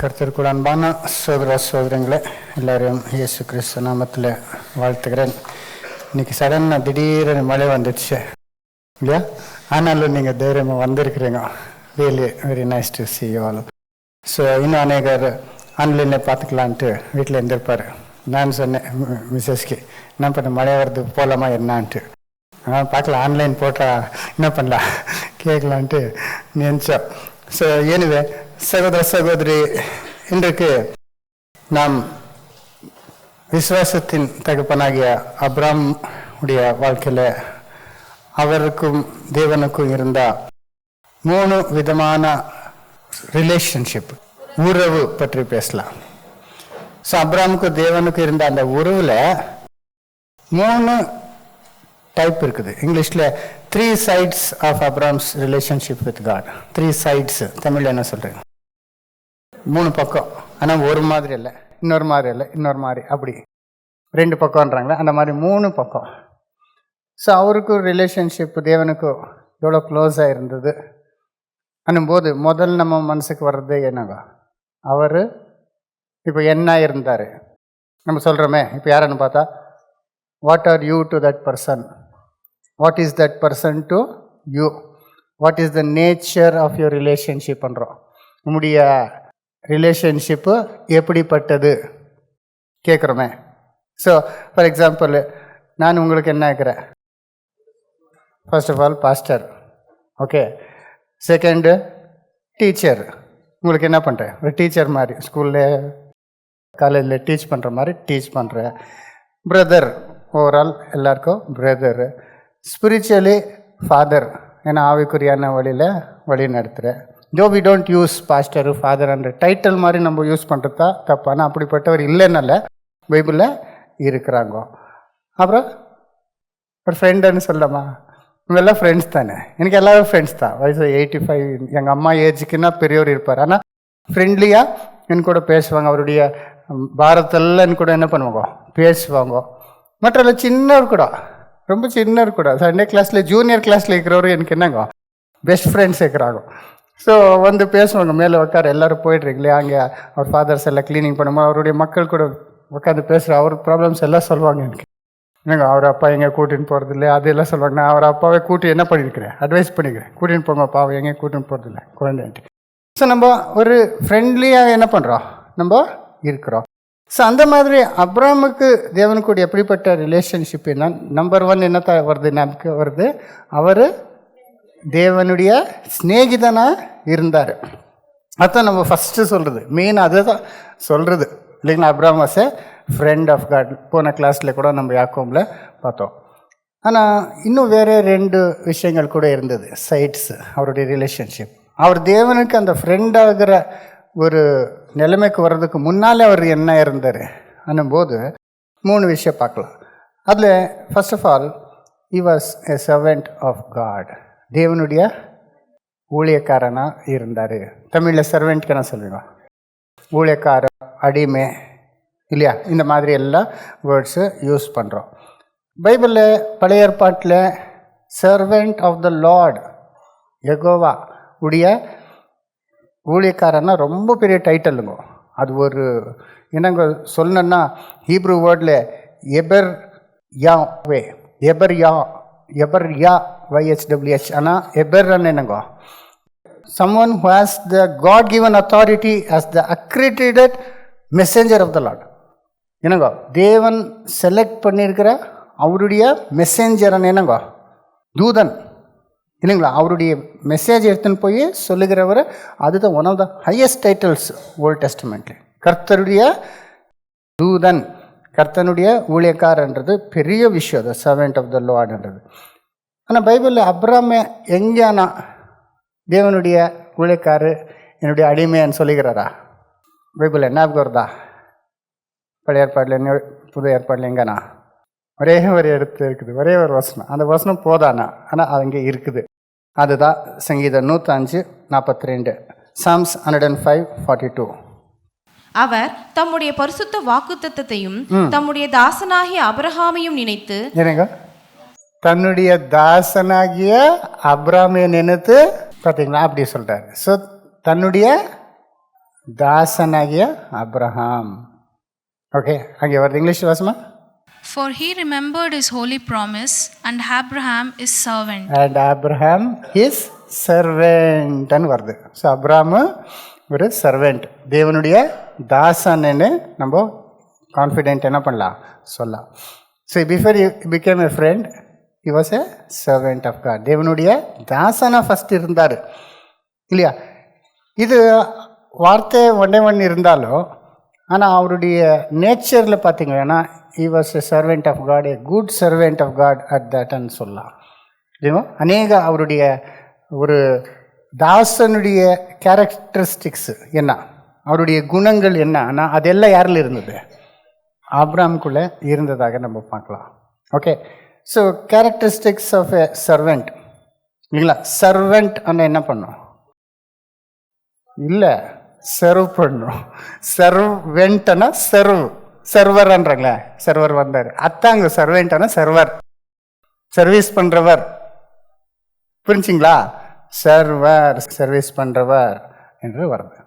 கர்த்தருக்கு அன்பான சோதர சோதரங்களே, எல்லாரையும் இயேசு கிறிஸ்து நாமத்தில் வாழ்த்துக்கிறேன். இன்னைக்கு சடனாக திடீர்னு மழை வந்துடுச்சு இல்லையா? ஆனாலும் நீங்கள் தைரியமாக வந்திருக்கிறீங்க. Really very nice to C you all. So இன்னும் அநேகர் ஆன்லைனில் பார்த்துக்கலான்ட்டு வீட்டில் இருந்திருப்பார். நான் சொன்னேன் மிஸ்ஸஸ்க்கு, என்ன பண்ண மழை வருது போகலாமா என்னான்ட்டு. பார்க்கலாம், ஆன்லைன் போட்டால் என்ன பண்ணலாம் கேட்கலான்ட்டு நினச்சோம். ஸோ எனிவே சகோதர சகோதரி, இன்றைக்கு நாம் விசுவாசத்தின் தகப்பனாகிய அப்ராம் உடைய வாழ்க்கையில் அவருக்கும் தேவனுக்கும் இருந்த 3 விதமான ரிலேஷன்ஷிப், உறவு பற்றி பேசலாம். ஸோ அப்ராமுக்கும் தேவனுக்கும் இருந்த அந்த உறவில் 3 டைப் இருக்குது. இங்கிலீஷில் 3 sides of Abraham's relationship with God. 3 sides தமிழில் என்ன சொல்கிறீங்க? 3 பக்கம். ஆனால் ஒரு மாதிரி இல்லை, இன்னொரு மாதிரி இல்லை, இன்னொரு மாதிரி, அப்படி 2 பக்கம்ன்றாங்களே, அந்த மாதிரி 3 பக்கம். ஸோ அவருக்கும் ரிலேஷன்ஷிப் தேவனுக்கும் எவ்வளோ க்ளோஸாக இருந்தது அனும்போது முதல் நம்ம மனசுக்கு வர்றது என்னங்க? அவர் இப்போ என்ன இருந்தார் நம்ம சொல்கிறோமே. இப்போ யாருன்னு பார்த்தா, what are you to that person? What is that person to you? What is the nature of your relationship பண்ணுறோம். உங்களுடைய ரிலேஷன்ஷிப்பு எப்படிப்பட்டது கேட்குறோமே. ஸோ ஃபார் எக்ஸாம்பிள், நான் உங்களுக்கு என்ன இருக்கிறேன்? First of all pastor, okay. Second teacher. உங்களுக்கு என்ன பண்ணுறேன்? ஒரு டீச்சர் மாதிரி, ஸ்கூலில் காலேஜில் டீச் பண்ணுற மாதிரி டீச் பண்ணுறேன். பிரதர், ஓவரால் எல்லாருக்கும் பிரதரு. ஸ்பிரிச்சுவலி ஃபாதர், ஏன்னா ஆவிக்குரியான வழி நடத்துகிறேன். So we don't use pastor father என்ற டைட்டில் மாதிரி நம்ம யூஸ் பண்ணுறது தான் தப்பு. ஆனால் அப்படிப்பட்டவர் இல்லைன்னால பைபிளில் இருக்கிறாங்க. அப்புறம் ஒரு ஃப்ரெண்டுன்னு சொல்லலாமா? இவெல்லாம் ஃப்ரெண்ட்ஸ் தானே. எனக்கு எல்லோரும் ஃப்ரெண்ட்ஸ் தான். வயசு 85, எங்கள் அம்மா ஏஜுக்குன்னா பெரியவர் இருப்பார். ஆனால் ஃப்ரெண்ட்லியாக என் கூட பேசுவாங்க. அவருடைய பாரத்தெல்லாம் என் கூட என்ன பண்ணுவாங்க, பேசுவாங்க. மற்ற சின்னவர் கூட, ரொம்ப சின்னவர் கூட, சண்டே கிளாஸில் ஜூனியர் கிளாஸில் இருக்கிறவரு எனக்கு என்னங்க பெஸ்ட் ஃப்ரெண்ட்ஸ் இருக்கிறாங்க. ஸோ வந்து பேசுவாங்க, மேலே உட்கார எல்லோரும் போய்ட்ருக்கலையே. அங்கே அவர் ஃபாதர்ஸ் எல்லாம் க்ளீனிங் பண்ணும்போது அவருடைய மக்கள் கூட உட்காந்து பேசுகிற அவர் ப்ராப்ளம்ஸ் எல்லாம் சொல்லுவாங்க எனக்கு. என்னங்க அவர் அப்பா எங்கே கூட்டின்னு போகிறது இல்லை, அதெல்லாம் சொல்லுவாங்க. நான் அவர் அப்பாவே கூட்டி என்ன பண்ணியிருக்கிறேன், அட்வைஸ் பண்ணிக்கிறேன், கூட்டின்னு போங்க அப்பாவை, எங்கேயும் கூட்டின்னு போகிறது இல்லை குழந்தைன்ட்டு. ஸோ நம்ம ஒரு ஃப்ரெண்ட்லியாக என்ன பண்ணுறோம், நம்ம இருக்கிறோம். ஸோ அந்த மாதிரி அப்ராமுக்கு தேவனுக்கு எப்படிப்பட்ட ரிலேஷன்ஷிப் என்ன? நம்பர் 1 என்ன வருது, நமக்கு வருது, அவர் தேவனுடைய சிநேகிதனாக இருந்தார். அதுதான் நம்ம ஃபஸ்ட்டு சொல்கிறது, மெயின் அதை தான் சொல்கிறது இல்லைங்களா. Abram was a friend of God. போன கிளாஸில் கூட நம்ம யாக்கோபில் பார்த்தோம். ஆனால் இன்னும் வேறு 2 விஷயங்கள் கூட இருந்தது, சைட்ஸ் அவருடைய ரிலேஷன்ஷிப். அவர் தேவனுக்கு அந்த ஃப்ரெண்ட் ஆகிற ஒரு நிலைமைக்கு வர்றதுக்கு முன்னாலே அவர் என்ன இருந்தார் அனும்போது 3 விஷயம் பார்க்கலாம். அதில் first of all, he was a servant of God. தேவனுடைய ஊழியக்காரனாக இருந்தார். தமிழில் சர்வெண்ட்க்கு என்ன சொல்லுங்க? ஊழியக்காரன், அடிமை இல்லையா? இந்த மாதிரி எல்லாம் வேர்ட்ஸு யூஸ் பண்ணுறோம். பைபிளில் பழைய ஏற்பாட்டில் servant of the Lord, Jehovah உடைய ஊழியக்காரன்னா ரொம்ப பெரிய டைட்டலுங்க. அது ஒரு என்னங்க சொல்லணுன்னா, ஹீப்ரூ வேர்டில் எபர் யாவே, எபர் யா YHWH. ஆனால் எபர்ன்னு என்னங்க, someone who has the God given authority as the accredited messenger of the Lord. என்னங்க, தேவன் செலக்ட் பண்ணியிருக்கிற அவருடைய மெசேஞ்சர்ன்னு என்னங்க, தூதன் இல்லைங்களா. அவருடைய மெசேஜ் எடுத்துன்னு போய் சொல்லுகிறவர். அதுதான் one of the highest titles old டெஸ்டமெண்ட்ல. கர்த்தருடைய தூதன், கர்த்தனுடைய ஊழியக்காரன்றது பெரிய விஷயம், த சர்வெண்ட் ஆஃப் த லார்ட்ன்றது. ஆனால் பைபிளில் அப்ராமே எங்கேனா தேவனுடைய ஊழியக்காரு, என்னுடைய அடிமைன்னு சொல்லிக்கிறாரா? பைபிளில் என்ன வருதா? பழைய ஏற்பாட்டில், புது ஏற்பாட்டில் எங்கேனா ஒரே ஒரு இடத்து இருக்குது, ஒரே ஒரு வசனம். அந்த வசனம் போதானா? ஆனால் அங்கே இருக்குது. அதுதான் சங்கீதம் 105:42, Psalms 105:42. அவர் தம்முடைய பரிசுத்த வாக்குத்தத்தத்தையும் தம்முடைய தாசனாகிய ஆபிரகாமையும் நினைத்து, தன்னுடைய தாசனாகிய ஆபிரகாமை நினைத்து, பார்த்தீங்களா அப்படி சொல்றாரு. ஸோ தன்னுடைய தாசனாகிய அப்ரஹாம். ஓகே, அங்கே வருது. இங்கிலீஷ் வாசமா. For he remembered his holy promise, and Abraham is servant. And Abraham is servant ன்னு வருது. ஸோ அப்ரஹாம் ஒரு சர்வெண்ட், தேவனுடைய தாசன்னு நம்ம கான்ஃபிடென்ட் என்ன பண்ணலாம், சொல்லலாம். So before you became a friend, he was a servant of God. தேவனுடைய தாசனா ஃபஸ்ட் இருந்தார் இல்லையா? இது வார்த்தை ஒன் இருந்தாலும், ஆனால் அவருடைய நேச்சரில் பார்த்தீங்கன்னா he was a servant of God, a good servant of God at that ன்னு சொல்லலாம். இல்லையா? அநேக அவருடைய ஒரு தாசனுடைய கேரக்டரிஸ்டிக்ஸ் என்ன, அவருடைய குணங்கள் என்ன, ஆனால் அதெல்லாம் யாரில் இருந்தது? ஆபிரகாமுக்குள்ளே இருந்ததாக நம்ம பார்க்கலாம். Okay, so characteristics of a servant இல்லைங்களா? சர்வெண்ட் ஆனால் என்ன பண்ணும்? இல்லை, சர்வ் பண்ணும். சர்வெண்ட்னா சர்வர்ன்றாங்களே, சர்வர் வந்தார், அத்தாங்க சர்வெண்ட்னா சர்வர், சர்வீஸ் பண்ணுறவர். புரிஞ்சிங்களா? சர்வர், சர்வீஸ் பண்ணுறவர் என்று வருது.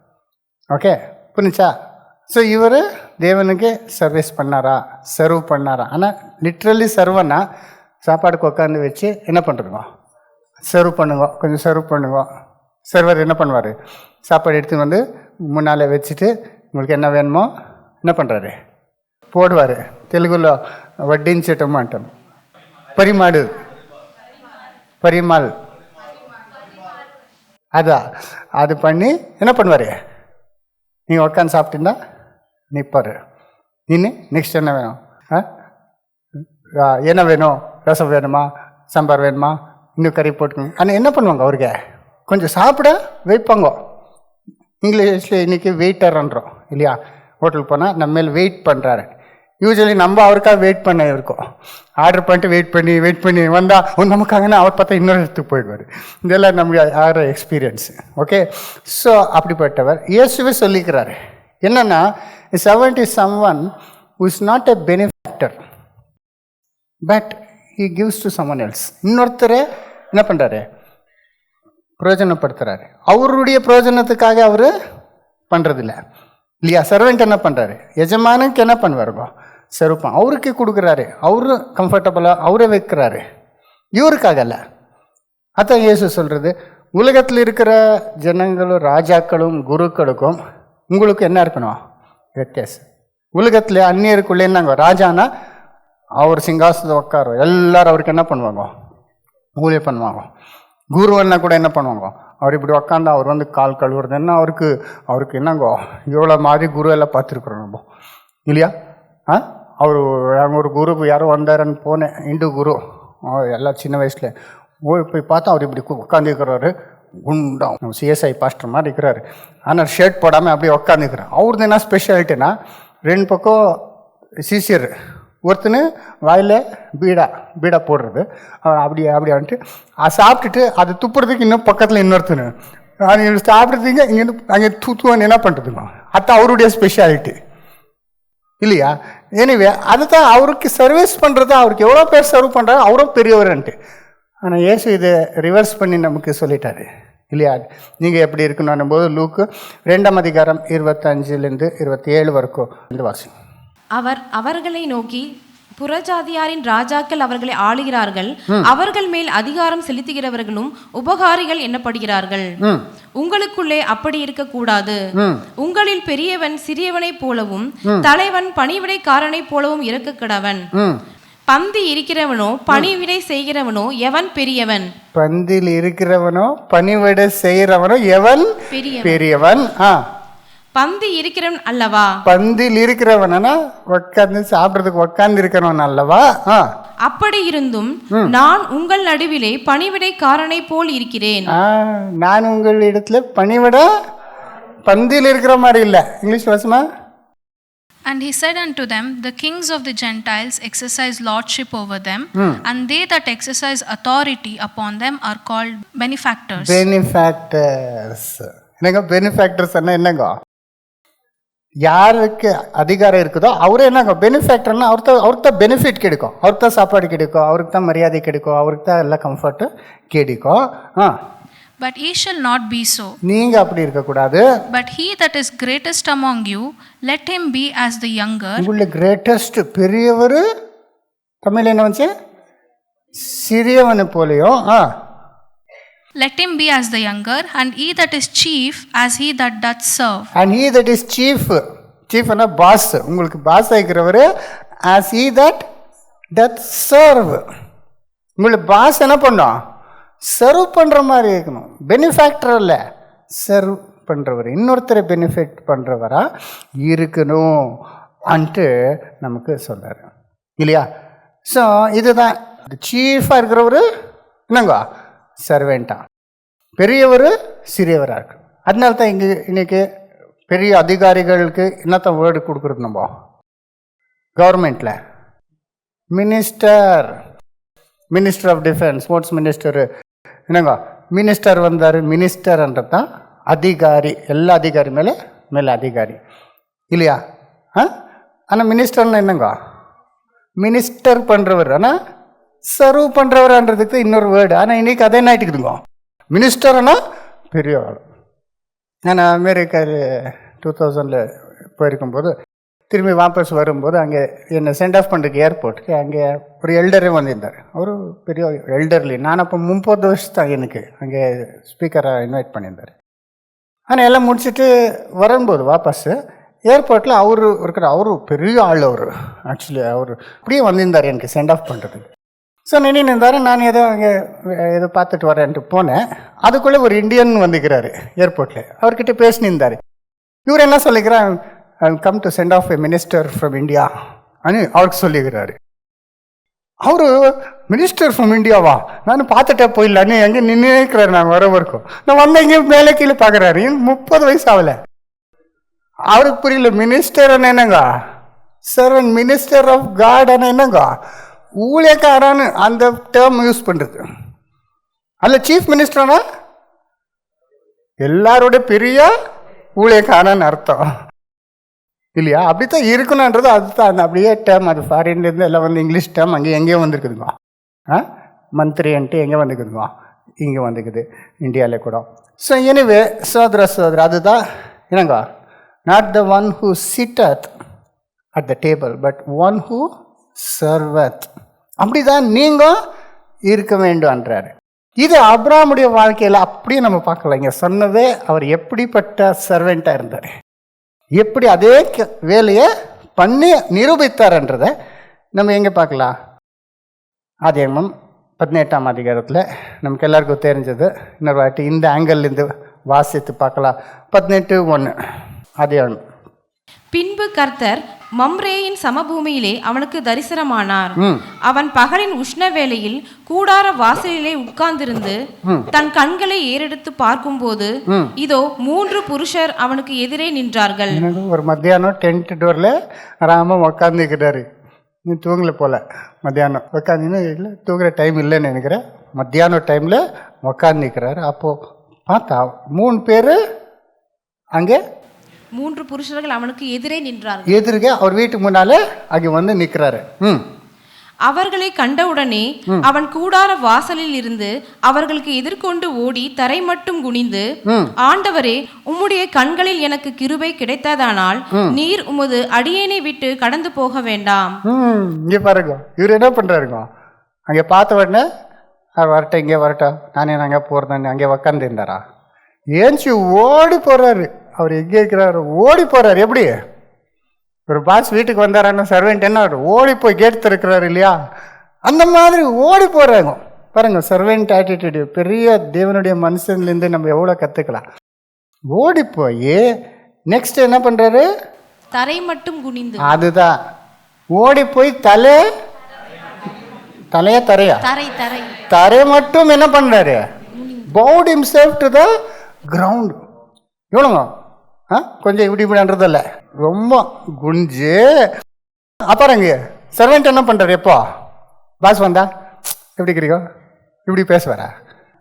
ஓகே, புரிஞ்சா? ஸோ இவர் தேவனுக்கு சர்வீஸ் பண்ணாரா, சர்வ் பண்ணாரா? ஆனால் லிட்ரலி சர்வனா சாப்பாடுக்கு உட்காந்து வச்சு என்ன பண்ணுறதுங்க, சர்வ் பண்ணுங்க, கொஞ்சம் சர்வ் பண்ணுங்க. சர்வர் என்ன பண்ணுவார்? சாப்பாடு எடுத்து வந்து முன்னால் வச்சுட்டு உங்களுக்கு என்ன வேணுமோ என்ன பண்ணுறாரு, போடுவார். தெலுங்குல వడ్డించటం అంటాం, பரிமாடு, பரிமாள், அதான் அது பண்ணி என்ன பண்ணுவார்? நீங்கள் உட்காந்து சாப்பிட்டீங்கன்னா நிற்பார். இன்னும் நெக்ஸ்ட் என்ன வேணும், என்ன வேணும், ரசம் வேணுமா, சாம்பார் வேணுமா, இன்னும் கறி போட்டுக்கோங்க. ஆனால் என்ன பண்ணுவாங்க, அவருக்கு கொஞ்சம் சாப்பிட வைப்பாங்க. இங்கிலீஷில் இன்றைக்கி வெயிட்டர்ன்றோம் இல்லையா? ஹோட்டலுக்கு போனால் நம்ம மேல் வெயிட் பண்ணுறாரு. யூஸ்வலி நம்ம அவருக்காக வெயிட் பண்ண இருக்கோம். ஆர்டர் பண்ணிட்டு வெயிட் பண்ணி வந்தால் நமக்காகனா அவர் பார்த்தா இன்னொரு இடத்துக்கு போயிடுவார். இதெல்லாம் நம்மளுடைய ஆகிற எக்ஸ்பீரியன்ஸ். ஓகே, ஸோ அப்படிப்பட்டவர் இயேசுவே சொல்லிக்கிறாரு என்னென்னா, servant is someone who is not a benefactor but he gives to someone else. இன்னொருத்தரை என்ன பண்ணுறாரு, பிரயோஜனப்படுத்துகிறாரு. அவருடைய பிரயோஜனத்துக்காக அவர் பண்ணுறதில்ல இல்லையா? சர்வெண்ட் என்ன பண்ணுறாரு, எஜமானுக்கு என்ன பண்ணுவாருங்கோ, சர்வம் அவருக்கு கொடுக்குறாரு, அவரு கம்ஃபர்டபுளாக அவரை வைக்கிறாரு, இவருக்காகல. அதான் இயேசு சொல்கிறது, உலகத்தில் இருக்கிற ஜனங்களும் ராஜாக்களும் குருக்களுக்கும் உங்களுக்கு என்ன இருக்கணும் வித்தியாசம். உலகத்தில் அந்நியருக்குள்ளே என்னங்க, ராஜானா அவர் சிங்காசனத்தை உட்காரும், எல்லோரும் அவருக்கு என்ன பண்ணுவாங்க, ஊழியம் பண்ணுவாங்க. குருவன்னா கூட என்ன பண்ணுவாங்க, அவர் இப்படி உக்காந்து அவர் வந்து கால் கழுவுறதுன்னா அவருக்கு என்னங்கோ, இவ்வளோ மாதிரி குரு எல்லாம் பார்த்துருக்குறோம் நம்ம இல்லையா? அவர் அங்கே ஒரு குரு யாரோ வந்தாருன்னு போனேன், இந்து குரு, எல்லாம் சின்ன வயசில் போய் பார்த்தா அவர் இப்படி உட்காந்துருக்கிறாரு, குண்டாம் சிஎஸ்ஐ பாஸ்டர் மாதிரி இருக்கிறாரு. ஆனால் ஷர்ட் போடாமல் அப்படியே உட்காந்துக்கிறார். அவரது என்ன ஸ்பெஷாலிட்டினா, ரெண்டு பக்கம் சிசியர், ஒருத்தனு வாயில் பீடா போடுறது, அப்படி வந்துட்டு அது சாப்பிட்டுட்டு அது துப்புறதுக்கு இன்னும் பக்கத்தில் இன்னொருத்தனு அது சாப்பிட்றதுங்க இங்கேருந்து அங்கே தூத்துவான்னு என்ன பண்ணுறதுங்க. அது அவருடைய ஸ்பெஷாலிட்டி இல்லையா? எனிவே அதுதான் அவருக்கு சர்வீஸ் பண்ணுறது. அவருக்கு எவ்வளோ பேர் சர்வ் பண்ணுறாரு, அவரும் பெரியவர்ன்ட்டு. ஆனால் இயேசு இதை ரிவர்ஸ் பண்ணி நமக்கு சொல்லிட்டாரு இல்லையா? நீங்கள் எப்படி இருக்கணும் போது லூக்கு 2ஆம் அதிகாரம் 25லேருந்து 27 வரைக்கும் இந்த வாசி. அவர் அவர்களை நோக்கி, புறஜாதியாரின் ராஜாக்கள் அவர்களை ஆளுகிறார்கள், அவர்கள் மேல் அதிகாரம் செலுத்துகிறவர்களும் உபகாரிகள் எண்ணப்படுகிறார்கள். உங்களுக்குள்ளே அப்படி இருக்க கூடாது. உங்களில் பெரியவன் சிறியவனை போலவும் தலைவன் பணிவிடைக்காரனை போலவும் இருக்க கடவன். பந்தி இருக்கிறவனோ பணிவிடை செய்கிறவனோ எவன் பெரியவன்? பந்தில் இருக்கிறவனோ பணிவிடை செய்கிறவனோ எவன் பெரியவன்? பந்தி இருக்கிறவன் அல்லவா? பந்தில் இருக்கிறவனா உட்கார்ந்து சாப்பிட்றதுக்கு உட்கார்ந்து இருக்கிறவன் அல்லவா? அப்படி இருந்தும் நான் உங்கள் நடுவிலே பணிவிடைக்காரனை போல் இருக்கிறேன். நான் உங்கள் இடத்துல பணிவிட பந்தியில் இருக்கிற மாதிரி இல்லை. இங்கிலீஷ் வாசமா. And he said unto them, the kings of the Gentiles exercise lordship over them, and they that exercise authority upon them are called benefactors. Benefactors. என்னங்க பெனிஃபேக்டர்ஸ் என்னங்க? யாருக்கு அதிகாரம் இருக்குதோ அவரே என்னங்க பெனிஃபேக்டர்னா அவருக்கு தான் பெனிஃபிட் கிடைக்கும், அவருக்கு தான் சாப்பாடு கிடைக்கும், அவருக்கு தான் மரியாதை கிடைக்கும், அவருக்கு தான் எல்லா கம்ஃபர்ட்டு கிடைக்கும். But ye shall not be so. நீங்க அப்படி இருக்கக்கூடாது. But he that is greatest among you, let him be as the younger. உங்களுடைய கிரேட்டஸ்ட் பெரியவர் தமிழ் என்ன வந்து சிறியவனை போலையும். Let him be as the younger, and he that is chief as he that doth serve. And he that is chief, chief ana boss, உங்களுக்கு boss ஆயிக்கிறவர், as he that doth serve. உங்களுக்கு boss என்ன பண்ணோம், serve பண்ற மாதிரி இருக்கணும். Benefactor இல்ல, serve பண்றவர், இன்னொருத்தரை பெனிஃபிட் பண்றவரா இருக்கணும் அன்ட்டு நமக்கு சொல்றாரு இல்லையா. ஸோ இதுதான் சீஃபா இருக்கிறவரு என்னங்க சர்வெண்டா, பெரியவர் சிறியவராக இருக்கு. அதனால தான் இங்கே இன்னைக்கு பெரிய அதிகாரிகளுக்கு என்னத்தான் வேர்டு கொடுக்குறது நம்ம கவர்மெண்ட்டில், minister, minister of defence, sports minister என்னங்க மினிஸ்டர் வந்தார். மினிஸ்டர்ன்றது தான் அதிகாரி, எல்லா அதிகாரி மேலே மேலே அதிகாரி இல்லையா. ஆனால் மினிஸ்டர்னா என்னங்க மினிஸ்டர் பண்ணுறவர், ஆனால் சர்வ் பண்ணுறவரான்றதுக்கு இன்னொரு வேர்டு. ஆனால் இன்னைக்கு அதே நாயிட்டுக்குதுங்க, மினிஸ்டர்னா பெரிய ஆள். நான் அமெரிக்காவில் 2000 போயிருக்கும்போது திரும்பி வாபஸ் வரும்போது அங்கே என்னை சென்ட் ஆஃப் பண்ணுறதுக்கு ஏர்போர்ட்டுக்கு அங்கே ஒரு எல்டரே வந்திருந்தார். அவர் பெரிய எல்டர்லி. நான் அப்போ 30 வருஷம் எனக்கு அங்கே ஸ்பீக்கரை இன்வைட் பண்ணியிருந்தார். ஆனால் எல்லாம் முடிச்சுட்டு வரும்போது வாபஸ் ஏர்போர்ட்டில் அவர் இருக்கிற, அவரு பெரிய ஆள். அவர் ஆக்சுவலி அவர் அப்படியே வந்திருந்தார் எனக்கு சென்ட் ஆஃப் பண்ணுறதுக்கு. ஸோ நின்று இருந்தார். நான் ஏதோ அங்கே ஏதோ பார்த்துட்டு வரேன்ட்டு போனேன். அதுக்குள்ளே ஒரு இந்தியன் வந்துக்கிறாரு ஏர்போர்ட்டில். அவர்கிட்ட பேசினிருந்தார். இவர் என்ன சொல்லிக்கிறார், come to sent of a minister from India అని அவருக்கு சொல்லிக்கிறாரு. அவரு மினிஸ்டர் ஃப்ரம் இந்தியாவா, நான் பார்த்துட்டே போயிடலான்னு எங்கே நின்றுக்கிறாரு. நாங்கள் வர வரைக்கும் நான் வந்த எங்கேயும் மேலே கீழே பார்க்குறாரு. 30 வயசு ஆகலை. அவருக்கு புரியல மினிஸ்டர் என்னங்க, சர்வன், மினிஸ்டர் ஆஃப் காட் என்னங்க ஊழியக்காரன்னு அந்த டேர்ம் யூஸ் பண்ணுறது. அதில் சீஃப் மினிஸ்டர்னா எல்லாரோட பெரிய ஊழியக்காரன்னு அர்த்தம் இல்லையா. அப்படித்தான் இருக்கணுன்றது அதுதான் அந்த அப்படியே டேர்ம். அது ஃபாரின்லேருந்து எல்லாம் வந்து இங்கிலீஷ் டேர்ம் அங்கே எங்கேயோ வந்துருக்குதுங்க. மந்த்ரின்ட்டு எங்கே வந்துக்குதுங்க, இங்கே வந்துக்குது இந்தியாவில் கூட. ஸோ எனிவே சோதர அதுதான் என்னங்க, not the one who sitteth at the table but one who serveth. அப்படிதான் நீங்கள் இருக்க வேண்டும்ன்றாரு. இது ஆபிரகாமுடைய வாழ்க்கையில் அப்படியே நம்ம பார்க்கலாம். இங்கே சொன்னதே அவர் எப்படிப்பட்ட சர்வெண்ட்டாக இருந்தார், எப்படி அதே வேலையை பண்ணி நிரூபித்தார்ன்றதை நம்ம எங்கே பார்க்கலாம். ஆதியாகமம் 18ஆம் அதிகாரத்தில் நமக்கு எல்லாருக்கும் தெரிஞ்சது. இன்னொரு வாட்டி இந்த ஆங்கிள்லேருந்து வாசித்து பார்க்கலாம். 18:1 ஆதியாகமம். பின்பு கர்த்தர் மம்ரேயின் சமபூமியிலே அவனுக்கு தரிசனமானார். அவன் பகலின் உஷ்ண வேளையில் கூடார வாசலிலே உட்கார்ந்திருந்து தன் கண்களை ஏறெடுத்து பார்க்கும்போது இதோ 3 புருஷர் அவனுக்கு எதிரே நின்றார்கள். ஒரு மத்தியானம் டென்ட் டோர்ல ராம உக்காந்துக்கிறாரு. நீ தூங்கல போல, மத்தியானம் உக்காந்து இல்லை, தூங்குற டைம் இல்லைன்னு நினைக்கிறேன். மத்தியானம் டைம்ல உக்காந்துக்கிறாரு. அப்போ பார்த்தா 3 பேரு அங்கே 3 புருஷர்கள் அவனுக்கு எதிரே நின்றார்கள். எதிர்க்க அவர் வீட்டுக்கு முன்னாலே அங்கே வந்து நிற்கிறாரு. அவர்களை கண்டவுடனே அவன் கூடார வாசலில் இருந்து அவர்களுக்கு எதிர்கொண்டு ஓடி தரை மட்டும் குனிந்து, ஆண்டவரே, உம்முடைய கண்களில் எனக்கு கிருபை கிடைத்ததானால் நீர் உமது அடியேனை விட்டு கடந்து போக வேண்டாம். இங்கே பாருங்க, இவர் என்ன பண்றாருங்க, அங்கே பார்த்த உடனே அவர் வரட்டும், இங்கே வரட்டும், நானே நாங்கள் போகிறேன் அங்கே உக்காந்து இருந்தாரா? ஏஞ்சி ஓடி போறாரு. அவர் எங்கே இருக்கிறாரு, ஓடி போறாரு. எப்படி ஒரு பாஸ் வீட்டுக்கு வந்தாரான்னு சர்வெண்ட் என்ன ஓடி போய் கேட் திறக்கிறாரு இல்லையா, அந்த மாதிரி ஓடி போறாங்க. பாருங்க சர்வெண்ட் ஆட்டிடியூடு. பெரிய தேவனுடைய மனுஷன்லேருந்து நம்ம எவ்வளோ கற்றுக்கலாம். ஓடி போய் நெக்ஸ்ட் என்ன பண்றாரு, தரை மட்டும் குனிந்து, அதுதான் ஓடி போய் தரையா தரை மட்டும் என்ன பண்றாரு, bowed himself to the ground. எவ்வளோங்க கொஞ்சம் இப்படி இப்படின்றதில்ல, ரொம்ப குஞ்சு. அப்புறங்க சர்வெண்ட் என்ன பண்றாரு, எப்போ பாஸ் வந்தா எப்படி இருக்கிறீங்க இப்படி பேசுவாரா?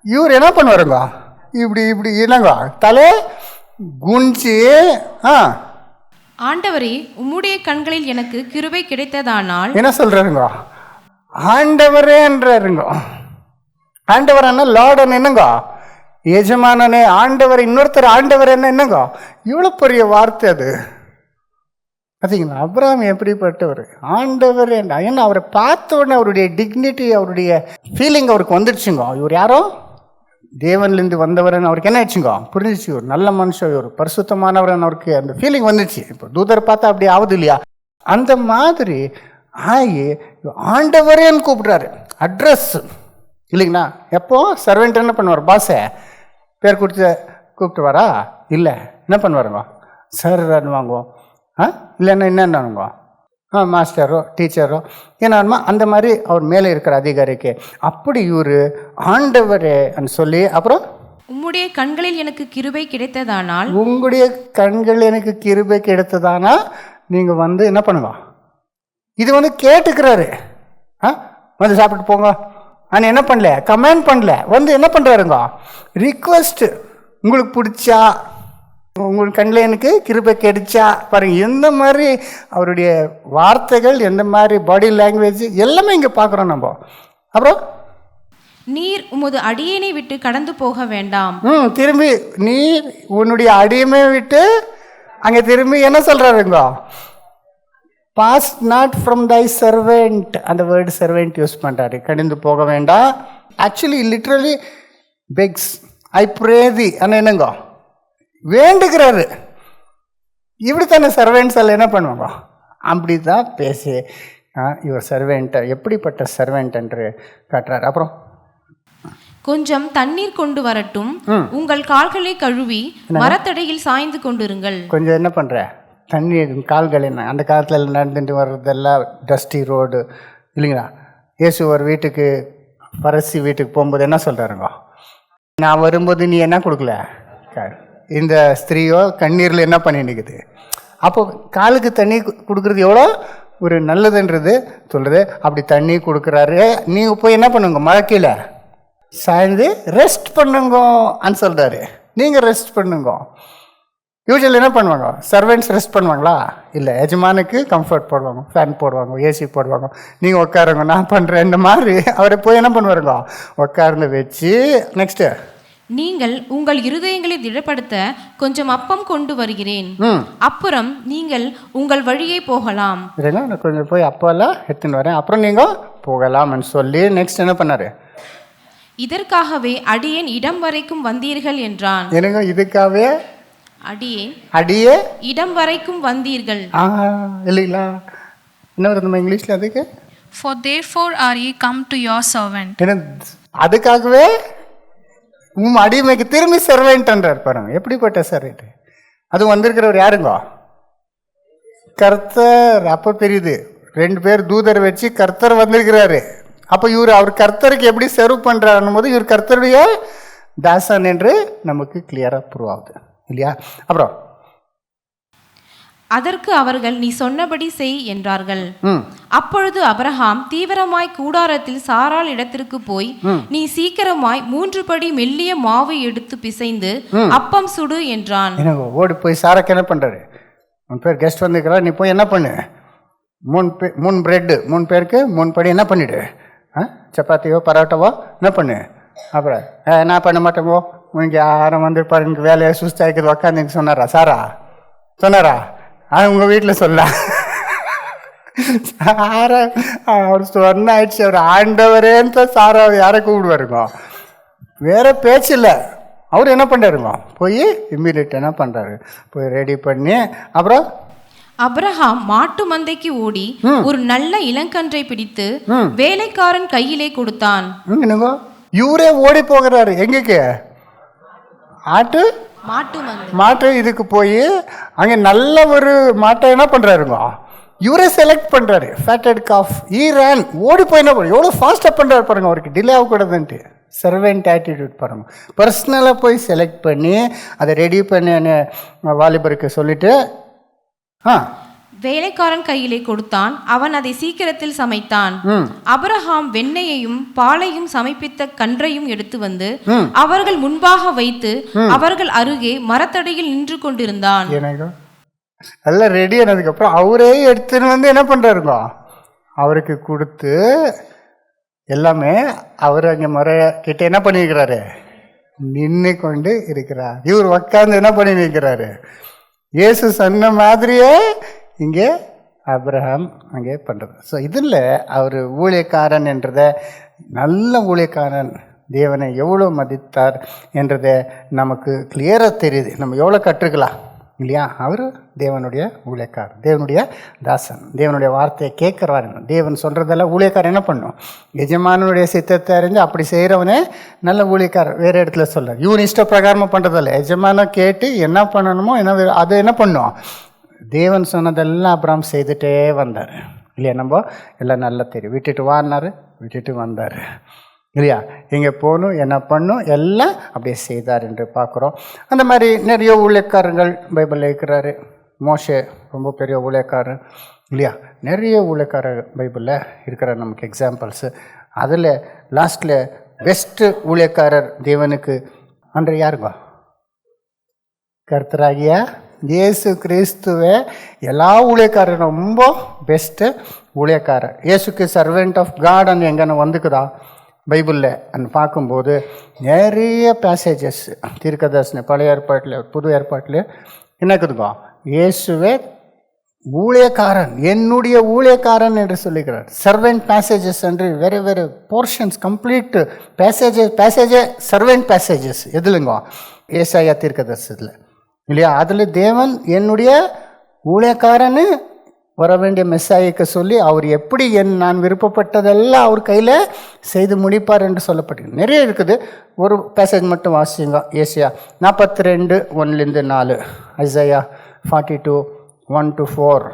இவர் என்ன பண்ணுவாருங்க, இப்படி இப்படி என்னங்க தலை குஞ்சு. ஆண்டவரே, உம்முடைய கண்களில் எனக்கு கிருபை கிடைத்ததானால் என்ன சொல்றாருங்க, ஆண்டவரேன்றாருங்க. ஆண்டவர் என்ன லார்டன் என்னங்க எஜமானனே ஆண்டவர், இன்னொருத்தர் ஆண்டவர் என்னங்க இவ்வளோ பெரிய வார்த்தை அது. பார்த்தீங்களா அப்ரஹாம் எப்படிப்பட்டவர், ஆண்டவர். ஏன்னா அவரை பார்த்த உடனே அவருடைய டிக்னிட்டி, அவருடைய ஃபீலிங் அவருக்கு வந்துடுச்சுங்க. இவர் யாரோ தேவன்லேருந்து வந்தவர்னு அவருக்கு என்ன ஆச்சுங்க புரிஞ்சிச்சு. ஒரு நல்ல மனுஷன், ஒரு பரிசுத்தமானவர்னு அவருக்கு அந்த ஃபீலிங் வந்துச்சு. இப்போ தூதரை பார்த்தா அப்படி ஆகுது இல்லையா, அந்த மாதிரி ஆகி ஆண்டவரேன்னு கூப்பிட்றாரு. அட்ரஸ் இல்லைங்கண்ணா. எப்போ சர்வெண்ட் என்ன பண்ணுவார், பாஸை பேர் கொடுத்து கூப்பிட்டு வரா, இல்லை என்ன பண்ணுவாருங்க சார் வாங்குவோம், இல்லைன்னா என்னென்னானுங்க மாஸ்டரோ டீச்சரோ என்னமா அந்த மாதிரி அவர் மேலே இருக்கிற அதிகாரிக்கு. அப்படி இவர் ஆண்டவரே சொல்லி, அப்புறம் உம்முடைய கண்களில் எனக்கு கிருபை கிடைத்ததானால், உங்களுடைய கண்கள் எனக்கு கிருபை கிடைத்ததானால் நீங்கள் வந்து என்ன பண்ணுங்க, இது கேட்டுக்கிறாரு. வந்து சாப்பிட்டு போங்க. ஆனால் என்ன பண்ணல, கமெண்ட் பண்ணல, வந்து என்ன பண்ணுறாருங்க ரிக்வெஸ்ட். உங்களுக்கு பிடிச்சா, உங்களுக்கு கண்ணில் எனக்கு கிருபை கிடைச்சா பாருங்க. எந்த மாதிரி அவருடைய வார்த்தைகள், எந்த மாதிரி பாடி லாங்குவேஜ் எல்லாமே இங்கே பார்க்குறோம் நம்ம. அப்புறம் நீர் உமது அடியேனை விட்டு கடந்து போக வேண்டாம். திரும்பி நீர் உன்னுடைய அடியமே விட்டு அங்கே திரும்பி என்ன சொல்கிறாருங்க, boss not from thy servant. அந்த வேர்டு சர்வெண்ட் யூஸ் பண்ணுறாரு, கடந்து போக வேண்டாம். ஆக்சுவலி லிட்ரலி பெக்ஸ், ஐ பிரேதி ஆனால் என்னங்க வேண்டுகிறாரு. இப்படித்தானே சர்வெண்ட்ஸ் எல்லாம் என்ன பண்ணுவாங்க, அப்படி தான் பேசி இவர் சர்வெண்ட்டை எப்படிப்பட்ட சர்வெண்ட் என்று காட்டுறாரு. அப்புறம் கொஞ்சம் தண்ணீர் கொண்டு வரட்டும், உங்கள் கால்களை கழுவி மரத்தடையில் சாய்ந்து கொண்டிருங்கள். கொஞ்சம் என்ன பண்ணுற தண்ணி கால்கள் என்ன, அந்த காலத்தில் நடந்துட்டு வர்றதெல்லாம் டஸ்டி ரோடு இல்லைங்களா. இயேசு ஒரு வீட்டுக்கு பரசி வீட்டுக்கு போகும்போது என்ன சொல்கிறாருங்க, நான் வரும்போது நீ என்ன கொடுக்கல, இந்த ஸ்திரீயோ கண்ணீரில் என்ன பண்ணி நிற்குது. அப்போ காலுக்கு தண்ணி கொடுக்குறது எவ்வளோ ஒரு நல்லதுன்றது சொல்கிறது. அப்படி தண்ணி கொடுக்குறாரு. நீங்கள் போய் என்ன பண்ணுங்க, மழக்கையில் சாய்ந்து ரெஸ்ட் பண்ணுங்கன்னு சொல்கிறாரு. நீங்கள் ரெஸ்ட் பண்ணுங்க. யூஸ்வல் என்ன பண்ணுவாங்க, சர்வெண்ட்ஸ் ரெஸ்ட் பண்ணுவாங்களா, இல்லை எஜமானுக்கு கம்ஃபர்ட் போடுவாங்க, ஃபேன் போடுவாங்க, ஏசி போடுவாங்க, நீங்கள் உட்காருங்க நான் பண்ணுறேன் இந்த மாதிரி. அவரை போய் என்ன பண்ணுவாருங்க, உட்கார்ந்து வச்சு நெக்ஸ்ட்டு நீங்கள் உங்கள் இருதயங்களை திடப்படுத்த கொஞ்சம் அப்பம் கொண்டு வருகிறேன், அப்புறம் நீங்கள் உங்கள் வழியை போகலாம். நான் கொஞ்சம் போய் அப்பெல்லாம் எடுத்துன்னு வரேன், அப்புறம் நீங்கள் போகலாம்னு சொல்லி நெக்ஸ்ட் என்ன பண்ணாரு, இதற்காகவே அடியேன் இடம் வரைக்கும் வந்தீர்கள் என்றான். எனக்கு இதுக்காகவே அடியே இடம் வரைக்கும் வந்தீர்கள் இல்லைங்களா. என்ன வருது இங்கிலீஷ்ல அதுக்கு, for therefore are ye come to your servant. அதுக்காகவே அடிமைக்கு திரும்பி சர்வெண்ட்ன்றார் பாருங்க. எப்படிப்பட்ட சர்வெண்ட் அது வந்திருக்கிறவர் யாருங்க, கர்த்தர். அப்போ தெரியுது 2 பேர் தூதர் வச்சு கர்த்தர் வந்திருக்கிறாரு. அப்போ அவர் கர்த்தருக்கு எப்படி சர்வ் பண்றாருன்னும் போது இவர் கர்த்தருடைய தாசன் என்று நமக்கு கிளியரா ப்ரூவ் ஆகுது இல்லையா. அப்புறம் அதற்கு அவர்கள் நீ சொன்னபடி செய் என்றார்கள். அப்பொழுது அபிரகாம் தீவிரமாய் கூடாரத்தில் சாராள் இடத்திற்கு போய், நீ சீக்கிரமாய் 3 படி மெல்லிய மாவு எடுத்து பிசைந்து அப்பம் சுடு என்றான். ஓடி போய் சாராக்கு என்ன பண்றாரு, 3 பேர் கெஸ்ட் வந்துருக்கிறா, நீ போய் என்ன பண்ணு, 3 பிரெட்டு 3 பேருக்கு 3 படி என்ன பண்ணிடு, சப்பாத்தியோ பரோட்டாவோ என்ன பண்ணு. அப்புறம் என்ன பண்ண மாட்டோமோ, உனக்கு யாரும் வந்துருப்பாரு, எனக்கு வேலையை சுஸ்தாய்க்குது உக்காந்து சொன்னாரா, சாரா சொன்னாரா, உங்கள் வீட்டில் சொல்ல சாரா அவர் சொன்ன ஆயிடுச்சு. அவர் ஆண்டவரேன்னு சாரா யாரை கூப்பிடுவாருங்க, வேற பேச்சு இல்லை. அவர் என்ன பண்ணுறாருங்க, போய் இம்மீடியட் என்ன பண்ணுறாரு, போய் ரெடி பண்ணி அப்புறம் அபிரகாம் மாட்டு மந்தைக்கு ஓடி ஒரு நல்ல இளங்கன்றை பிடித்து வேலைக்காரன் கையிலே கொடுத்தான். இவரே ஓடி போகிறாரு எங்கக்கு, மாட்டு இதுக்கு போய் அங்கே நல்ல ஒரு மாட்டை என்ன பண்ணுறாருங்க, இவரே செலக்ட் பண்ணுறாரு, ஃபேட்டட் காஃப். ஈரான் ஓடி போய் என்ன பண்ண, எவ்வளோ ஃபாஸ்ட்டாக பண்ணுறாரு பாருங்க, அவருக்கு டிலே ஆகக்கூடாதுன்ட்டு. சர்வெண்ட் ஆட்டிடியூட் பாருங்க. பர்சனலாக போய் செலக்ட் பண்ணி அதை ரெடி பண்ணி வாலிபருக்கு சொல்லிட்டு வேலைக்காரன் கையிலே கொடுத்தான். அவன் அதை சீக்கிரத்தில் சமைத்தான். அபிரகாம் வெண்ணெயையும் பாலையும் சமைப்பித்த கன்றையும் எடுத்து வந்து அவர்கள் முன்பாக வைத்து அவர்கள் அருகே மரத்தடியில் நின்று கொண்டிருந்தான். எல்லாம் ரெடி ஆனதுக்கு அப்புறம் அவரே எடுத்துன்னு வந்து என்ன பண்றாருங்க, அவருக்கு கொடுத்து எல்லாமே அவர் அங்கே முறை கிட்ட என்ன பண்ணிருக்கிறாரு, நின்று கொண்டு இருக்கிறார். இவர் உட்கார்ந்து என்ன பண்ணி நிற்கிறாரு? இயேசு சொன்ன மாதிரியே இங்கே ஆபிரகாம் அங்கே பண்ணுறது. ஸோ இதில் அவர் ஊழியக்காரன் என்றதை, நல்ல ஊழியக்காரன் தேவனை எவ்வளோ மதித்தார் என்றதை நமக்கு கிளியராக தெரியுது. நம்ம எவ்வளோ கற்றுக்கலாம் இல்லையா? அவர் தேவனுடைய ஊழியக்காரர், தேவனுடைய தாசன், தேவனுடைய வார்த்தையை கேட்குறவார். தேவன் சொல்கிறதெல்லாம் ஊழியக்காரர் என்ன பண்ணும்? எஜமானுடைய சித்தத்தை அறிஞ்சு அப்படி செய்கிறவனே நல்ல ஊழியக்காரர். வேறு இடத்துல சொல்ல இவன் இஷ்ட பிரகாரமாக பண்ணுறதில்ல. எஜமானை கேட்டு என்ன பண்ணணுமோ அதை என்ன பண்ணும்? தேவன் சொன்னதெல்லாம் அப்புறம் செய்துட்டே வந்தார் இல்லையா? நம்ம எல்லாம் நல்லா தெரியும். விட்டுட்டு வான்னாரு, விட்டுட்டு வந்தார் இல்லையா? இங்கே போகணும், என்ன பண்ணும், எல்லாம் அப்படியே செய்தார் என்று பார்க்குறோம். அந்த மாதிரி நிறைய ஊழியக்காரர்கள் பைபிளில் இருக்கிறாரு. மோசே ரொம்ப பெரிய ஊழியக்காரர் இல்லையா? நிறைய ஊழியக்காரர் பைபிளில் இருக்கிற நமக்கு எக்ஸாம்பிள்ஸு. அதில் லாஸ்ட்டில் பெஸ்ட்டு ஊழியக்காரர் தேவனுக்கு அன்று யாருங்க? கர்த்தராகிய இயேசு கிறிஸ்துவே எல்லா ஊழியக்காரரும் ரொம்ப பெஸ்ட்டு ஊழியக்காரர். இயேசுக்கு சர்வெண்ட் ஆஃப் காட் அங்கே எங்கே வந்துக்குதா பைபிளில் அண்ட் பார்க்கும்போது நிறைய பேசேஜஸ் தீர்க்கதரிசன பழைய ஏற்பாட்டில் புது ஏற்பாட்டில் என்னக்குதுங்க? இயேசுவே ஊழியக்காரன், என்னுடைய ஊழியக்காரன் என்று சொல்லிக்கிறார். சர்வெண்ட் பேசேஜஸ் என்று வெரி வெரி போர்ஷன்ஸ், கம்ப்ளீட் பேசேஜே சர்வெண்ட் பேசேஜஸ். எதுலுங்க? ஏசாயா தீர்க்கதரிசனத்தில் இல்லையா? அதில் தேவன் என்னுடைய ஊழியக்காரன்னு வர வேண்டிய மெஸ்ஸாயிக்கு சொல்லி அவர் எப்படி நான் விருப்பப்பட்டதெல்லாம் அவர் கையில் செய்து முடிப்பார் என்று சொல்லப்பட்டிருக்கு. நிறைய இருக்குது. ஒரு பேசேஜ் மட்டும் வாசிங்க. Asia 42 1-4, Isaiah 42 1-4.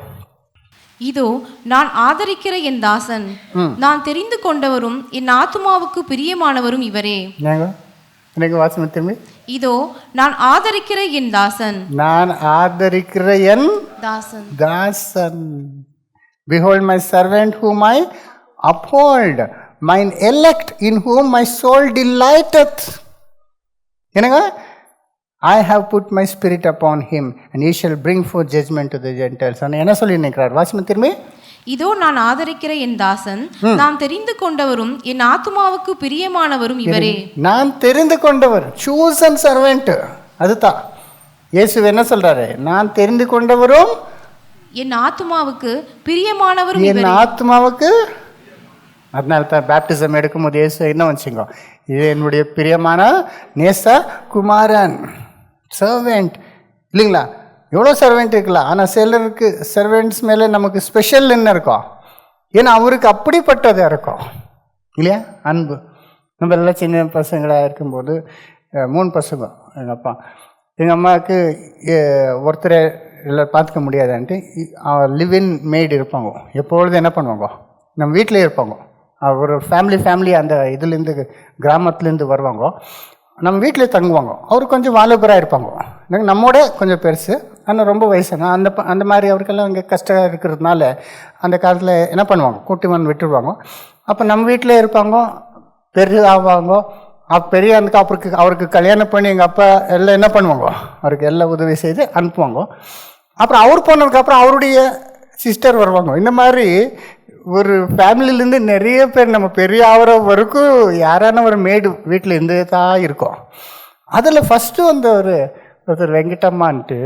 இதோ நான் ஆதரிக்கிற என் தாசன், நான் தெரிந்து கொண்டவரும் என் ஆத்துமாவுக்கு பிரியமானவரும் இவரே. எனக்கு வாசம் திரும்பி. இதோ நான் ஆதரிக்கிற என் தாசன், நான் ஆதரிக்கிற என் தாசன் தாசன். Behold my servant whom I uphold, mine elect in whom my soul delighteth. என்னங்க? I have put my spirit upon him and he shall bring forth judgment to the Gentiles. என்ன சொல்லி நிற்கிறார்? வாசிம திரும்பி. இதோ நான் ஆதரிக்கிற என் தாசன், நான் தெரிந்து கொண்டவரும் என் ஆத்துமாவுக்கு பிரியமானவரும் இவரே. நான் தெரிந்து கொண்டவர், chosen servant. அதுதான் இயேசு என்ன சொல்றாரு? நான் தெரிந்து கொண்டவரும் என் ஆத்துமாவுக்கு பிரியமானவரும் என் ஆத்மாவுக்கு. அதனால தான் பேப்டிசம் எடுக்கும்போது இயேசு என்ன வச்சுங்க? இது என்னுடைய பிரியமான நேச குமாரன், சர்வெண்ட் இல்லைங்களா? எவ்வளோ சர்வெண்ட் இருக்கலாம். ஆனால் சிலருக்கு சர்வெண்ட்ஸ் மேலே நமக்கு ஸ்பெஷல் என்ன இருக்கும்? ஏன்னா அவருக்கு அப்படிப்பட்டதாக இருக்கும் இல்லையா? அன்பு. நம்ம எல்லாம் சின்ன பசங்களாக இருக்கும்போது 3 பசங்க எங்கள் அப்பா. எங்கள் அம்மாவுக்கு ஒருத்தரை எல்லாம் பார்த்துக்க முடியாதுன்ட்டு லிவ்-இன் மெய்டு இருப்பாங்க. எப்பொழுது என்ன பண்ணுவாங்க? நம்ம வீட்டிலே இருப்பாங்க. ஒரு ஃபேமிலி அந்த இதுலேருந்து கிராமத்துலேருந்து வருவாங்க, நம்ம வீட்டிலே தங்குவாங்க. அவர் கொஞ்சம் வாலிபராக இருப்பாங்க, நம்மோட கொஞ்சம் பெருசு, ஆனால் ரொம்ப வயசான அந்த மாதிரி அவருக்கெல்லாம் இங்கே கஷ்டம் இருக்கிறதுனால அந்த காலத்தில் என்ன பண்ணுவாங்க? கூட்டி வந்து விட்டுருவாங்க. அப்போ நம்ம வீட்டிலே இருப்பாங்க, பெரிய ஆவாங்க. பெரிய அவருக்கு கல்யாணம் பண்ணி எங்கள் அப்பா எல்லாம் என்ன பண்ணுவாங்க? அவருக்கு எல்லாம் உதவி செய்து அனுப்புவாங்க. அப்புறம் அவர் போனதுக்கப்புறம் அவருடைய சிஸ்டர் வருவாங்க. இந்த மாதிரி ஒரு ஃபேமிலியிலேருந்து நிறைய பேர் நம்ம பெரிய ஆகிற வரைக்கும் யாரான ஒரு மேடு வீட்டில் இருந்து தான் இருக்கோம். அதில் ஃபஸ்ட்டு வந்து ஒருத்தர் வெங்கடம்மான்ட்டு,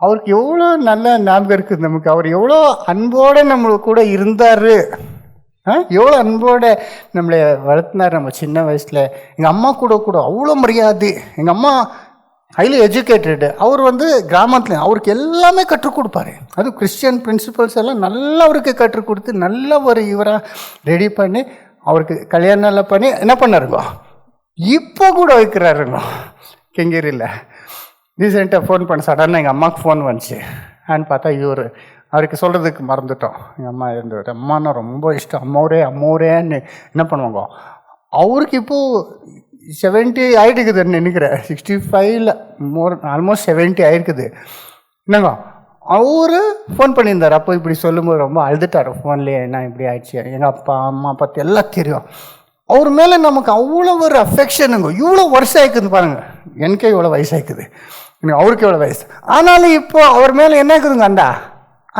அவருக்கு எவ்வளோ நல்ல ஞாபகம் இருக்குது நமக்கு. அவர் எவ்வளோ அன்போடு நம்மளுக்கு கூட இருந்தார், எவ்வளோ அன்போடு நம்மளை வளர்த்தினார். நம்ம சின்ன வயசில் எங்கள் அம்மா கூட அவ்வளோ மரியாதை. எங்கள் அம்மா ஹைலி எஜுகேட்டடு. அவர் வந்து கிராமத்தில் அவருக்கு எல்லாமே கற்றுக் கொடுப்பாரு. அதுவும் கிறிஸ்டியன் பிரின்சிபல்ஸ் எல்லாம் நல்லா அவருக்கு கற்றுக் கொடுத்து நல்ல ஒரு இவராக ரெடி பண்ணி அவருக்கு கல்யாணம் பண்ணி என்ன பண்ணாருங்க, இப்போ கூட வைக்கிறாருங்க கெங்கேரியில். ரீசெண்டாக ஃபோன் பண்ண சடனாக எங்கள் அம்மாவுக்கு ஃபோன் வந்துச்சு. ஆன்னு பார்த்தா அவருக்கு சொல்கிறதுக்கு மறந்துட்டோம். எங்கள் அம்மா இருந்தவர். அம்மானா ரொம்ப இஷ்டம், அம்மோரேன்னு என்ன பண்ணுவாங்க. அவருக்கு இப்போது 70 ஆகிட்டுக்குதுன்னு நினைக்கிறேன். 65 ஆல்மோஸ்ட் 70 ஆகிருக்குது. என்னங்க, அவரு ஃபோன் பண்ணியிருந்தார். அப்போ இப்படி சொல்லும்போது ரொம்ப அழுதுட்டார் ஃபோன்லேயே. என்ன இப்படி ஆயிடுச்சு, எங்கள் அப்பா அம்மா பற்றி எல்லாம் தெரியும். அவர் மேலே நமக்கு அவ்வளோ ஒரு அஃபெக்ஷனுங்க. இவ்வளோ வருஷம் ஆயிக்குது பாருங்கள். எனக்கே இவ்வளோ வயசாகிக்குது, அவருக்கு எவ்வளோ வயசு. ஆனாலும் இப்போ அவர் மேலே என்ன இருக்குதுங்க,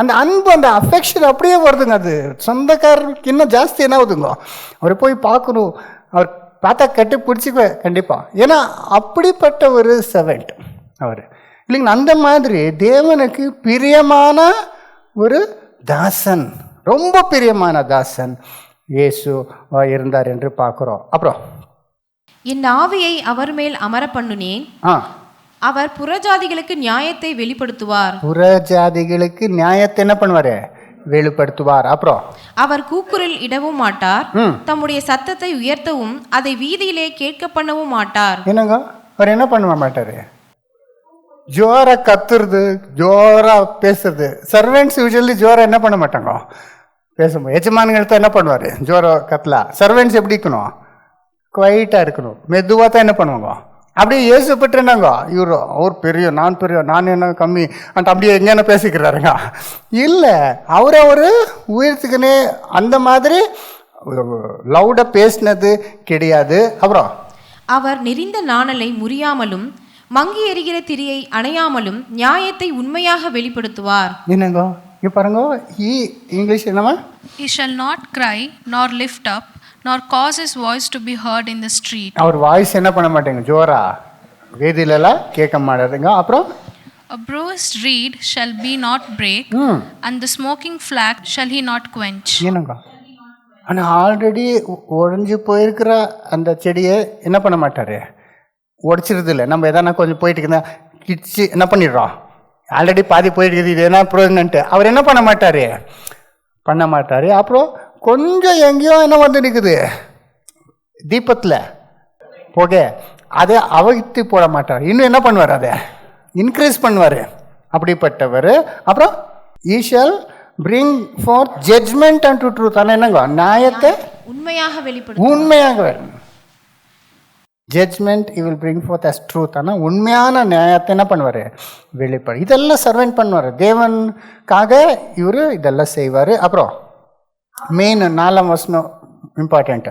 அந்த அன்பு, அந்த அஃபெக்ஷன் அப்படியே வருதுங்க. அது சொந்தக்காரருக்கு இன்னும் ஜாஸ்தி என்ன ஆகுதுங்க. அவரை போய் பார்க்கணும், அவர் பார்த்தா கட்டி பிடிச்சிக்குவேன் கண்டிப்பாக. ஏன்னா அப்படிப்பட்ட ஒரு சர்வெண்ட் அவர் இல்லைங்களா. அந்த மாதிரி தேவனுக்கு பிரியமான ஒரு தாசன், ரொம்ப பிரியமான தாசன் இயேசு இருந்தார் என்று பார்க்குறோம். அப்புறம் என் ஆவியை அவர் மேல் அமர பண்ணுனேன், அவர் புறஜாதிகளுக்கு நியாயத்தை வெளிப்படுத்துவார். புறஜாதிகளுக்கு நியாயத்தை என்ன பண்ணுவாரு? வெளிப்படுத்துவார். அப்புறம் அவர் கூக்குரல் இடவும் மாட்டார், தம்முடைய சத்தத்தை உயர்த்தவும் அதை வீதியிலே கேட்க பண்ணவும் மாட்டார். என்னங்க அவர் என்ன பண்ண மாட்டாரு? ஜோரா கத்துறது, ஜோரா பேசுறது. சர்வெண்ட்ஸ் யூஸ்வலி ஜோரா என்ன பண்ண மாட்டாங்க பேசும்போது. எஜமான்கள் தான் என்ன பண்ணுவார்? ஜோரா கத்தலாம். சர்வெண்ட்ஸ் எப்படி இருக்கணும்? குவைட்டாக இருக்கணும், மெதுவாக தான் என்ன பண்ணுவாங்க. அப்படியே ஏசுப்பட்டுனாங்க, இவர் அவர் பெரிய, நான் பெரிய, நான் என்ன கம்மி அந்த அப்படியே எங்கேயான பேசிக்கிறாருங்க. இல்லை, அவரை ஒரு உயர்த்துக்குன்னே அந்த மாதிரி லவுடாக பேசினது கிடையாது. அப்புறம் அவர் நெறிந்த நாணலை முறியாமலும் மங்கி எரிகிற திரியை அணையாமலும் நியாயத்தை உண்மையாக வெளிப்படுத்துவார். என்னங்க இங்கே பாருங்க, இங்கிலீஷ் என்னமா? He shall not cry nor lift up nor cause his voice to be heard in the street. அவர் வாய்ஸ் என்ன பண்ண மாட்டேங்க, ஜோரா வேதியிலலாம் கேட்க மாட்டாருங்க. அப்புறம் A bruised reed shall be not break, and the smoking flax shall he not quench. என்னங்க, ஆனால் already உடஞ்சி போயிருக்கிற அந்த செடியை என்ன பண்ண மாட்டார்? உடச்சிருது இல்லை. நம்ம எதனா கொஞ்சம் போயிட்டு இருந்தா கிடிச்சு என்ன பண்ணிடுறோம், ஆல்ரெடி பாதி போயிட்டு இது என்ன ப்ரோஜனன்ட்டு அவர் என்ன பண்ண மாட்டார். அப்புறம் கொஞ்சம் எங்கேயோ என்ன வந்து நிற்குது தீபத்தில் போக, அதை அவிழ்த்து போட மாட்டார். இன்னும் என்ன பண்ணுவார்? அதை இன்க்ரீஸ் பண்ணுவார். அப்படிப்பட்டவர். அப்புறம் he shall bring forth judgment unto truth. ஆனால் என்னங்க, நியாயத்தை உண்மையாக judgment he will bring forth as truth. ஆனால் உண்மையான நியாயத்தை என்ன பண்ணுவார்? வெளிப்பாடு. இதெல்லாம் சர்வெண்ட் பண்ணுவார். தேவனுக்காக இவர் இதெல்லாம் செய்வார். அப்புறம் மெயின் 4ஆம் வசனம் இம்பார்ட்டன்ட்.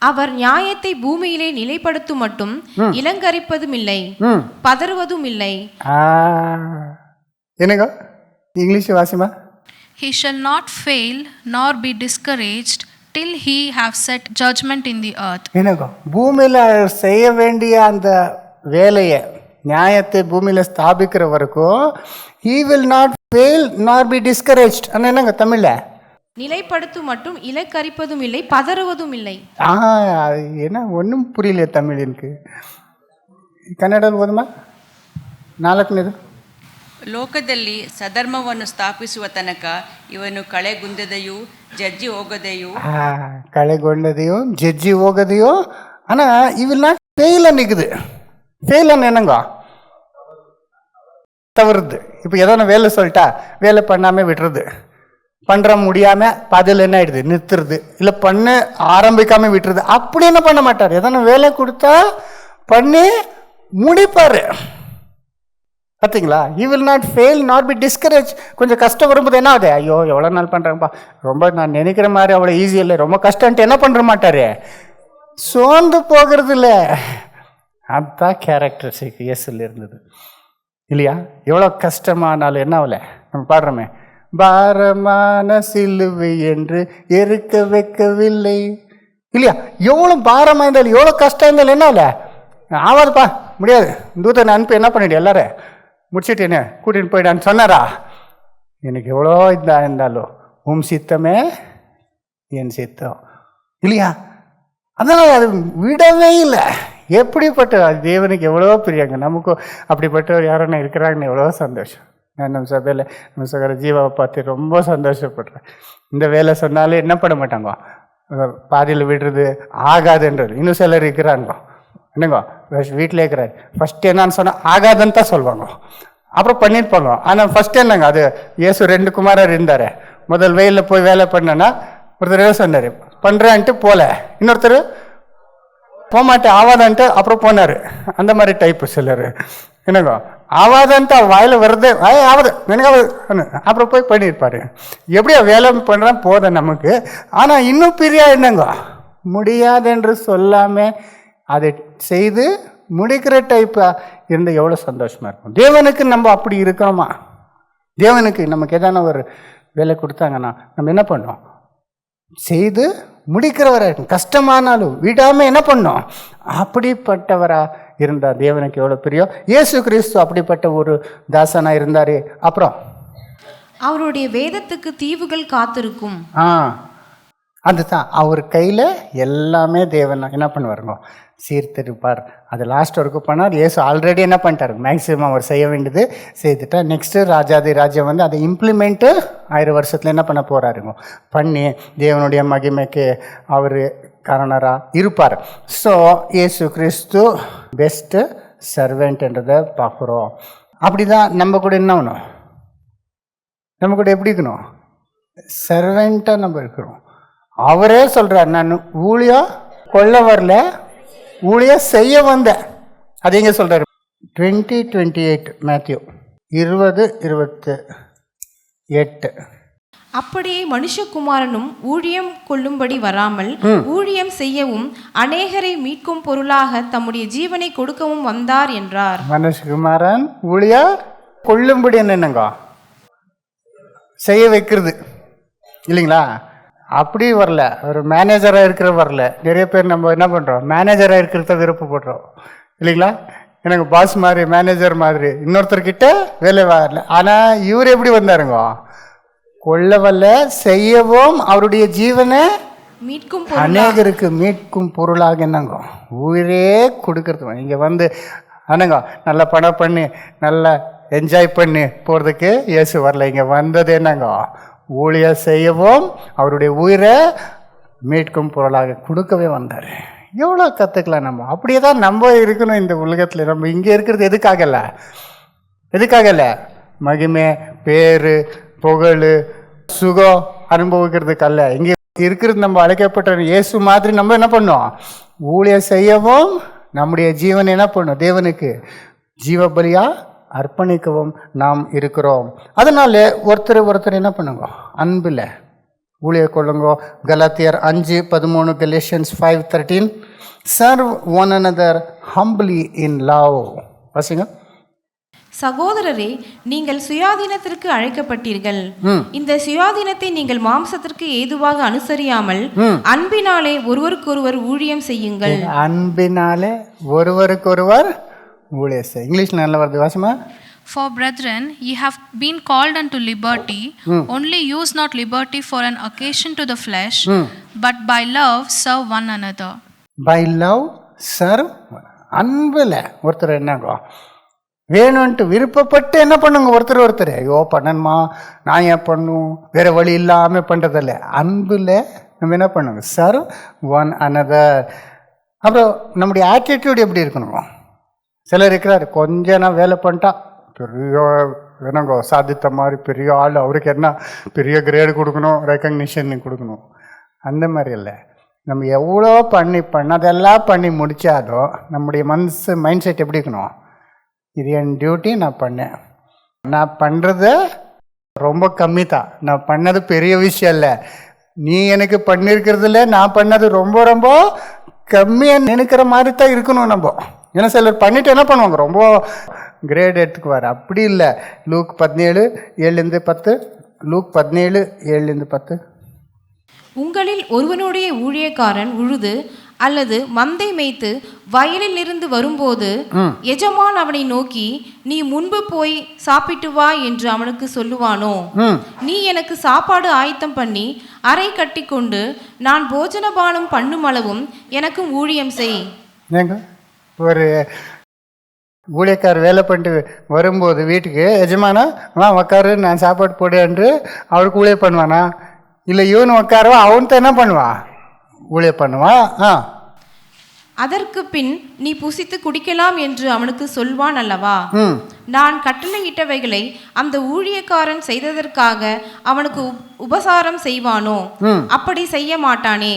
அவர் நியாயத்தை பூமியிலே நிலைப்படுத்தும் மட்டும் இளங்கரிப்பதும் இல்லை, பதறுவதும் இல்லை. என்னங்க English Wasima? He shall not fail nor be discouraged till he have set judgment in the earth. என்னங்க பூமியில செய்ய வேண்டிய அந்த வேலையை, நியாயத்தை பூமியில ஸ்தாபிக்கிற வரைக்கும் he will not fail nor be discouraged. ஆனால் என்னங்க தமிழ்ல? நிலைப்படுத்தும் மட்டும் இலக்கரிப்பதும் இல்லை, பதறுவதும் இல்லை. என்ன ஒன்றும் புரியல தமிழ் எனக்கு. ಕನ್ನಡದಲ್ಲಿ ಓದಮ್ಮ 4ನೇದು. ಲೋಕದಲ್ಲಿ ಸಧರ್ಮವನ್ನು ಸ್ಥಾಪಿಸುವ ತನಕ ಇವನು ಕಳೆಗುಂದದೆಯೂ ಜಜ್ಜಿ ಹೋಗದೆಯೂ ஆனா இவில் நாட் ஃபெயில் நிக்குது. ஃபெயில் என்னங்க, தவறுது. இப்போ ஏதோ வேலை சொல்லிட்டா வேலை பண்ணாம விட்டுறது, பண்ற முடியாம பாதியில் என்ன ஆயிடுது, நிறுத்துறது, இல்லை பண்ண ஆரம்பிக்காம விட்டுறது. அப்படி என்ன பண்ண மாட்டார். எதனா வேலை கொடுத்தா பண்ணி முடிப்பாரு. பார்த்தீங்களா? he will not fail nor be discouraged. கொஞ்சம் கஷ்டம் வரும்போது என்ன ஆகுது, ஐயோ எவ்வளோ நாள் பண்ணுறாங்கப்பா, ரொம்ப நான் நினைக்கிற மாதிரி அவ்வளோ ஈஸி இல்லை, ரொம்ப கஷ்டன்ட்டு என்ன பண்ணுற மாட்டாரு, சோர்ந்து போகிறது இல்லை. அதுதான் கேரக்டரிஸ்டிக் இயேசுல இருந்தது இல்லையா? எவ்வளோ கஷ்டமானாலும் என்ன ஆகல, நம்ம பாடுறோமே, பாரமான சிலுவை என்று எருக்க வைக்கவில்லை இல்லையா? எவ்வளோ பாரமாக இருந்தாலும் எவ்வளோ கஷ்டம் இருந்தாலும் என்ன ஆகல, ஆகாதுப்பா முடியாது, தூதனை அனுப்பி என்ன பண்ணிடு எல்லாரும் முடிச்சுட்டு என்ன கூட்டின்னு போயிடான்னு சொன்னாரா? எனக்கு எவ்வளோ இருந்தாலும் உம் சித்தமே என் சித்தம் இல்லையா? அதனால் அது விடவே இல்லை. எப்படிப்பட்ட தேவனுக்கு எவ்வளோ பிரியாங்க. நமக்கும் அப்படிப்பட்டவர் யாரும் இருக்கிறாங்கன்னு எவ்வளோ சந்தோஷம். நான் நம்ம சபையில் நம்ம சகோதர ஜீவாவை பார்த்து ரொம்ப சந்தோஷப்படுறேன். இந்த வேலை சொன்னாலே என்ன பண்ண மாட்டாங்க, பாதியில் விடுறது, ஆகாதுன்றது. இன்னும் சிலர் இருக்கிறாங்க என்னங்க, வீட்டில் இருக்கிறாரு, ஃபஸ்ட்டு என்னன்னு சொன்னால் ஆகாதுன்னு தான் சொல்லுவாங்க, அப்புறம் பண்ணியிருப்பாங்க. ஆனால் ஃபஸ்ட்டு என்னங்க, அது இயேசு 2 குமாரர் இருந்தார். முதல் வெயிலில் போய் வேலை பண்ணேன்னா ஒருத்தர் சொன்னார் பண்ணுறேன்ட்டு போகல, இன்னொருத்தர் போகமாட்டேன் ஆவாதான்ட்டு அப்புறம் போனார். அந்த மாதிரி டைப்பு சிலர் என்னங்க, ஆவாதான்ட்டு வாயில் வருது, ஆகுது எனக்கு ஆகுது அப்புறம் போய் பண்ணியிருப்பாரு. எப்படியா வேலை பண்ணுறேன் போதும் நமக்கு. ஆனால் இன்னும் பிரியா என்னங்க, முடியாதென்று சொல்லாமல் அதை செய்து முடிக்கிற டைப்பாக இருந்தால் எவ்வளோ சந்தோஷமாக இருக்கும். தேவனுக்கு நம்ம அப்படி இருக்கோமா? தேவனுக்கு நமக்கு எதான ஒரு வேலை கொடுத்தாங்கன்னா நம்ம என்ன பண்ணோம், செய்து முடிக்கிறவராக இருக்கும். கஷ்டமானாலும் விடாமல் என்ன பண்ணோம், அப்படிப்பட்டவராக இருந்தார். தேவனுக்கு எவ்வளோ பிரியம். இயேசு கிறிஸ்து அப்படிப்பட்ட ஒரு தாசனாக இருந்தார். அப்புறம் அவருடைய வேதத்துக்கு தீவுகள் காத்திருக்கும். அதுதான் அவர் கையில் எல்லாமே தேவன் என்ன பண்ணுவாருங்க, சீர்திருப்பார். அது லாஸ்ட் வரைக்கும் பண்ணார். இயேசு ஆல்ரெடி என்ன பண்ணிட்டார், மேக்ஸிமம் அவர் செய்ய வேண்டியது செய்துட்டா. நெக்ஸ்ட்டு ராஜாதி ராஜ்யம் வந்து அதை இம்ப்ளிமெண்ட்டு 1000 வருஷத்தில் என்ன பண்ண போகிறாருங்க, பண்ணி தேவனுடைய மகிமைக்கு அவர் காரணராக இருப்பார். ஸோ இயேசு கிறிஸ்து பெஸ்ட்டு சர்வெண்ட்ன்றதை பார்க்குறோம். அப்படி தான் நம்ம கூட என்ன ஆகணும், நம்ம கூட எப்படி இருக்கணும், சர்வெண்ட்டாக நம்ம இருக்கிறோம். அவரே சொல்கிறார், நான் ஊழியம் கொள்ள வரல, ஊழியம் செய்ய வந்தேன். அது எங்கே சொல்கிறார், 20:28 மேத்யூ 20:28. அப்படியே மனுஷகுமாரனும் ஊழியம் கொள்ளும்படி வராமல் ஊழியம் செய்யவும் அநேகரை மீட்கும் பொருளாக தம்முடைய ஜீவனை கொடுக்கவும் வந்தார் என்றார். மனுஷகுமாரன் ஊழியம் கொள்ளும்படி என்னங்க, செய்ய வைக்கிறது இல்லைங்களா. அப்படி வரல, ஒரு மேனேஜராக இருக்கிற வரல. நிறைய பேர் நம்ம என்ன பண்ணுறோம், மேனேஜராக இருக்கிறத விருப்பப்படுறோம் இல்லைங்களா. எனக்கு பாஸ் மாதிரி, மேனேஜர் மாதிரி இன்னொருத்தர்கிட்ட வேலை வரல. ஆனால் இவர் எப்படி வந்தாருங்க, கொள்ள வரல, செய்யவும் அவருடைய ஜீவனை மீட்கும் அநேகருக்கு மீட்கும் பொருளாக என்னங்க, உயிரே கொடுக்கறது. இங்கே வந்து என்னங்க நல்லா பணம் பண்ணி நல்லா என்ஜாய் பண்ணி போகிறதுக்கு இயேசு வரல. இங்கே வந்தது என்னங்க, ஊழியம் செய்யவும் அவருடைய உயிரை மீட்கும் பொருளாக கொடுக்கவே வந்தார். எவ்வளோ கற்றுக்கலாம் நம்ம. அப்படியே தான் நம்ம இருக்கணும் இந்த உலகத்தில். நம்ம இங்கே இருக்கிறது எதுக்காகல மகிமை, பேர், புகழ், சுகம் அனுபவிக்கிறதுக்கல்ல. இங்கே இருக்கிறது நம்ம அழைக்கப்பட்ட இயேசு மாதிரி நம்ம என்ன பண்ணோம், ஊழியம் செய்யவும் நம்முடைய ஜீவனை என்ன பண்ணோம், தேவனுக்கு ஜீவபலியாக அர்ப்பணிக்கவும் நாம் இருக்கிறோம். அதனால ஒருத்தர் என்ன பண்ணுங்க, அன்பில் ஊழிய கொள்ளுங்க. கலாத்தியர் 5:13, Galatians 5:13, serve one another humbly in love. வாசிங்க. சகோதரரே, நீங்கள் சுயாதீனத்திற்கு அழைக்கப்பட்டீர்கள். இந்த சுயாதீனத்தை நீங்கள் மாம்சத்திற்கு ஏதுவாக அனுசரியாமல் அன்பினாலே ஒருவருக்கொருவர் ஊழியம் செய்யுங்கள். அன்பினாலே ஒருவருக்கொருவர் ஊழியம் செய். இங்கிலீஷ் நல்ல வருது, Wasima. For brethren, ye have been called unto liberty, only use not liberty for an occasion to the flesh, but by love serve one another. By love serve. அன்பில் ஒருத்தர் என்னங்க வேணும்ன்ட்டு விருப்பப்பட்டு என்ன பண்ணுங்க, ஒருத்தர் ஐயோ பண்ணணுமா, நான் ஏன் பண்ணும், வேற வழி இல்லாமல் பண்ணுறதில்ல. அன்பில் நம்ம என்ன பண்ணுங்க, சர்வ் ஒன் அனதர். அப்புறம் நம்முடைய ஆட்டிடியூட் எப்படி இருக்கணுங்க. சிலர் இருக்கிறார், கொஞ்சம் நான் வேலை பண்ணிட்டா பெரிய என்னங்கோ சாதித்த மாதிரி பெரிய ஆள், அவருக்கு என்ன பெரிய கிரேடு கொடுக்கணும், ரெக்கக்னிஷன் கொடுக்கணும், அந்த மாதிரி இல்லை. நம்ம எவ்வளோ பண்ணதெல்லாம் பண்ணி முடித்தாலும் நம்முடைய மைண்ட் செட் எப்படி இருக்கணும், இது என் டியூட்டி, நான் பண்ணேன், நான் பண்ணுறது ரொம்ப கம்மி தான், நான் பண்ணது பெரிய விஷயம் இல்லை, நீ எனக்கு பண்ணியிருக்கிறதுல நான் பண்ணது ரொம்ப ரொம்ப கம்மியாக நினைக்கிற மாதிரி தான் இருக்கணும் நம்ம. ஏன்னா சிலர் பண்ணிட்டு என்ன பண்ணுவாங்க, ரொம்ப கிரேட் எடுத்துக்குவார். அப்படி இல்லை. Luke 17:7-10, Luke 17:7-10. உங்களில் ஒருவனுடைய ஊழியக்காரன் உழுது அல்லது மந்தை மேய்த்து வயலில் இருந்து வரும்போது எஜமான் அவனை நோக்கி, நீ முன்பு போய் சாப்பிட்டு வா என்று அவனுக்கு சொல்லுவானோ? நீ எனக்கு சாப்பாடு ஆயத்தம் பண்ணி அறை கட்டி கொண்டு நான் போஜனபானம் பண்ணும் அளவும் எனக்கும் ஊழியம் செய். ஒரு ஊழியக்கார் வேலை பண்ணிட்டு வரும்போது வீட்டுக்கு எஜமானா உக்காரு நான் சாப்பாடு போடு என்று அவருக்கு ஊழிய பண்ணுவானா? இல்லை இவனு உக்காருவா, அவன் தான் என்ன பண்ணுவான், ஊழிய பண்ணுவான். அதற்கு பின் நீ புசித்து குடிக்கலாம் என்று அவனுக்கு சொல்வான் அல்லவா? நான் கட்டளையிட்டவைகளை அந்த ஊழியக்காரன் செய்ததற்காக அவனுக்கு உபசாரம் செய்வானோ? அப்படி செய்ய மாட்டானே.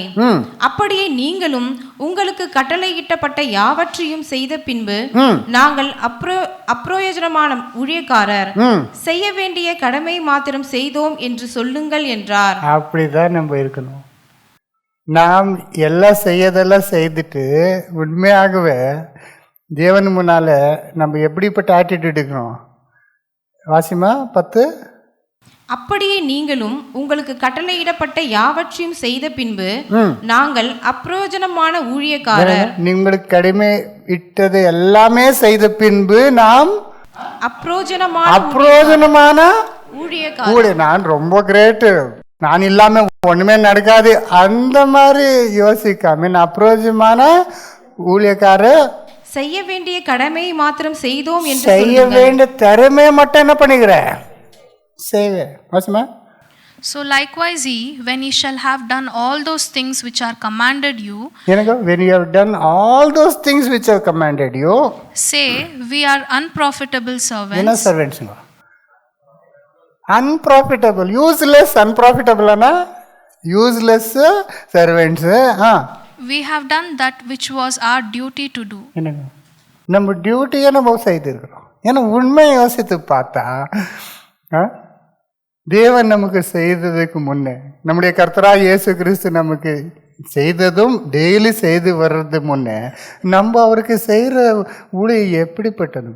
அப்படியே நீங்களும் உங்களுக்கு கட்டளையிட்டப்பட்ட யாவற்றையும் செய்த பின்பு நாங்கள் அப்பிரயோஜனமான ஊழியக்காரர், செய்ய வேண்டிய கடமை மாத்திரம் செய்தோம் என்று சொல்லுங்கள் என்றார். அப்படிதான் நம்ம இருக்கணும். நாம் எல்லாம் செய்யதெல்லாம் செய்துட்டு உண்மையாகவே தேவன் முன்னால் நம்ம எப்படிப்பட்ட ஆட்டிடியூட் இருக்கணும். வாசிமா 10. அப்படியே நீங்களும் உங்களுக்கு கட்டளையிடப்பட்ட யாவற்றையும் செய்த பின்பு நாங்கள் அப்பிரயோஜனமான ஊழியக்காரர், உங்களுக்கு கடிமை இட்டது எல்லாமே செய்த பின்பு நாம் அப்பிரயோஜனமான ஊழியக்காரர். நான் ரொம்ப கிரேட்டு, நான் இல்லாம ஒண்ணுமே நடக்காது அந்த மாதிரி யோசிக்காம அப்பிரயோஜனமான ஊழியக்காரர், செய்ய வேண்டிய கடமையை மாத்திரம் செய்தோம் என்று செய்ய வேண்டிய திறமையை மட்டும் என்ன பண்ணுகிறேன் செய்வேன். So likewise ye, when ye shall have done all those things which are commanded you, when you have done all those things which are commanded you, say, we are unprofitable servants. என்ன servants? Unprofitable, useless, unprofitable ana useless servants. We have done that which was our duty to do. நம்ம டியூட்டியை நம்ம செய்திருக்கிறோம். ஏன்னா உண்மையை யோசித்து பார்த்தா தேவன் நமக்கு செய்ததுக்கு முன்னே நம்முடைய கர்த்தராகிய இயேசு கிறிஸ்து நமக்கு செய்ததும் டெய்லி செய்து வர்றது முன்னே நம்ம அவருக்கு செய்கிற ஊழியம் எப்படிப்பட்டது,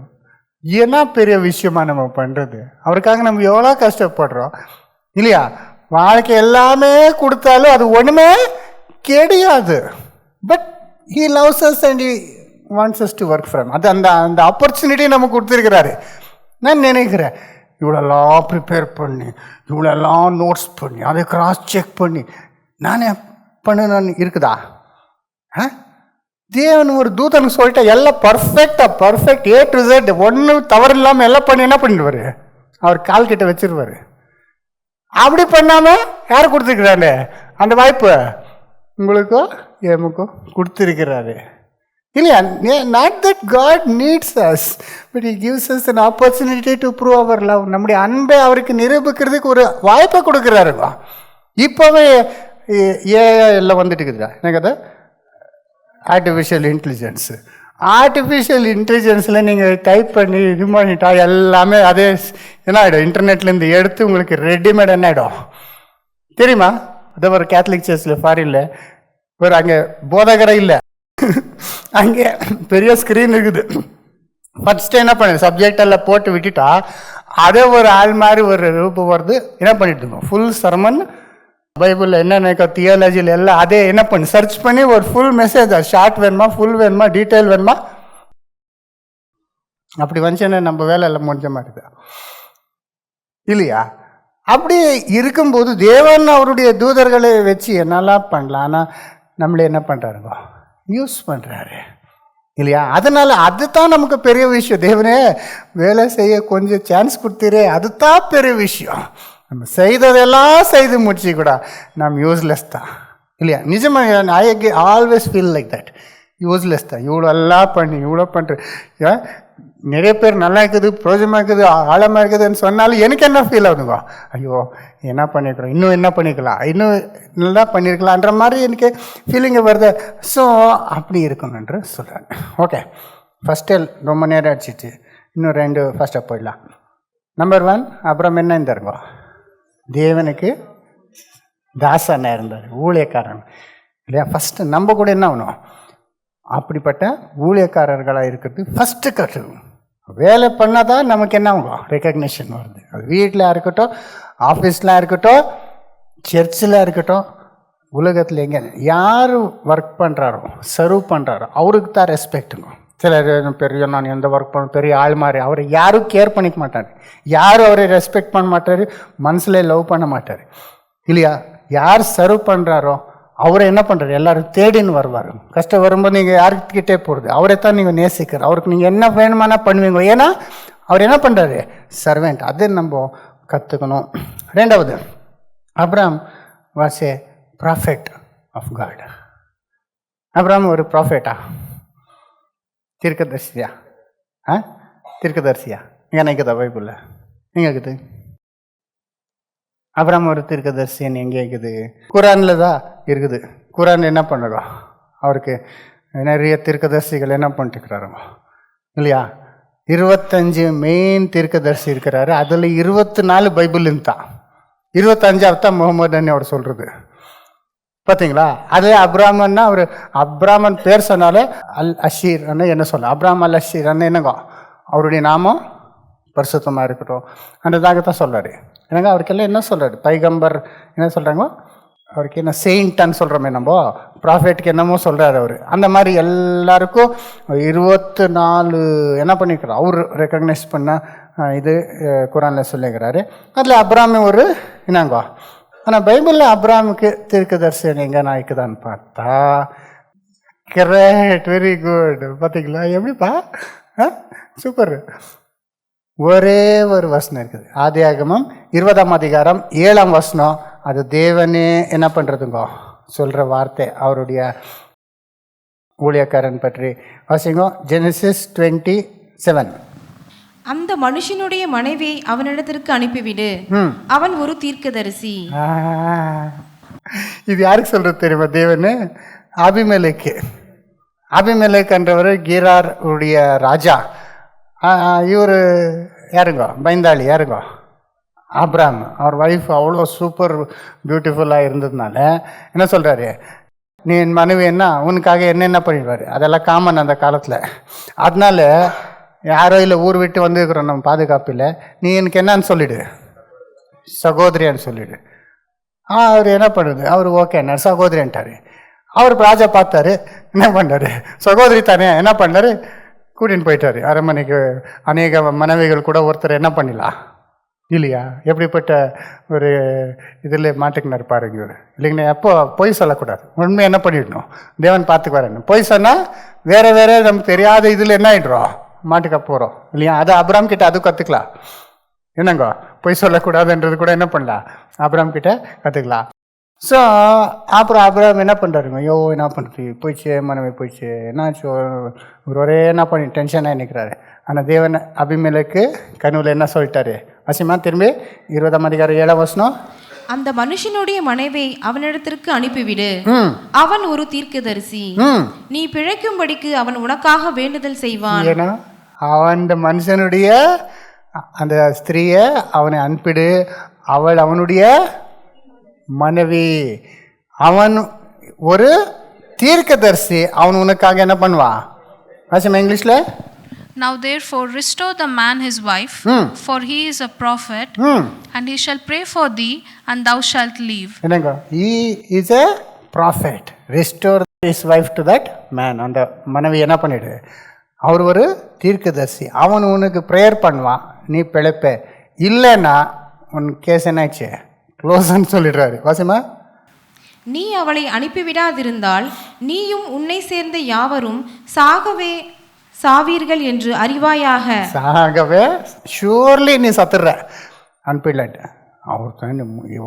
ஏன்னா பெரிய விஷயமா நம்ம பண்ணுறது, அவருக்காக நம்ம எவ்வளோ கஷ்டப்படுறோம் இல்லையா? வாழ்க்கை எல்லாமே கொடுத்தாலும் அது ஒன்றுமே கிடையாது. But he loves us and he wants us to work for him. அது அந்த ஆப்பர்ச்சுனிட்டி நமக்கு கொடுத்துருக்கிறாரு. நான் நினைக்கிறேன், இவ்வளோலாம் ப்ரிப்பேர் பண்ணி இவ்வளோலாம் நோட்ஸ் பண்ணி அதை கிராஸ் செக் பண்ணி நானே பண்ணணும்னு இருக்குதா? தேவன் ஒரு தூதனுக்கு சொல்லிட்டா எல்லாம் பர்ஃபெக்ட் A to Z ஒன்று தவறு இல்லாமல் எல்லாம் பண்ணி என்ன பண்ணிடுவார், அவர் கால் கிட்ட வச்சிருவார். அப்படி பண்ணாமல் யார் கொடுத்துருக்குறாரு அந்த வாய்ப்பு? உங்களுக்கோ எமுக்கோ கொடுத்துருக்கிறாரு இல்லையா? Not that God needs us, but he gives us an opportunity to prove our love. நம்முடைய அன்பை அவருக்கு நிரூபிக்கிறதுக்கு ஒரு வாய்ப்பை கொடுக்குறாருங்க. இப்போவே எல்லாம் வந்துட்டு இருக்குதா எனக்கு அது ஆர்டிஃபிஷியல் இன்டெலிஜென்ஸில் நீங்கள் டைப் பண்ணி இது பண்ணிட்டா எல்லாமே அதே என்ன ஆகிடும், இன்டர்நெட்லேருந்து எடுத்து உங்களுக்கு ரெடிமேட் என்ன ஆகிடும் தெரியுமா? அதே ஒரு கேத்தலிக் சர்ச்சில் ஃபாரின்ல ஒரு அங்கே போதகரை இல்லை, அங்கே பெரிய ஸ்க்ரீன் இருக்குது. ஃபர்ஸ்ட் என்ன பண்ணுது, சப்ஜெக்ட் எல்லாம் போட்டு விட்டுட்டா அதே ஒரு ஆள் மாதிரி ஒரு ரூபம் வருது. என்ன பண்ணிட்டு இருக்கோம், ஃபுல் சர்மன் பைபிளில் என்னென்ன தியாலஜியில் எல்லாம் அதே என்ன பண்ணி சர்ச் பண்ணி ஒரு ஃபுல் மெசேஜ், ஷார்ட் வேணுமா, ஃபுல் வேணுமா, டீட்டெயில் வேணுமா, அப்படி வந்துச்சுன்னா நம்ம வேலை எல்லாம் முடிஞ்ச மாதிரி இல்லையா? அப்படி இருக்கும்போது தேவன் அவருடைய தூதர்களை வச்சு என்னெல்லாம் பண்ணலாம், ஆனால் நம்மளே என்ன பண்ணுறாருங்க, யூஸ் பண்ணுறாரு இல்லையா? அதனால் அதுதான் நமக்கு பெரிய விஷயம். தேவனே வேலை செய்ய கொஞ்சம் சான்ஸ் கொடுத்தீரே, அதுதான் பெரிய விஷயம். நம்ம செய்ததெல்லாம் செய்து முடிச்சு கூட நம்ம யூஸ்லெஸ் தான் இல்லையா? நிஜமாக I always feel like that, useless தான். இவ்வளோலாம் பண்ணி இவ்வளோ பண்ணுற நிறைய பேர் நல்லா இருக்குது, பிரோஜனமாக இருக்குது, ஆழமாக இருக்குதுன்னு சொன்னாலும் எனக்கு என்ன ஃபீல் ஆகுதுங்க, ஐயோ என்ன பண்ணிக்கிறோம், இன்னும் என்ன பண்ணிக்கலாம், இன்னும் நல்லா பண்ணியிருக்கலான்ற மாதிரி எனக்கு ஃபீலிங்கை வருது. ஸோ அப்படி இருக்கணுன்ற சொல்கிறேன். ஓகே, ஃபஸ்ட்டு ரொம்ப நேரம் அடிச்சிச்சு, இன்னும் 2 ஃபஸ்ட்டாக போயிடலாம். நம்பர் 1, அப்புறம் என்ன இருந்தாருங்க, தேவனுக்கு தாசனாக இருந்தார், ஊழியக்காரன் இல்லையா? ஃபஸ்ட்டு நம்ம கூட என்ன ஆகணும், அப்படிப்பட்ட ஊழியக்காரர்களாக இருக்கிறது ஃபஸ்ட்டு கற்றுக்கணும். வேலை பண்ணால் தான் நமக்கு என்ன ஆகும், ரெக்கக்னிஷன் வருது. அது வீட்டில் இருக்கட்டும், ஆஃபீஸில் இருக்கட்டும், சர்ச்சில் இருக்கட்டும், உலகத்தில் எங்கே யார் ஒர்க் பண்ணுறாரோ, சர்வ் பண்ணுறாரோ அவருக்கு தான் ரெஸ்பெக்ட்டுங்க. சிலர் பெரிய நான் எந்த ஒர்க் பண்ண பெரிய ஆள் மாதிரி அவரை யாரும் கேர் பண்ணிக்க மாட்டார், யாரும் அவரை ரெஸ்பெக்ட் பண்ண மாட்டார், மனசில் லவ் பண்ண மாட்டார் இல்லையா? யார் சர்வ் பண்ணுறாரோ அவரை என்ன பண்ணுறாரு, எல்லோரும் தேடின்னு வருவார். கஷ்டம் வரும்போது நீங்கள் யாருக்கிட்டே போகிறது, அவரை தான் நீங்கள் நேசிக்கிற, அவருக்கு நீங்கள் என்ன வேணுமானா பண்ணுவீங்க. ஏன்னா அவர் என்ன பண்ணுறாரு, சர்வெண்ட். அது நம்ம கற்றுக்கணும். 2வது, Abram was a prophet of God. Abram ஒரு ப்ராஃபெட்டா, தீர்க்கதரிசியா? தீர்க்கதரிசியா இங்கே நினைக்குதா பைபிளில்? எங்கே இருக்குது அப்ராம் ஒரு தீர்க்கதரிசின்னு? எங்கே இருக்குது? குரானில் தான் இருக்குது. குரான் என்ன பண்ணுறோம், அவருக்கு நிறைய தீர்க்கதரிசிகள் என்ன பண்ணிட்டுருக்கிறாருங்க இல்லையா? 25 மெயின் தீர்க்கதரிசி இருக்கிறாரு, அதில் 24 பைபிள்னு தான். 25வது தான் முகமதுன்னு அவர் சொல்கிறது பார்த்தீங்களா? அதே அப்ராமன்னா அவர் அப்ராமன் பேர் சொன்னாலே அல் அஷீர் என்ன சொல்ல, அப்ராம் அல் அஷீர் என்னங்க அவருடைய நாமம் பரிசுத்தமாக இருக்கட்டும் அந்ததாகத்தான் சொல்கிறாரு. ஏன்னாங்க அவருக்கெல்லாம் என்ன சொல்கிறாரு, பைகம்பர் என்ன சொல்கிறாங்க, அவருக்கு என்ன செயின்ட்டான்னு சொல்கிறோமே நம்ம, ப்ராஃபெட்டுக்கு என்னமோ சொல்கிறாரு அவர். அந்த மாதிரி எல்லாருக்கும் 24 என்ன பண்ணிக்கிறார் அவர் ரெக்கக்னைஸ் பண்ண இது குரானில் சொல்லிக்கிறாரு. அதில் அப்ராம் ஒரு என்னங்கோ. ஆனால் பைபிளில் அப்ராமுக்கு தீர்க்கதரிசனம் எங்கே நாய்க்குதான்னு பார்த்தா, கிரேட், வெரி குட். பார்த்தீங்களா எப்படிப்பா, சூப்பர். ஒரே ஒரு வசனம் இருக்குது, ஆதியாகமம் 20ஆம் அதிகாரம் 7ஆம் வசனம். அது தேவனே என்ன பண்ணுறதுங்கோ சொல்கிற வார்த்தை, அவருடைய ஊழியக்காரன் பற்றி வாசிங்கோ. ஜெனசிஸ் 27. அந்த மனுஷனுடைய மனைவியை அவனிடத்திற்கு அனுப்பிவிடு, அவன் ஒரு தீர்க்கதரிசி. இது யாருக்கு சொல்கிறது தெரியுமா, தேவனு அபிமெலேக்கு. அபிமெலேக்ன்றவர் கீரார் உடைய ராஜா. இவர் யாருங்கோ, பைந்தாளி யாருங்கோ, ஆப்ராம். அவர் ஒய்ஃப் அவ்வளோ சூப்பர் பியூட்டிஃபுல்லாக இருந்ததுனால என்ன சொல்கிறாரு, நீ என் மனைவி என்ன உனக்காக என்னென்ன பண்ணிடுவார், அதெல்லாம் காமன் அந்த காலத்தில். அதனால யாரோ இல்லை ஊர் விட்டு வந்துருக்குறோம் நம்ம பாதுகாப்பில், நீ எனக்கு என்னன்னு சொல்லிவிடு, சகோதரியான்னு சொல்லிவிடு. அவர் என்ன பண்ணுறது, அவர் ஓகேண்ணா சகோதரின்ட்டார். அவர் ராஜா பார்த்தாரு, என்ன பண்ணார், சகோதரி தானே, என்ன பண்ணார், கூட்டின்னு போயிட்டார் அரண்மனைக்கு. அநேக மனைவிகள் கூட ஒருத்தர் என்ன பண்ணிடலாம் இல்லையா, எப்படிப்பட்ட ஒரு இதில் மாட்டுக்குனார் பாருங்க இவர் இல்லைங்கண்ணா. எப்போ பொய் சொல்லக்கூடாது, உண்மை என்ன பண்ணிடணும், தேவன் பார்த்துக்குவாருன்னு. பொய் சொன்னால் வேறு வேறு நமக்கு தெரியாத இதில் என்ன ஆகிடுறோம், மாட்டுக்க போகிறோம் இல்லையா. அது அப்ராம் கிட்ட அது கற்றுக்கலாம். என்னங்கோ, பொய் சொல்லக்கூடாதுன்றது கூட என்ன பண்ணலாம், அப்ராம் கிட்ட கற்றுக்கலாம். ஸோ அப்புறம் அப்ராம் என்ன பண்ணுறாருங்க, ஐயோ என்ன பண்ணுறது, போயிடுச்சு மனைவி போயிடுச்சு, என்னாச்சு, ஒரே என்ன பண்ணி டென்ஷனாக நிற்கிறாரு. ஆனால் தேவன் அபிமெலேக்கு கனவுல என்ன சொல்லிட்டாரு, வசிமா திரும்பி 20ஆம் அதிகாரம் 7ஆம் வசனம். அந்த மனுஷனுடைய மனைவியை அவனிடத்திற்கு அனுப்பிவிடு, அவன் ஒரு தீர்க்கதரிசி, நீ பிழைக்கும்படிக்கு அவன் உனக்காக வேண்டுதல் செய்வான். ஏன்னா அவன் மனுஷனுடைய அந்த ஸ்திரீயை அவனை அனுப்பிடு, அவள் அவனுடைய மனைவி, அவன் ஒரு தீர்க்கதரிசி, அவன் உனக்காக என்ன பண்ணுவான். வாசிமா இங்கிலீஷ்ல. Now therefore restore the man his wife, for he is a prophet, and he shall pray for thee, and thou shalt live. என்னங்க, he is a prophet, restore his wife to that man. அந்த மனைவி என்ன பண்ணிடு, அவர் ஒரு தீர்க்கதரிசி, அவன் உனக்கு prayer பண்ணுவான், நீ பிழைப்ப. இல்லைன்னா உன் கேஸ் என்னாச்சு, க்ளோஸ்ன்னு சொல்லிடுறாரு. வாசிமா. நீ அவளை அனுப்பிவிடாதிருந்தால் நீயும் உன்னை சேர்ந்த யாவரும் சாவீர்கள் என்று அறிவாயாக. சாகவே ஷூர்லி நீ சத்துடுற, அனுப்பிடலான்ட்டு. அவர் தான்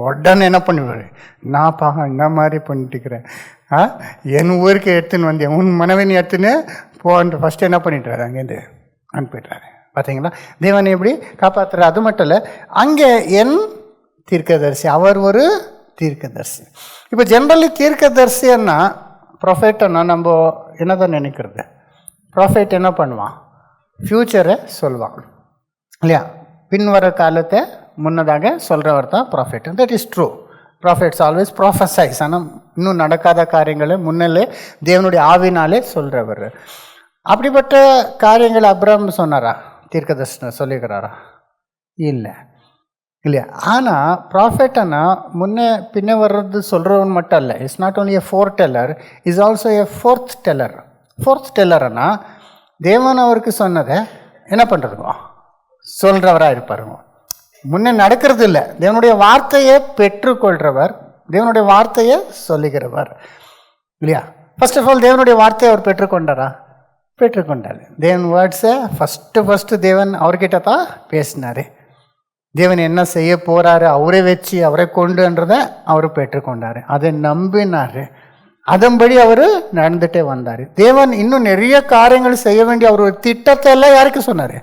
உடனே என்ன பண்ணுவார், நான் பாக இந்த மாதிரி பண்ணிட்டுக்கிறேன், என் ஊருக்கு எடுத்துன்னு வந்தேன், உன் மனைவி நீ எடுத்துன்னு போன்ற ஃபஸ்ட்டு என்ன பண்ணிட்டுறாரு, அங்கேருந்து அனுப்பிடுறாரு. பார்த்தீங்களா தேவனை எப்படி காப்பாற்றுற. அது மட்டும் இல்லை, அங்கே என் தீர்க்கதரிசி, அவர் ஒரு தீர்க்கதரிசி. இப்போ ஜென்ரலி தீர்க்கதரிசின்னா ப்ரொஃபெட்னா நம்ம என்ன தான் நினைக்கிறது, ப்ராஃபெட் என்ன பண்ணுவான், ஃப்யூச்சரை சொல்லுவான் இல்லையா, பின்வர காலத்தை முன்னதாக சொல்கிறவர் தான் prophet. That is true. Prophets always prophesies, ஆனால் இன்னும் நடக்காத காரியங்களை முன்னே தேவனுடைய ஆவினாலே சொல்கிறவர். அப்படிப்பட்ட காரியங்கள் அப்ராம் சொன்னாரா, தீர்க்கதரிசனம் சொல்லிக்கிறாரா, இல்லை இல்லையா. ஆனால் ப்ராஃபெட்னா முன்னே பின்னே வர்றது சொல்கிறவன் மட்டும் இல்லை. It's not only a foreteller, is also a forthteller. Forth டெல்லர்னா தேவன் அவருக்கு சொன்னதை என்ன பண்ணுறதுங்க சொல்கிறவராக இருப்பாருங்க. முன்னே நடக்கிறது இல்லை, தேவனுடைய வார்த்தையை பெற்றுக்கொள்கிறவர், தேவனுடைய வார்த்தையை சொல்லுகிறவர் இல்லையா. ஃபர்ஸ்ட் ஆஃப் ஆல் தேவனுடைய வார்த்தையை அவர் பெற்றுக்கொண்டாரா, பெற்றுக்கொண்டார். தேவன் வேர்ட்ஸை ஃபஸ்ட்டு தேவன் அவர்கிட்ட தான் பேசினார். தேவன் என்ன செய்ய போகிறாரு, அவரை வச்சு அவரை கொண்டுன்றதை அவர் பெற்றுக்கொண்டார், அதை நம்பினார், அதன்படி அவர் நடந்துகிட்டே வந்தார். தேவன் இன்னும் நிறைய காரியங்கள் செய்ய வேண்டிய அவர் ஒரு திட்டத்தை எல்லாம் யாருக்கு சொன்னார்,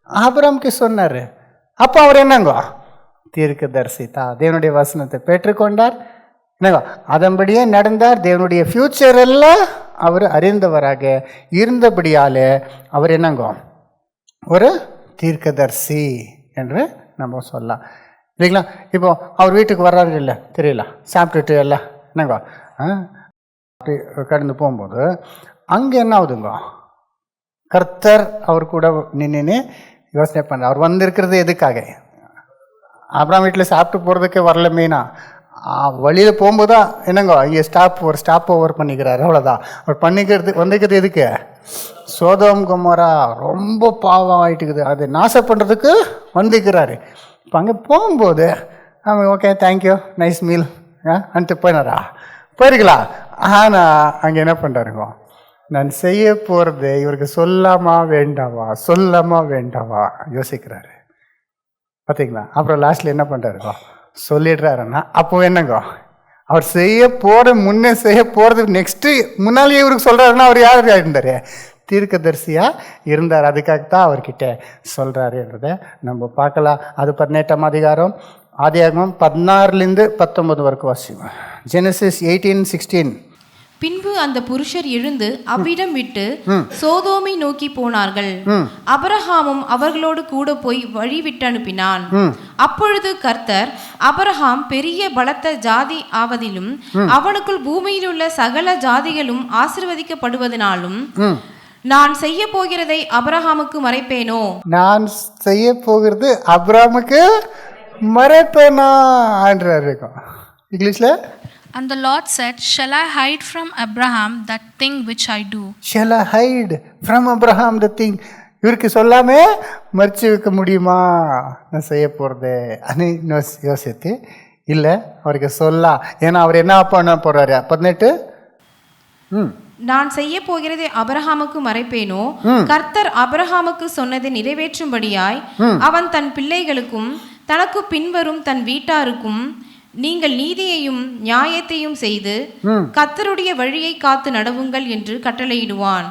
ஆபிரகாமுக்கு சொன்னார். அப்போ அவர் என்னங்கோ தீர்க்கதரிசி தான், தேவனுடைய வசனத்தை பெற்றுக்கொண்டார், என்னங்கோ அதன்படியே நடந்தார். தேவனுடைய ஃப்யூச்சர் எல்லாம் அவர் அறிந்தவராக இருந்தபடியாலே அவர் என்னங்கோ ஒரு தீர்க்கதரிசி என்று நம்ம சொல்லலாம் இல்லைங்களா. இப்போ அவர் வீட்டுக்கு வர்றாரு இல்லை தெரியல, சாப்பிட்டுட்டு எல்லாம் என்னங்கோ அப்படி கடந்து போகும்போது அங்கே என்ன ஆகுதுங்க, கர்த்தர் அவர் கூட நின்று யோசனை பண்ண அவர் வந்திருக்கிறது எதுக்காக? அப்புறம் வீட்டில் சாப்பிட்டு போகிறதுக்கே வரல. மெயினாக வழியில் போகும்போது தான் என்னங்கோ இங்கே ஒரு ஸ்டாப் ஓவர் பண்ணிக்கிறாரு, அவ்வளோதான். அவர் வந்திருக்கிறது எதுக்கு? சோதோம் கொமோரா ரொம்ப பாவம் ஆகிட்டுக்குது, அது நாசம் பண்ணுறதுக்கு வந்திருக்கிறாரு. இப்போ அங்கே போகும்போது அவன் okay thank you nice meal and போயிருக்கலாம். ஆனால் அங்கே என்ன பண்ணுறாருங்க, நான் செய்ய போகிறது இவருக்கு சொல்லாமா வேண்டாவா யோசிக்கிறாரு. பார்த்தீங்களா? அப்புறம் லாஸ்ட்டில் என்ன பண்ணுறாருங்கோ, சொல்லிடுறாருன்னா அப்போ என்னங்கோ, அவர் செய்ய போகிறது நெக்ஸ்ட்டு முன்னாலேயே இவருக்கு சொல்கிறாருன்னா அவர் யார் இருந்தார்? தீர்க்கதரிசியாக இருந்தார். அதுக்காகத்தான் அவர்கிட்ட சொல்கிறாருன்றதை நம்ம பார்க்கலாம். அது 18ஆம் அதிகாரம் ஆதியாகமம் 16-19 வரைக்கும் வாசிக்கும். ஜெனசிஸ் 18:16. பின்பு அந்த புருஷர் எழுந்து அவ்விடம் விட்டு சோதோமை நோக்கி போனார்கள். அபிரகாமும் அவர்களோடு கூட போய் வழி விட்டு அனுப்பினான். அப்பொழுது கர்த்தர், அபிரகாம் பெரிய பலத்த ஜாதி ஆவதிலும் அவனுக்குள் பூமியில் உள்ள சகல ஜாதிகளும் ஆசீர்வதிக்கப்படுவதனாலும் நான் செய்ய போகிறதை அபிரகாமுக்கு மறைப்பேனோ? நான் செய்ய போகிறது அபிரகாமுக்கு மறைப்பேனா என்றாரு இங்கிலீஷ்ல. And the Lord said, shall I hide from Abraham that thing which I do? Shall I hide from Abraham the thing? இவருக்கு சொல்லாம மறைச்சு வைக்க முடியுமா நான் செய்ய போறது? அது யோசித்து இல்லை அவருக்கு சொல்லலாம். ஏன்னா அவர் என்ன பண்ண போறாரு? 18 நான் செய்ய போகிறதை அபிரகாமுக்கு மறைப்பேனோ? கர்த்தர் அபிரகாமுக்கு சொன்னதை நிறைவேற்றும்படியாய் அவன் தன் பிள்ளைகளுக்கும் தனக்கு பின்வரும் தன் வீட்டாருக்கும் நீங்கள் நீதியையும் நியாயத்தையும் செய்து கர்த்தருடைய வழியை காத்து நடவுங்கள் என்று கட்டளையிடுவான்.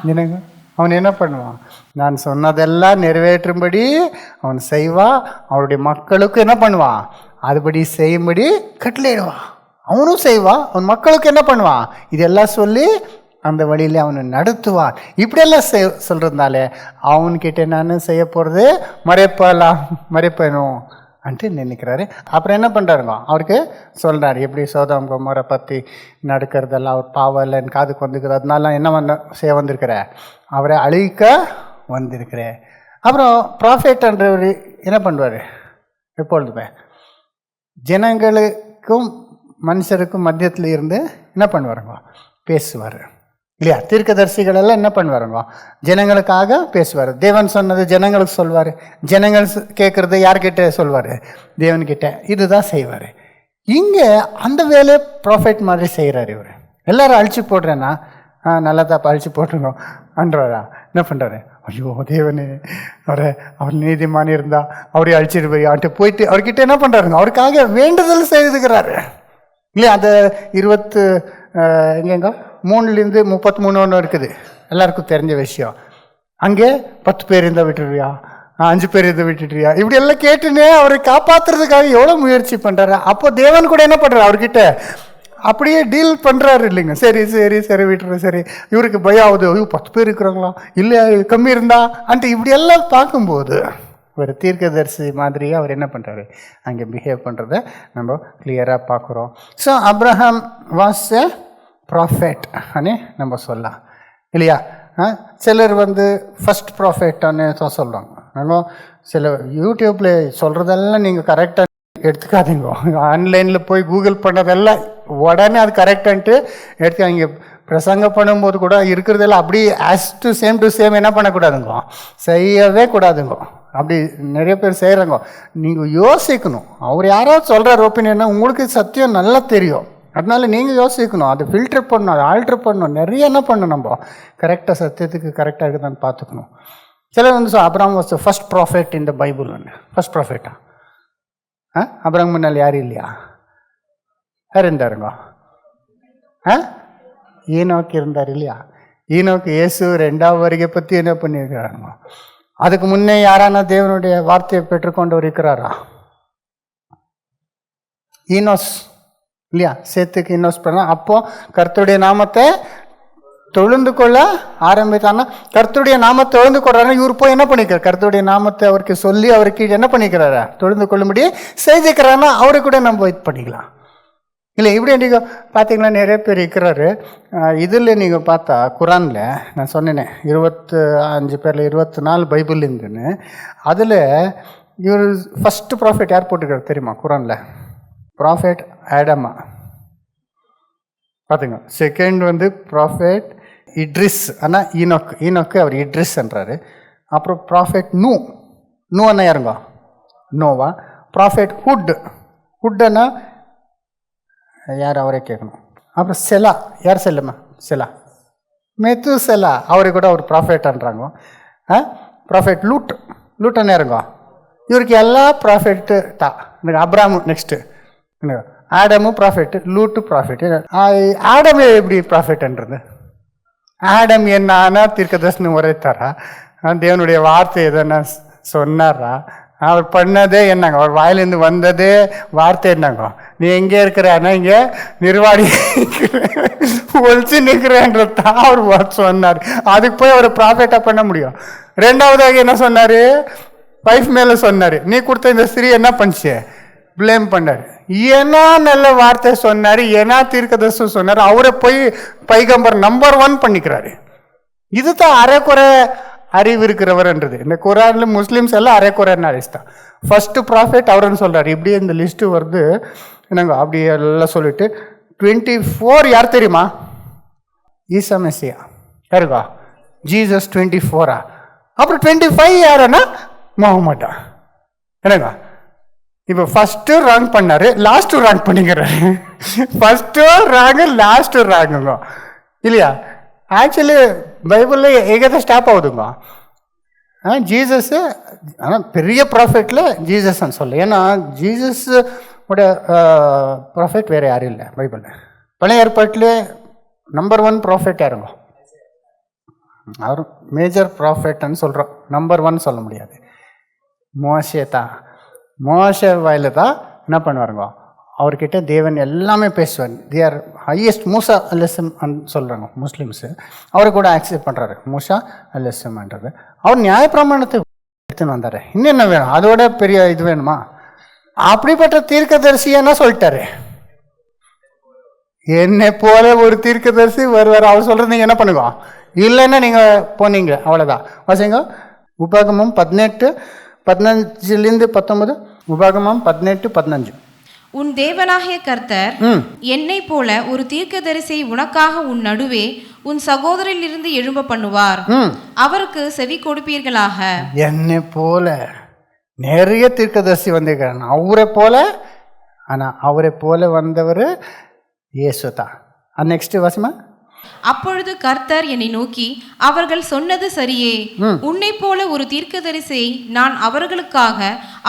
அவன் என்ன பண்ணுவான்? நான் சொன்னதெல்லாம் நிறைவேற்றும்படி அவன் செய்வான். அவருடைய மக்களுக்கு என்ன பண்ணுவான்? அதுபடி செய்யும்படி கட்டளையிடுவான். அவனும் செய்வான். அவன் மக்களுக்கு என்ன பண்ணுவான்? இதெல்லாம் சொல்லி அந்த வழியில் அவனை நடத்துவான். இப்படியெல்லாம் சொல்றதுனால அவன்கிட்ட நான் செய்ய போகிறது மறைப்பேனும் அன்ட்டு நினைக்கிறாரு. அப்புறம் என்ன பண்ணுறாருங்க, அவருக்கு சொல்கிறாரு எப்படி சோதோம் கொமோரா பற்றி நடக்கிறதெல்லாம் அவர் பாவம் இல்லைன்னு காதுக்கு வந்துருக்குது. அதனால என்ன செய்ய வந்திருக்கிற? அவரை அழிக்க வந்திருக்கிற. அப்புறம் ப்ராஃபெட்ன்றவர் என்ன பண்ணுவார்? எப்பொழுதுமே ஜனங்களுக்கும் மனுஷருக்கும் மத்தியத்தில் இருந்து என்ன பண்ணுவாருங்க? பேசுவார் இல்லையா? தீர்க்கதரிசிகள் எல்லாம் என்ன பண்ணுவாருங்க? ஜனங்களுக்காக பேசுவார். தேவன் சொன்னது ஜனங்களுக்கு சொல்வார். ஜனங்கள் கேட்குறது யார்கிட்ட சொல்வார்? தேவன்கிட்ட. இதுதான் செய்வார். இங்கே அந்த வேலையை ப்ராஃபெட் மாதிரி செய்கிறார் இவர். எல்லாரும் அழிச்சு போடுறேன்னா நல்லா தான் அழிச்சு போட்டுருங்க அன்றாரா என்ன பண்ணுறாரு? ஐயோ தேவனே அவர் நீதிமானி இருந்தா அவரே அழிச்சிட்டு ஆட்டு போயிட்டு அவர்கிட்ட என்ன பண்ணுறாருங்க? அவருக்காக வேண்டுதல் செய்துக்கிறாரு இல்லையா? அந்த 23-33 இருக்குது, எல்லாருக்கும் தெரிஞ்ச விஷயம். அங்கே 10 பேர் இருந்தால் விட்டுடுறியா, 5 பேர் இருந்தால் விட்டுடுறியா, இப்படி எல்லாம் கேட்டுனே அவரை காப்பாற்றுறதுக்காக எவ்வளோ முயற்சி பண்ணுறாரு. அப்போ தேவன் கூட என்ன பண்ணுறாரு? அவர்கிட்ட அப்படியே டீல் பண்ணுறாரு இல்லைங்க. சரி சரி சரி விட்டுரு. சரி இவருக்கு பயம் ஆகுது, ஐயோ 10 பேர் இருக்கிறாங்களா, இல்லை கம்மி இருந்தா அன்ட்டு இப்படியெல்லாம் பார்க்கும்போது ஒரு தீர்க்கதரிசி மாதிரியே அவர் என்ன பண்ணுறாரு? அங்கே பிஹேவ் பண்ணுறத நம்ம கிளியராக பார்க்குறோம். So Abraham was a prophet அனே நம்ம சொல்லலாம் இல்லையா? சிலர் ஃபஸ்ட் ப்ராஃபெட்டானே தான் சொல்கிறாங்க. நாங்கள் சில யூடியூப்பில் சொல்கிறதெல்லாம் நீங்கள் கரெக்டாக எடுத்துக்காதீங்க. ஆன்லைனில் போய் கூகுள் பண்ணதெல்லாம் உடனே அது கரெக்டான்ட்டு எடுத்து இங்கே பிரசங்கம் பண்ணும்போது கூட இருக்கிறதெல்லாம் அப்படி சேம் டு சேம் என்ன பண்ணக்கூடாதுங்க, செய்யவே கூடாதுங்க. அப்படி நிறைய பேர் செய்கிறாங்க. நீங்கள் யோசிக்கணும். அவர் யாராவது சொல்கிறார் ஒப்பீனியன்னா உங்களுக்கு சத்தியம் நல்லா தெரியும். அதனால நீங்கள் யோசிக்கணும், அதை ஃபில்டர் பண்ணணும், அதை ஆல்ட்ரு பண்ணணும், நிறைய என்ன பண்ணணும், நம்ம கரெக்டாக சத்தியத்துக்கு கரெக்டாக இருக்குதான்னு பார்த்துக்கணும். சிலர் அப்ரஹாம் வாஸ் ஃபர்ஸ்ட் ப்ராஃபெட் இந்த பைபிள். ஃபர்ஸ்ட் ப்ராஃபெட்டா? அப்ரஹாம் முன்னால் யாரும் இல்லையா? யார் இருந்தாருங்க? ஈனோக்கு இருந்தார் இல்லையா? ஈனோக்கு இயேசு 2வது வருகை பற்றி என்ன பண்ணியிருக்கிறாருங்க? அதுக்கு முன்னே யாரான தேவனுடைய வார்த்தையை பெற்றுக்கொண்டு இருக்கிறாரா? ஈனோஸ் இல்லையா? சேத்துக்கு இன்வெஸ்ட் பண்ண. அப்போ கர்த்தருடைய நாமத்தை தொழுந்து கொள்ள ஆரம்பித்தான்னா, கர்த்தருடைய நாமத்தை தொழுந்து கொள்றாருன்னா இவர் போய் என்ன பண்ணிக்கிறார்? கர்த்தருடைய நாமத்தை அவருக்கு சொல்லி அவருக்கு என்ன பண்ணிக்கிறாரா? தொழுந்து கொள்ளும்படி செய்திக்கிறாருன்னா அவரை கூட நம்ம இது பண்ணிக்கலாம் இல்லை இப்படி நீங்கள் பார்த்தீங்களா நிறைய பேர் இருக்கிறாரு. இதில் நீங்கள் பார்த்தா குரானில் நான் சொன்னேனே 25 பேரில் 24 பைபிள் இருந்துன்னு, அதில் இவர் ஃபஸ்ட்டு ப்ராஃபெட் யார் போட்டுக்கிறார் தெரியுமா குரானில்? ப்ராஃபெட் ஆடமா. பார்த்துங்க. செகண்ட் ப்ராஃபெட் இட்ரிஸ், ஆனால் ஈனோக்கு அவர் இட்ரிஸ்ன்றாரு. அப்புறம் ப்ராஃபெட் நூ அண்ணா யாருங்க? நோவா. ப்ராஃபெட் ஹுட்னா யார்? அவரே கேட்கணும். அப்புறம் செலா, யார் செல்லம்மா? செலா, மெத்து செலா, அவரை கூட அவர் ப்ராஃபெட்ன்றாங்க. ப்ராஃபெட் லூட்னா யாருங்க? இவருக்கு எல்லா ப்ராஃபெட்டு தான். எனக்கு அப்ராம் நெக்ஸ்ட்டு, ஆடமு ப்ராஃபெட்டு, லூட்டு ப்ராஃபெட்டு. ஆடம் எப்படி ப்ராஃபெட்ன்றது? ஆடம் என்னன்னா தீர்க்கதரிசனம் உரைத்தாரா? தேவனுடைய வார்த்தை எதனா சொன்னாரா? அவர் பண்ணதே என்னங்க? அவர் வாயிலேருந்து வந்ததே வார்த்தை என்னங்க? நீ எங்கே இருக்கிறான்னா இங்கே நிர்வாடி ஒழிச்சு நிற்கிறேன்றதான் அவர் சொன்னார். அதுக்கு போய் அவர் ப்ராஃபெட்டாக பண்ண முடியும்? ரெண்டாவதாக என்ன சொன்னார்? வைஃப் மேலே சொன்னார், நீ கொடுத்த இந்த ஸ்திரீ என்ன பண்ணிச்சு? பிளேம் பண்ணார். ஏன்னா நல்ல வார்த்தை சொன்னார், ஏன்னா தீர்க்கதரிசனம் சொன்னார், அவரை போய் பைகம்பர் நம்பர் 1 பண்ணிக்கிறாரு. இதுதான் அரைக்குறை அறிவு இருக்கிறவர்ன்றது. இந்த குரானில் முஸ்லீம்ஸ் எல்லாம் அரைக்குறைன்னு அறிஸ்தான். ஃபர்ஸ்ட் ப்ராஃபெட் அவருன்னு சொல்கிறார். இப்படியே இந்த லிஸ்ட்டு வருது என்னங்க, அப்படி எல்லாம் சொல்லிட்டு 24 யார் தெரியுமா? ஈசா மெசியா. யாருக்கா? ஜீசஸ் 24. அப்புறம் 25 யாருன்னா முகமதா. என்னங்க, இப்போ ஃபஸ்ட்டு ரேங்க் பண்ணார், லாஸ்ட்டு ரேங்க் பண்ணிக்கிறாரு. ஃபஸ்ட்டு ரேங்கு லாஸ்ட்டு ரேங்குங்க இல்லையா? ஆக்சுவலி பைபிளில் எங்கே ஸ்டாப் ஆகுதுங்க ஜீசஸ்ஸு. ஆனால் பெரிய ப்ராஃபெட்டில் ஜீசஸ்ன்னு சொல்ல, ஏன்னா ஜீசஸ் உடைய ப்ராஃபெட் வேறு யாரும் இல்லை பைபிளில். பழைய ஏற்பாட்டில் நம்பர் 1 ப்ராஃபெட் யாருங்க? அவர் மேஜர் ப்ராஃபெட்னு சொல்கிறோம், நம்பர் 1 சொல்ல முடியாது. மோசே தான். மோசே வாயில தான் என்ன பண்ணுவாருங்க, அவர்கிட்ட தேவன் எல்லாமே பேசுவார். They are highest. மூசா அலிஸ்லம் சொல்கிறாங்க முஸ்லீம்ஸு. அவரை கூட ஆக்செப்ட் பண்ணுறாரு, மூசா அலிஸ்லம்ன்றது. அவர் நியாயப்பிரமாணத்தை எடுத்துன்னு வந்தார். இன்னும் என்ன வேணும்? அதோட பெரிய இது வேணுமா? அப்படிப்பட்ட தீர்க்கதரிசி என்ன சொல்லிட்டாரு? என்னை போல ஒரு தீர்க்கதரிசி வருவார், அவர் சொல்கிறது நீங்கள் என்ன பண்ணுங்க? இல்லைன்னா நீங்கள் போனீங்க, அவ்வளோதான். வாசிங்க உபாகமம் 18:15-19. உபாகமம் 18:15. உன் தேவனாகிய கர்த்தர் என்னை போல ஒரு தீர்க்கதரிசியை உனக்காக உன் நடுவே உன் சகோதரிலிருந்து எழும்ப பண்ணுவார். அவருக்கு செவி கொடுப்பீர்களாக. என்னை போல நிறைய தீர்க்கதரிசி வந்திருக்கிறாங்க அவரை போல. ஆனால் அவரை போல வந்தவர் இயேசு தான். நெக்ஸ்ட் வாசிமா. அப்பொழுது கர்த்தர் என்னை நோக்கி, அவர்கள் சொன்னது சரியே, உன்னை போல ஒரு தீர்க்கதரிசியை நான் அவர்களுக்காக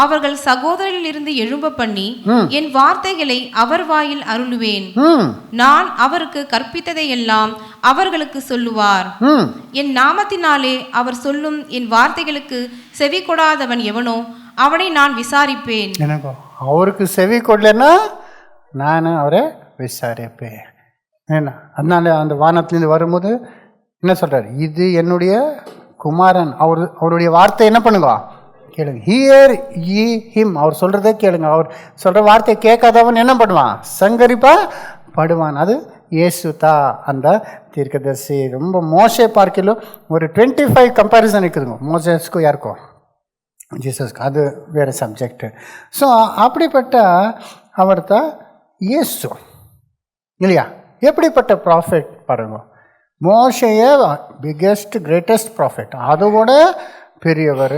அவர்கள் சகோதரிலிருந்து எழும்ப பண்ணி என் வார்த்தைகளை அவர் வாயில் அருளுவேன். நான் அவருக்கு கற்பித்ததையெல்லாம் அவர்களுக்கு சொல்லுவார். என் நாமத்தினாலே அவர் சொல்லும் என் வார்த்தைகளுக்கு செவி கொடாதவன் எவனோ அவனை நான் விசாரிப்பேன். எனக்கு அவருக்கு செவி கொடலன்னா நான் அவரை விசாரிப்பேன். ஏன்னா அதனால அந்த வானத்திலேருந்து வரும்போது என்ன சொல்கிறார்? இது என்னுடைய குமாரன். அவருடைய வார்த்தை என்ன பண்ணுங்க, கேளுங்க. Here E him. அவர் சொல்கிறதே கேளுங்க. அவர் சொல்கிற வார்த்தையை கேட்காதவன் என்ன பண்ணுவான்? சங்கரிப்பா படுவான். அது இயேசு தான் அந்த தீர்க்கதரிசி. ரொம்ப மோசே பார்க்கலும் ஒரு 25 கம்பேரிசன் இருக்குதுங்க மோசேஸ்க்கும் யாருக்கும் ஜீசஸ்க்கு. அது வேறு சப்ஜெக்டு. ஸோ அப்படிப்பட்ட அவர் தான் இயேசு இல்லையா? எப்படிப்பட்ட ப்ராஃபிட் பாருங்க. மோசையே பிக்கெஸ்ட் கிரேட்டஸ்ட் ப்ராஃபிட், அதோட பெரியவர்.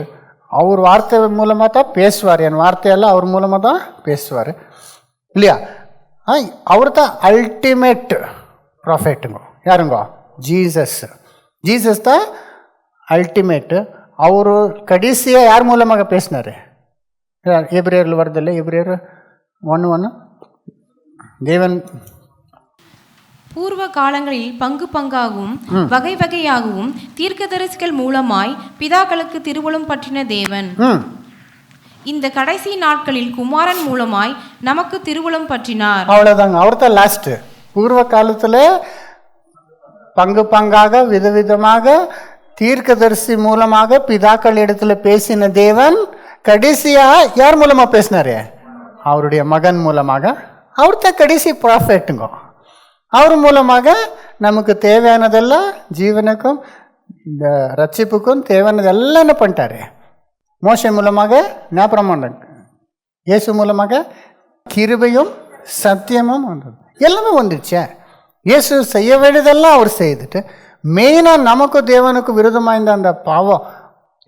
அவர் வார்த்தை மூலமாக தான் பேசுவார். என் வார்த்தையெல்லாம் அவர் மூலமாக தான் பேசுவார் இல்லையா? அவர் தான் அல்டிமேட் ப்ராஃபிட்டுங்க. யாருங்க? ஜீசஸ் தான் அல்டிமேட்டு. அவர் கடைசியாக யார் மூலமாக பேசினார்? எபிரேயரில் வருதில்லை? எபிரேயர் 1:1 தேவன் பூர்வ காலங்களில் பங்கு பங்காகவும் வகை வகையாகவும் தீர்க்கதரிசிகள் மூலமாய் பிதாக்களுக்கு திருவுளம் பற்றின தேவன் இந்த கடைசி நாட்களில் குமாரன் மூலமாய் நமக்கு திருவுளம் பற்றினார். அவ்வளவுதாங்க. அவர் தான் லாஸ்ட். பூர்வ காலத்துல பங்கு பங்காக விதவிதமாக தீர்க்கதரிசி மூலமாக பிதாக்கள் இடத்துல பேசின தேவன் கடைசியா யார் மூலமா பேசினாரு? அவருடைய மகன் மூலமாக அவர் தான் கடைசி ப்ராஃபெட்டுங்க. அவர் மூலமாக நமக்கு தேவையானதெல்லாம் ஜீவனுக்கும் இந்த ரட்சிப்புக்கும் தேவையானதெல்லாம் என்ன பண்ணிட்டாரு. மோசே மூலமாக ஞாபகம், இயேசு மூலமாக கிருபையும் சத்தியமும் வந்தது, எல்லாமே வந்துடுச்சே. இயேசு செய்ய வேண்டியதெல்லாம் அவர் செய்துட்டு, மெயினாக நமக்கும் தேவனுக்கும் விரோதமாக இருந்த அந்த பாவம்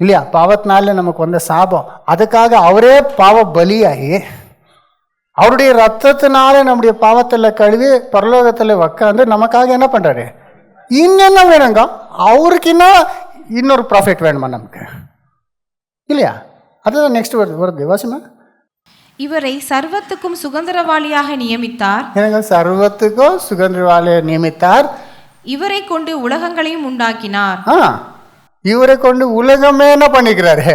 இல்லையா, பாவத்தினால நமக்கு வந்த சாபம், அதுக்காக அவரே பாவ பலியாகி அவருடைய ரத்தத்தினால நம்முடைய பாவத்தில் கழுவி பரலோகத்தில் உக்காந்து நமக்காக என்ன பண்ணுறாரு. இன்னென்ன வேணுங்க அவருக்கு, இன்னொரு ப்ராஃபிட் வேணுமா நமக்கு இல்லையா? அதுதான் நெக்ஸ்ட் வருது வாசிமா. இவரை சர்வத்துக்கும் சுதந்திரவாளியாக நியமித்தார். எனக்கு சர்வத்துக்கும் சுதந்திரவாளியை நியமித்தார். இவரை கொண்டு உலகங்களையும் உண்டாக்கினார். இவரை கொண்டு உலகமே என்ன பண்ணிக்கிறாரு.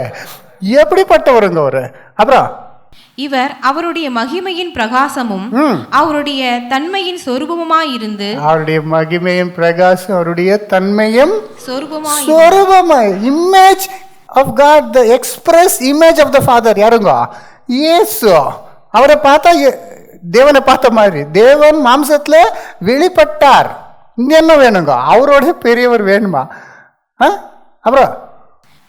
எப்படிப்பட்டவருங்க அவரு. அப்புறம் இவர் அவருடைய மகிமையின் பிரகாசமும் அவருடைய தன்மையின் சொரூபமாயிருந்து, அவருடைய மகிமையின் பிரகாசம் அவருடைய தன்மையும் சொரூபமாய், image of God, the express image of the father. யாருங்க? இயேசு. அவரை பார்த்தா தேவனை பார்த்த மாதிரி தேவன் மாம்சத்துல வெளிப்பட்டார். இங்க என்ன வேணுங்க, அவரோட பெரியவர் வேணுமா? அப்புறம்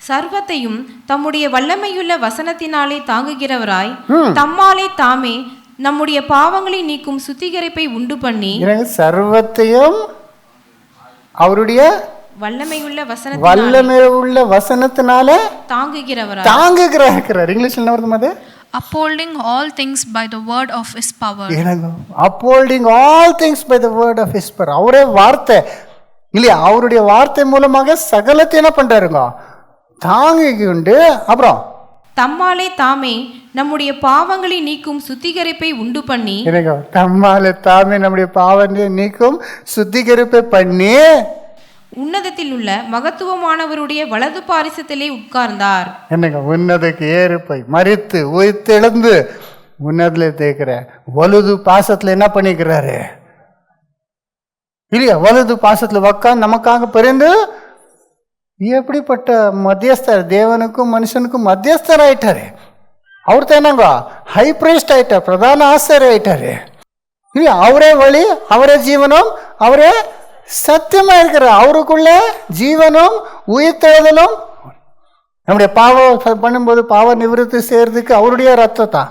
சர்வத்தையும் தம்முடைய வல்லமையுள்ள வசனத்தினாலே தாங்குகிறவராய் தம்மாலே தாமே நம்முடைய பாவங்களை நீக்கும் சுத்திகரிப்பை உண்டு பண்ணி, சர்வத்தையும் அவருடைய வல்லமையுள்ள வசனத்தினால தாங்குகிறார். இங்கிலீஷ்ல என்ன வருது அது? upholding all things by the word of his power. upholding all things by the word of his power. அவரே வார்த்தை இல்லையா, அவருடைய வார்த்தை மூலமாக சகலத்தை என்ன பண்றாருங்க, தாங்கிண்டு. அப்புறம் தம்மாலே தாமே நம்முடைய பாவங்களை நீக்கும் சுத்திகரிப்பை உண்டு பண்ணி, தம்மாலே தாமே நம்முடைய பாவங்களை நீக்கும் சுத்திகரிப்பை பண்ணி உன்னதத்தில் உள்ள மகத்துவமானவருடைய வலது பாரிசத்திலே உட்கார்ந்தார். என்னங்க, உன்னதக்கு ஏறுப்பை மறித்து உயிர்த்தெழுந்து உன்னதுல தேக்கிற வலுது பாசத்துல என்ன பண்ணிக்கிறாரு இல்லையா, வலுது பாசத்துல உட்கார்ந்து நமக்காக பிறந்து எப்படிப்பட்ட மத்தியஸ்தர், தேவனுக்கும் மனுஷனுக்கும் மத்தியஸ்தர் ஆயிட்டாரு. அவர் தான் என்னங்க ஹை பிரைஸ்ட் ஆயிட்டார், பிரதான ஆசிரியர் ஆயிட்டாரு இல்லையா. அவரே வழி, அவரே ஜீவனும், அவரே சத்தியமா இருக்கிற, அவருக்குள்ள ஜீவனும் உயிர்த்தெழுதலும். நம்முடைய பாவம் பண்ணும்போது பாவ நிவர்த்தி செய்யறதுக்கு அவருடைய ரத்தம் தான்.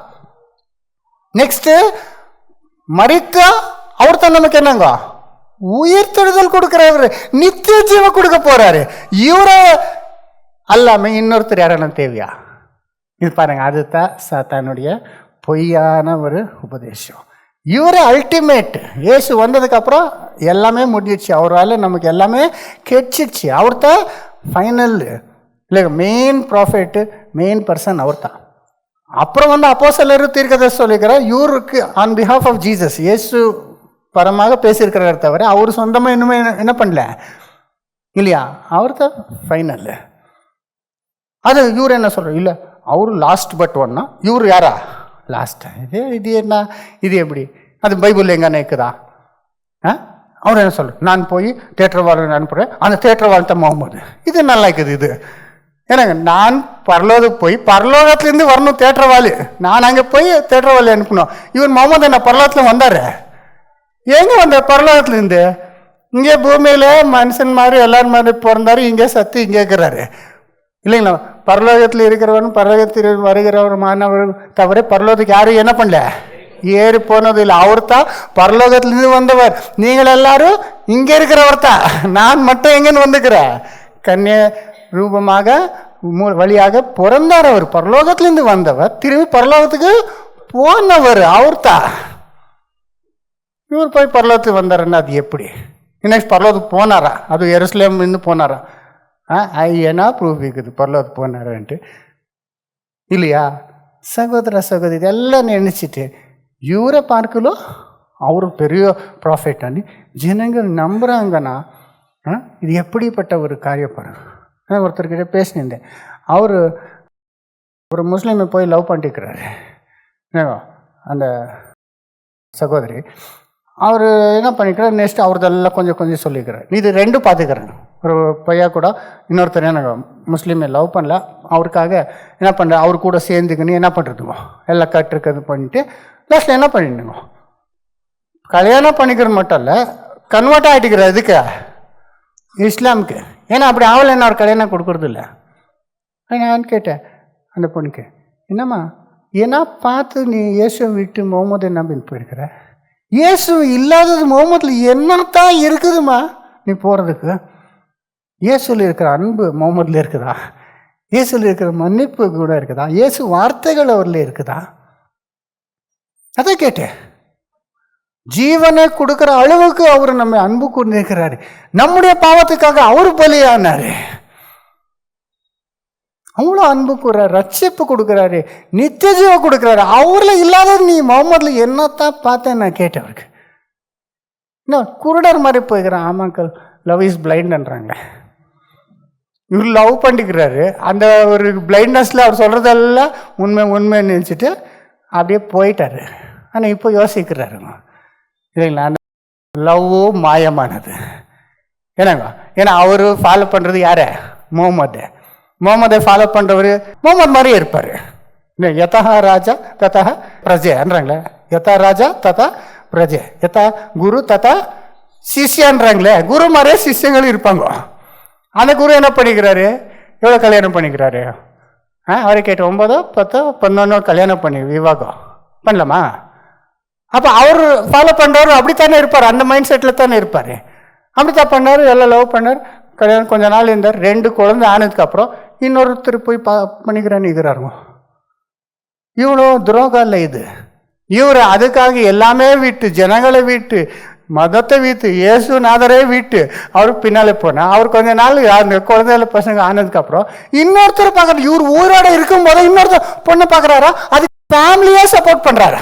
நெக்ஸ்ட் மரித்தா அவர் தான் நமக்கு என்னங்க உயிர்த்தெழுதல் கொடுக்கிறவர், நித்திய ஜீவ கொடுக்க போறாரு. இவரை அல்லாம இன்னொருத்தர் யாரான தேவையா? இது பாருங்க, அதுதான் சாத்தானுடைய பொய்யான ஒரு உபதேசம். இவரே அல்டிமேட். இயேசு வந்ததுக்கு அப்புறம் எல்லாமே முடிஞ்சிடுச்சு, அவரால் நமக்கு எல்லாமே கெச்சிடுச்சு. அவர் தான் ஃபைனல் இல்லை, மெயின் ப்ராஃபிட், மெயின் பர்சன் அவர் தான். அப்புறம் அப்போஸ்தலர் தீர்க்கதரிசி சொல்லிக்கிறார், இவருக்கு ஆன் பிஹாஃப் ஆஃப் ஜீசஸ் இயேசு பரமாக பேசியிருக்கிறார் தவிர அவர் சொந்தமாக இன்னுமே என்ன பண்ணல இல்லையா. அவர் தான் ஃபைனல். அது இவர் என்ன சொல்கிறார், இல்லை அவரு லாஸ்ட் பட் ஒன்னா, இவர் யாரா லாஸ்ட். இது என்ன, இது எப்படி, அது பைபிள் எங்கே நிற்குதா? அவர் என்ன சொல்ற, நான் போய் தேட்டர் வாழ் அனுப்புகிறேன், அந்த தேட்டர் வாழ்த்த முகமது. இது நல்லா இருக்குது. இது ஏன்னாங்க, நான் பரலோகத்துக்கு போய் பரலோகத்துலேருந்து வரணும் தேட்டர் வாழ், நான் அங்கே போய் தேட்டர் வாழ் அனுப்பணும். இவர் முகமது என்ன பரலோகத்தில் வந்தார்? எங்கே வந்தார்? பரலோகத்துலேருந்து. இங்கே பூமியில் மனுஷன் மாதிரி எல்லாரும் மாதிரி பிறந்தாரு, இங்கே சத்து இங்கே இருக்கிறாரு இல்லைங்களா. பரலோகத்தில் இருக்கிறவரும் பரலோகத்தில் வருகிறவர் மாணவர் தவிர பரலோகத்துக்கு யாரும் என்ன பண்ணல, ஏறி போனது இல்லை. அவர் தான் பரலோகத்திலிருந்து வந்தவர். நீங்கள் எல்லாரும் இங்கே இருக்கிறவர் தான். நான் மட்டும் எங்கேன்னு வந்துக்கிறேன், கன்னிய ரூபமாக வழியாக பிறந்தார். அவர் பரலோகத்திலிருந்து வந்தவர், திரும்பி பரலோகத்துக்கு போனவர் அவர் தான். இவர் போய் பரலோகத்துக்கு வந்தாருன்னா அது எப்படி? நெக்ஸ்ட் பரலோகத்துக்கு போனாரா? அது எருசலேம் இருந்து போனாரா? ஐயனா ப்ரூஃப் இருக்குது பரலோகத்துக்கு போனாரான்ட்டு இல்லையா. சகோதர சகோதரி எல்லாம் நினைச்சிட்டு இவரை பார்க்கலும் அவரு பெரிய ப்ராஃபிட் அனி ஜனங்கள் நம்புறாங்கன்னா இது எப்படிப்பட்ட ஒரு காரியப்படம். ஒருத்தர்கிட்ட பேசினேன், அவர் ஒரு முஸ்லீமை போய் லவ் பண்ணிக்கிறாரு. அந்த சகோதரி அவர் என்ன பண்ணிக்கிறார், நெக்ஸ்ட் அவர்தெல்லாம் கொஞ்சம் கொஞ்சம் சொல்லிக்கிறார். இது ரெண்டும் பார்த்துக்கிறேன். ஒரு பையா கூட இன்னொருத்தர் எனக்கு முஸ்லீமை லவ் பண்ணல, அவருக்காக என்ன பண்ணுற, அவர் கூட சேர்ந்துக்குன்னு என்ன பண்ணுறதுங்க, எல்லாம் கட்டுருக்கிறது பண்ணிட்டு லாஸ்ட்டில் என்ன பண்ணிடுங்க, கல்யாணம் பண்ணிக்கிறது மட்டும் இல்லை, கன்வெர்ட் ஆகிட்டுக்கிறார். இதுக்கு இஸ்லாமுக்கு. ஏன்னா அப்படி ஆகலைன்னா அவர் கல்யாணம் கொடுக்குறது இல்லை. நான் கேட்டேன் அந்த பொண்ணுக்கு, என்னம்மா ஏன்னா பார்த்து நீ இயேசுவை விட்டு முகமதை நம்பின்னு போயிருக்கிற, இயேசு இல்லாதது முகமதில் என்னத்தான் இருக்குதுமா நீ போகிறதுக்கு? இயேசுல இருக்கிற அன்பு முகமதில் இருக்குதா? இயேசுல இருக்கிற மன்னிப்பு கூட இருக்குதா? இயேசு வார்த்தைகள் அவரில் இருக்குதா? அதை கேட்டேன். ஜீவனை கொடுக்குற அளவுக்கு அவர் நம்ம அன்பு கொண்டிருக்கிறாரு. நம்முடைய பாவத்துக்காக அவர் பலியானாரு. அவ்வளோ அன்பு கூறாரு, ரட்சிப்பு கொடுக்குறாரு, நித்திய ஜீவ கொடுக்குறாரு. அவரில் இல்லாத நீ முகமதுல என்னத்தான் பார்த்தேன் நான் கேட்டவருக்கு. இன்னும் குருடர் மாதிரி போய்க்கிறான். ஆமாக்கள், லவ் இஸ் பிளைண்ட்ன்றாங்க. இவர் லவ் பண்ணிக்கிறாரு. அந்த ஒரு பிளைண்ட்னஸில் அவர் சொல்கிறதெல்லாம் உண்மைன்னு நினச்சிட்டு அப்படியே போயிட்டாரு. ஆனால் இப்போ யோசிக்கிறாருங்க இல்லைங்களா, அந்த லவ்வோ மாயமானது. ஏன்னாங்க, ஏன்னா அவர் ஃபாலோ பண்ணுறது யார? முகமதை ஃபாலோ பண்ணுறவர் முகமது மாதிரியே இருப்பார். யதா ராஜா ததா பிரஜைன்றாங்களே, யதா ராஜா ததா பிரஜை, யதா குரு ததா சிஷ்யன்றாங்களே, குரு மாதிரியே சிஷ்யங்களும் இருப்பாங்க. அந்த குரு என்ன பண்ணிக்கிறாரு? எவ்வளோ கல்யாணம் பண்ணிக்கிறாரு? அவரை கேட்டு 9, 10, 11 கல்யாணம் பண்ணி விவாகம் பண்ணலாமா? அப்போ அவர் ஃபாலோ பண்ணுறவர் அப்படித்தானே இருப்பார், அந்த மைண்ட் செட்டில் தானே இருப்பார். அப்படித்தான் பண்ணார், எல்லாம் லவ் பண்ணார், கல்யாணம் கொஞ்ச நாள் இருந்தார். 2 குழந்தை ஆனதுக்கப்புறம் இன்னொருத்தர் போய் பண்ணிக்கிறான்னு இருக்கிறாருங்க. இவ்வளோ துரோகம் இல்லை இது. இவர் அதுக்காக எல்லாமே விட்டு, ஜனங்களை விட்டு, மதத்தை விட்டு, இயேசுநாதரே விட்டு அவர் பின்னாலே போனால், அவர் கொஞ்ச நாள் அந்த குழந்தைல பசங்க ஆனதுக்கப்புறம் இன்னொருத்தர் பார்க்குறாரு. இவர் ஊரோட இருக்கும்போது இன்னொருத்தர் பொண்ணை பார்க்குறாரா? அது ஃபேமிலியே சப்போர்ட் பண்ணுறாரா?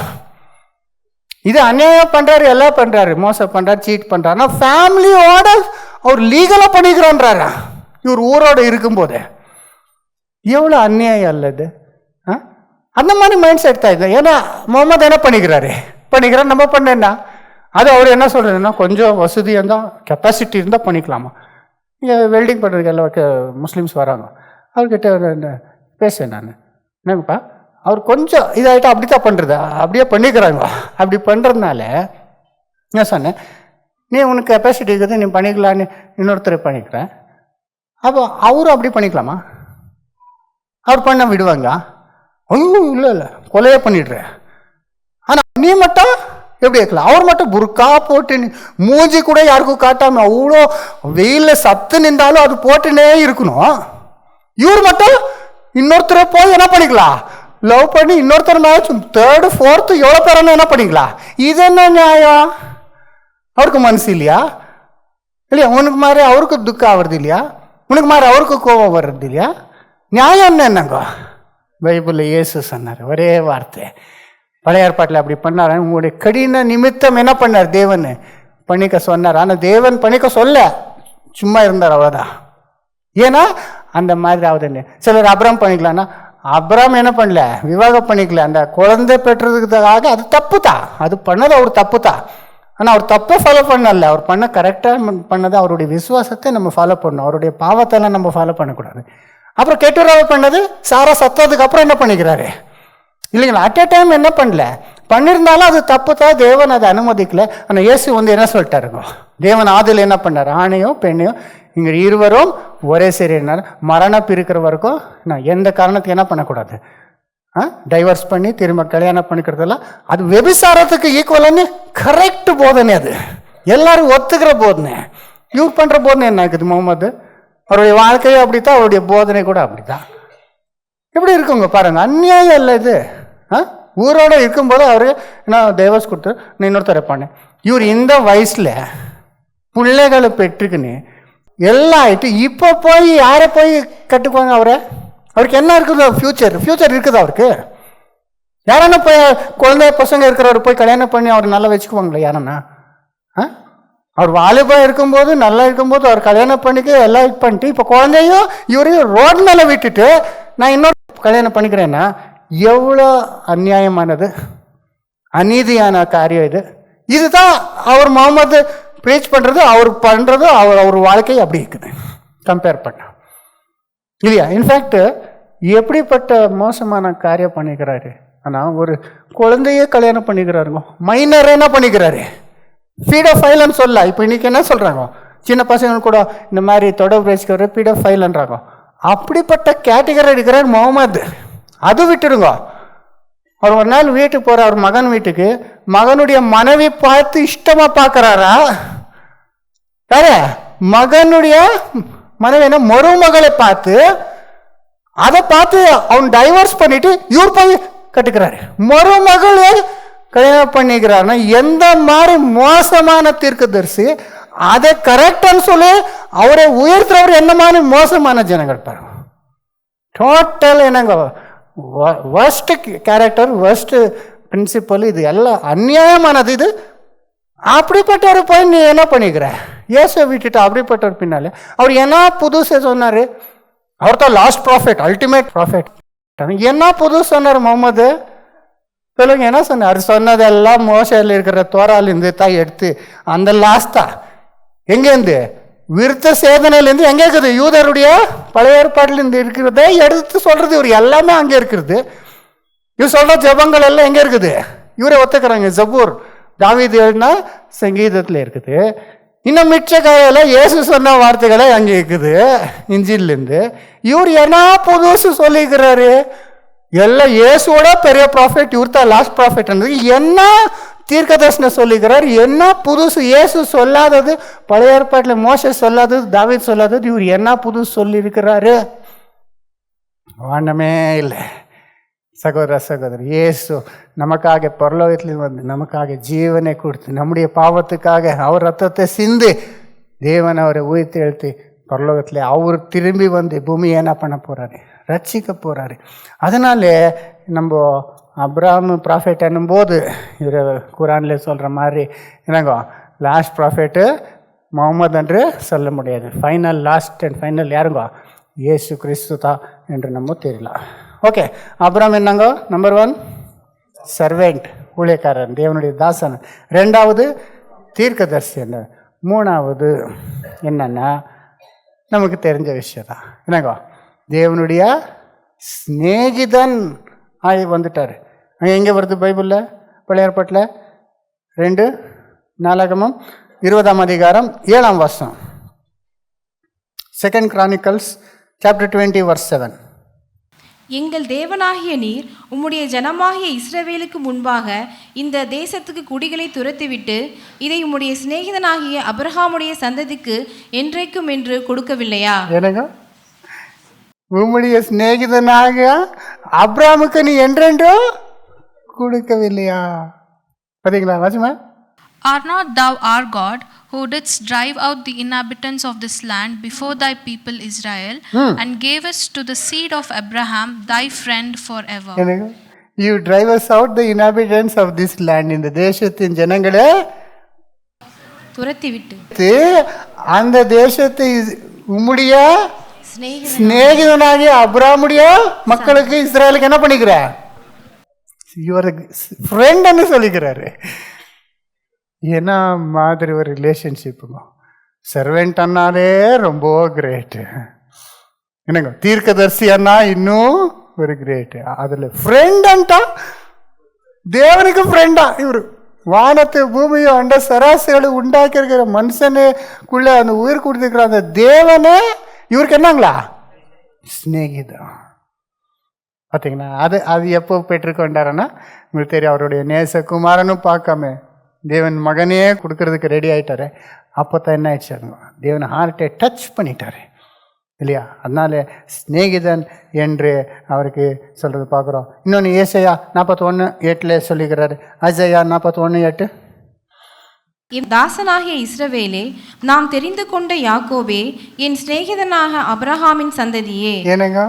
இது அநியாயம் பண்ணுறாரு, எல்லாம் பண்ணுறாரு, மோசம் பண்ணுறாரு, சீட் பண்ணுறாரு. ஆனால் ஃபேமிலியோட அவர் லீகலாக பண்ணிக்கிறான்றாரா இவர் ஊரோட இருக்கும்போது? எவ்வளோ அநியாயம் அல்லது? அந்த மாதிரி மைண்ட் செட் தான் இது. ஏன்னா முகமது என்ன பண்ணிக்கிறாரு? நம்ம பண்ணேன்னா அது அவர் என்ன சொல்கிறதுன்னா, கொஞ்சம் வசதியாக இருந்தால், கெப்பாசிட்டி இருந்தால் பண்ணிக்கலாமா? இங்கே வெல்டிங் பண்ணுறதுக்கு எல்லாம் முஸ்லீம்ஸ் வராங்க. அவர்கிட்ட பேசுவேன் நான், என்னங்கப்பா அவர் கொஞ்சம் இதாகிட்டா அப்படி தான் பண்ணுறது, அப்படியே பண்ணிக்கிறாங்க. அப்படி பண்ணுறதுனால என்ன சொன்னேன், நீ உனக்கு கெப்பாசிட்டி இருக்குது, நீ பண்ணிக்கலான்னு இன்னொருத்தர் பண்ணிக்கிறேன். அப்போ அவரும் அப்படி பண்ணிக்கலாமா? அவர் பண்ண விடுவாங்க? ஐயோ இல்லை, கொலையே பண்ணிடுறேன். ஆனால் நீ மட்டும் எப்படி இருக்கலாம்? அவர் மட்டும் புர்கா போட்டு மூஞ்சி கூட யாருக்கும் காட்டாம அவ்வளோ வெயிலில் சத்து நின்றாலும் அது போட்டுனே இருக்கணும். இவர் மட்டும் இன்னொருத்தரை போய் என்ன பண்ணிக்கலாம்? லவ் பண்ணி இன்னொருத்தர் மேட்ச் 3rd 4th எவ்வளோ பேரான என்ன பண்ணிக்கலாம்? இது என்ன நியாயம்? அவருக்கு மனசு இல்லையா? இல்லையா? உனக்கு மாதிரி அவருக்கு துக்கம் ஆகுறது இல்லையா? உனக்கு மாதிரி அவருக்கு கோபம் வர்றது இல்லையா? நியாயம் என்னங்க? பைபிளில் இயேசு சொன்னார் ஒரே வார்த்தை. பழைய ஏற்பாட்டில் அப்படி பண்ணார். உங்களுடைய கடின நிமித்தம் என்ன பண்ணார்? தேவன் பண்ணிக்க சொன்னார். ஆனால் தேவன் பண்ணிக்க சொல்ல, சும்மா இருந்தார், அவ்வளோதான். ஏன்னா அந்த மாதிரி ஆகுதுன்னு. சிலர் அப்ராம் பண்ணிக்கலாம்னா, அப்ராம் என்ன பண்ணல? விவாகம் பண்ணிக்கல. அந்த குழந்தை பெற்றதுக்காக அது தப்பு தான், அது பண்ணது அவர் தப்பு தான். ஆனால் அவர் தப்பை ஃபாலோ பண்ணல, அவர் பண்ண கரெக்டாக பண்ணது. அவருடைய விசுவாசத்தை நம்ம ஃபாலோ பண்ணணும், அவருடைய பாவத்தெல்லாம் நம்ம ஃபாலோ பண்ணக்கூடாது. அப்புறம் கெட்டுறவை பண்ணது சாரா சத்ததுக்கு அப்புறம் என்ன பண்ணிக்கிறாரு இல்லைங்களா? அட் ஏ டைம் என்ன பண்ணல, பண்ணியிருந்தாலும் அது தப்பு தான், தேவன் அதை அனுமதிக்கல. ஆனால் இயேசு என்ன சொல்லிட்டாருங்க, தேவன் ஆதில் என்ன பண்ணார்? ஆணையும் பெண்ணையும் இங்கே இருவரும் ஒரே சரினால மரணம் பிரிக்கிற வரைக்கும் நான் எந்த காரணத்துக்கு என்ன பண்ணக்கூடாது? டைவர்ஸ் பண்ணி திரும்ப கல்யாணம் பண்ணிக்கிறதெல்லாம் அது வெபிசாரத்துக்கு ஈக்குவலான்னு கரெக்ட் போதனை. அது எல்லாரும் ஒத்துக்கிற போதனை. இவர் பண்ணுற போதனை என்ன இருக்குது? முகமது அவருடைய வாழ்க்கையும் அப்படித்தான், அவருடைய போதனை கூட அப்படித்தான். எப்படி இருக்குங்க பாருங்க, அநியாயம் இல்லை இது. ஊரோட இருக்கும்போது அவரு நான் டைவர்ஸ் கொடுத்து நான் இன்னொருத்தர பண்ணேன். இவர் இந்த வயசுல பிள்ளைகளை பெற்றுக்குன்னு எல்லாம் ஆயிட்டு இப்போ போய் யாரை போய் கட்டுக்குவாங்க? அவருக்கு என்ன இருக்குது? ஃபியூச்சர் இருக்குது அவருக்கு? யாரன்னா போய் குழந்தை பசங்க இருக்கிறவர் போய் கல்யாணம் பண்ணி அவர் நல்லா வச்சுக்குவாங்களே யாரன்னா? அவர் வாலிபா இருக்கும்போது நல்லா இருக்கும்போது அவர் கல்யாணம் பண்ணிக்க எல்லாம் இது பண்ணிட்டு இப்போ குழந்தையும் இவரையும் ரோடு மேலே விட்டுட்டு நான் இன்னொரு கல்யாணம் பண்ணிக்கிறேன்னா எவ்வளோ அநியாயமானது, அநீதியான காரியம் இது. இதுதான் அவர் முகமது ப்ரீச் பண்ணுறது, அவர் பண்ணுறது, அவர் வாழ்க்கை அப்படி இருக்குது கம்பேர் பண்ண இல்லையா? இன்ஃபேக்ட் எப்படிப்பட்ட மோசமான காரியம் பண்ணிக்கிறாரு. ஆனால் ஒரு குழந்தையே கல்யாணம் பண்ணிக்கிறாருங்க, மைனர் என்ன பண்ணிக்கிறாரு? பீடோஃபைல்னு சொல்ல. இப்போ இன்னைக்கு என்ன சொல்றாங்க, சின்ன பசங்க கூட இந்த மாதிரி தொடர்பு பேசிக்கிற பீடோஃபைல்ன்றாங்க. அப்படிப்பட்ட கேட்டகரி இருக்கிறார் முகமது. அது விட்டுடுங்க. அவர் ஒரு நாள் வீட்டுக்கு போற, அவர் மகன் வீட்டுக்கு, மகனுடைய மனைவி பார்த்து இஷ்டமா பார்க்கறாரா? யாரு? மகனுடைய மனைவி என்ன மருமகளை பார்த்து, அதை பார்த்து அவன் டைவர்ஸ் பண்ணிட்டு இவர் போய் கட்டுக்கிறாரு. மருமகளே கல்யாணம் பண்ணிக்கிறாருன்னா எந்த மாதிரி மோசமான தீர்க்கதரிசி, அதை கரெக்டான்னு சொல்லி அவரை உயர்த்துறவர் என்ன மாதிரி மோசமான ஜனங்கள் பாருங்க. டோட்டல் என்னங்க வர்ஸ்ட் கேரக்டர், வர்ஸ்ட் பிரின்சிபல், இது எல்லாம் அநியாயமானது. இது அப்படிப்பட்டவர் போய் நீ என்ன பண்ணிக்கிற? இயேசுவை விட்டுட்டு அப்படிப்பட்டவர் பின்னாலே அவர் என்ன புதுசு சொன்னார்? அவர் தான் லாஸ்ட் ப்ராஃபிட், அல்டிமேட் ப்ராஃபிட். என்ன புதுசு சொன்னார் முகமது? சொல்லுங்க, என்ன சொன்னார்? சொன்னதெல்லாம் மோசையில் இருக்கிற தோராலேருந்து தான் எடுத்து, அந்த லாஸ்டா எங்கேருந்து? விருத்த சேதனையிலேருந்து எங்கே இருக்குது? யூதருடைய பழைய ஏற்பாட்டிலேருந்து இருக்கிறதே எடுத்து சொல்றது. இவர் எல்லாமே அங்கே இருக்கிறது. இவர் சொல்ற ஜபங்கள் எல்லாம் எங்கே இருக்குது? இவரை ஒத்துக்கிறாங்க. ஜபூர் தாவீது எழுதின சங்கீதத்தில் இருக்குது. இன்னும் மிச்ச காலையில் இயேசு சொன்ன வார்த்தைகளை அங்கே இருக்குது இஞ்சிலேருந்து. இவர் என்ன புதுசு சொல்லிக்கிறாரு? எல்லாம் இயேசுவோட பெரிய ப்ராஃபிட், இவர் தான் லாஸ்ட் ப்ராஃபிட். என்ன தீர்க்கதரிசனம் சொல்லிக்கிறார்? என்ன புதுசு? இயேசு சொல்லாதது, பழைய ஏற்பாட்டில் மோசே சொல்லாதது, தாவீது சொல்லாதது, இவர் என்ன புதுசு சொல்லியிருக்கிறாரு? ஒண்ணுமே இல்லை. சகோதர சகோதரி, இயேசு நமக்காக பரலோகத்தில் வந்து நமக்காக ஜீவனை கொடுத்து, நம்முடைய பாவத்துக்காக அவர் ரத்தத்தை சிந்து, தேவன் அவரை உயிர்த்து எழுத்து பரலோகத்தில் அவர் திரும்பி வந்து பூமியை என்ன பண்ண போறாரு? ரட்சிக்க போறாரு. அதனால நம்ம அப்ராம் ப்ராஃபிட் என்னும்போது இவர் குரான்ல சொல்ற மாதிரி என்னங்க லாஸ்ட் ப்ராஃபிட்டு முகமது என்று சொல்ல முடியாது. ஃபைனல், லாஸ்ட் அண்ட் ஃபைனல் யாருங்க? இயேசு கிறிஸ்து தான் என்று நம்ம தெரியலாம். ஓகே, அப்ராம் என்னங்க? நம்பர் 1 சர்வெண்ட், ஊழியக்காரன், தேவனுடைய தாசன். 2வது தீர்க்கதரிசி. என்ன 3வது என்னன்னா நமக்கு தெரிஞ்ச விஷயம் தான் என்னங்க, தேவனுடைய சிநேகிதன் ஆகி வந்துட்டார். அங்கே எங்கே வருது பைபிளில்? பழைய ஏற்பாட்டில் 2 நாளாகமம் 20ஆம் அதிகாரம் 7ஆம் வசனம். 2 Chronicles chapter 20 verse 7. எங்கள் தேவனாகிய நீர் உம்முடைய ஜனமாகிய இஸ்ரவேலுக்கு முன்பாக இந்த தேசத்துக்கு குடிகளை துரத்திவிட்டு இதை உம்முடைய சிநேகிதனாகிய அபிரகாமுடைய சந்ததிக்கு என்றைக்கும் என்று கொடுக்கவில்லையா? என்னங்க, உம்முடைய சிநேகிதனாக அப்ராமுக்கு நீ என்றென்றோ கொடுக்கவில்லையா? பார்த்தீங்களா Wasima? Are not thou our God, who didst drive out the inhabitants of this land before thy people Israel, and gavest to the seed of Abraham thy friend forever? You drive us out the inhabitants of this land. இந்த தேசத்தின் ஜனங்களே துரத்திவிட்டு அந்த தேசத்தை உம்முடைய சிநேகிதனாகிய அப்ராமுடைய மக்களுக்கு இஸ்ரேலுக்கு என்ன பண்ணிக்கிற? Your ஃப்ரெண்ட்னு சொல்லிக்கிறாரு. என்ன மாதிரி ஒரு ரிலேஷன்ஷிப்புங்க. சர்வெண்ட் அண்ணாலே ரொம்ப கிரேட்டு. என்னங்க, தீர்க்கதரிசி அண்ணா இன்னும் ஒரு கிரேட்டு. அதில் ஃப்ரெண்டா, தேவனுக்கு ஃப்ரெண்டா இவரு. வானத்து பூமியும் அண்ட சராசரிகளை உண்டாக்கி இருக்கிற மனுஷனுக்குள்ள அந்த உயிர் கொடுத்துருக்கிற அந்த தேவனே இவருக்கு என்னங்களா? ஸ்நேகிதம். பார்த்தீங்கன்னா அது எப்போ பெற்றுக்கொண்டாருன்னா உங்களுக்கு தெரியும். அவருடைய நேசகுமாரனும் பார்க்காம தேவன் மகனே கொடுக்கறதுக்கு ரெடி ஆகிட்டாரு. அப்போ தான் என்ன ஆயிடுச்சாருங்க, தேவன் ஹார்ட்டை டச் பண்ணிட்டாரு இல்லையா? அதனால ஸ்நேகிதன் என்று அவருக்கு சொல்கிறது பார்க்குறோம். இன்னொன்று ஏசாயா 41:8 சொல்லிக்கிறாரு. அசையா 41:8. என் தாசனாகிய இஸ்ரவேலே, நாம் தெரிந்து கொண்ட யாக்கோபே, என் சிநேகிதனாக அபிரகாமின் சந்ததியே. ஏனுங்க,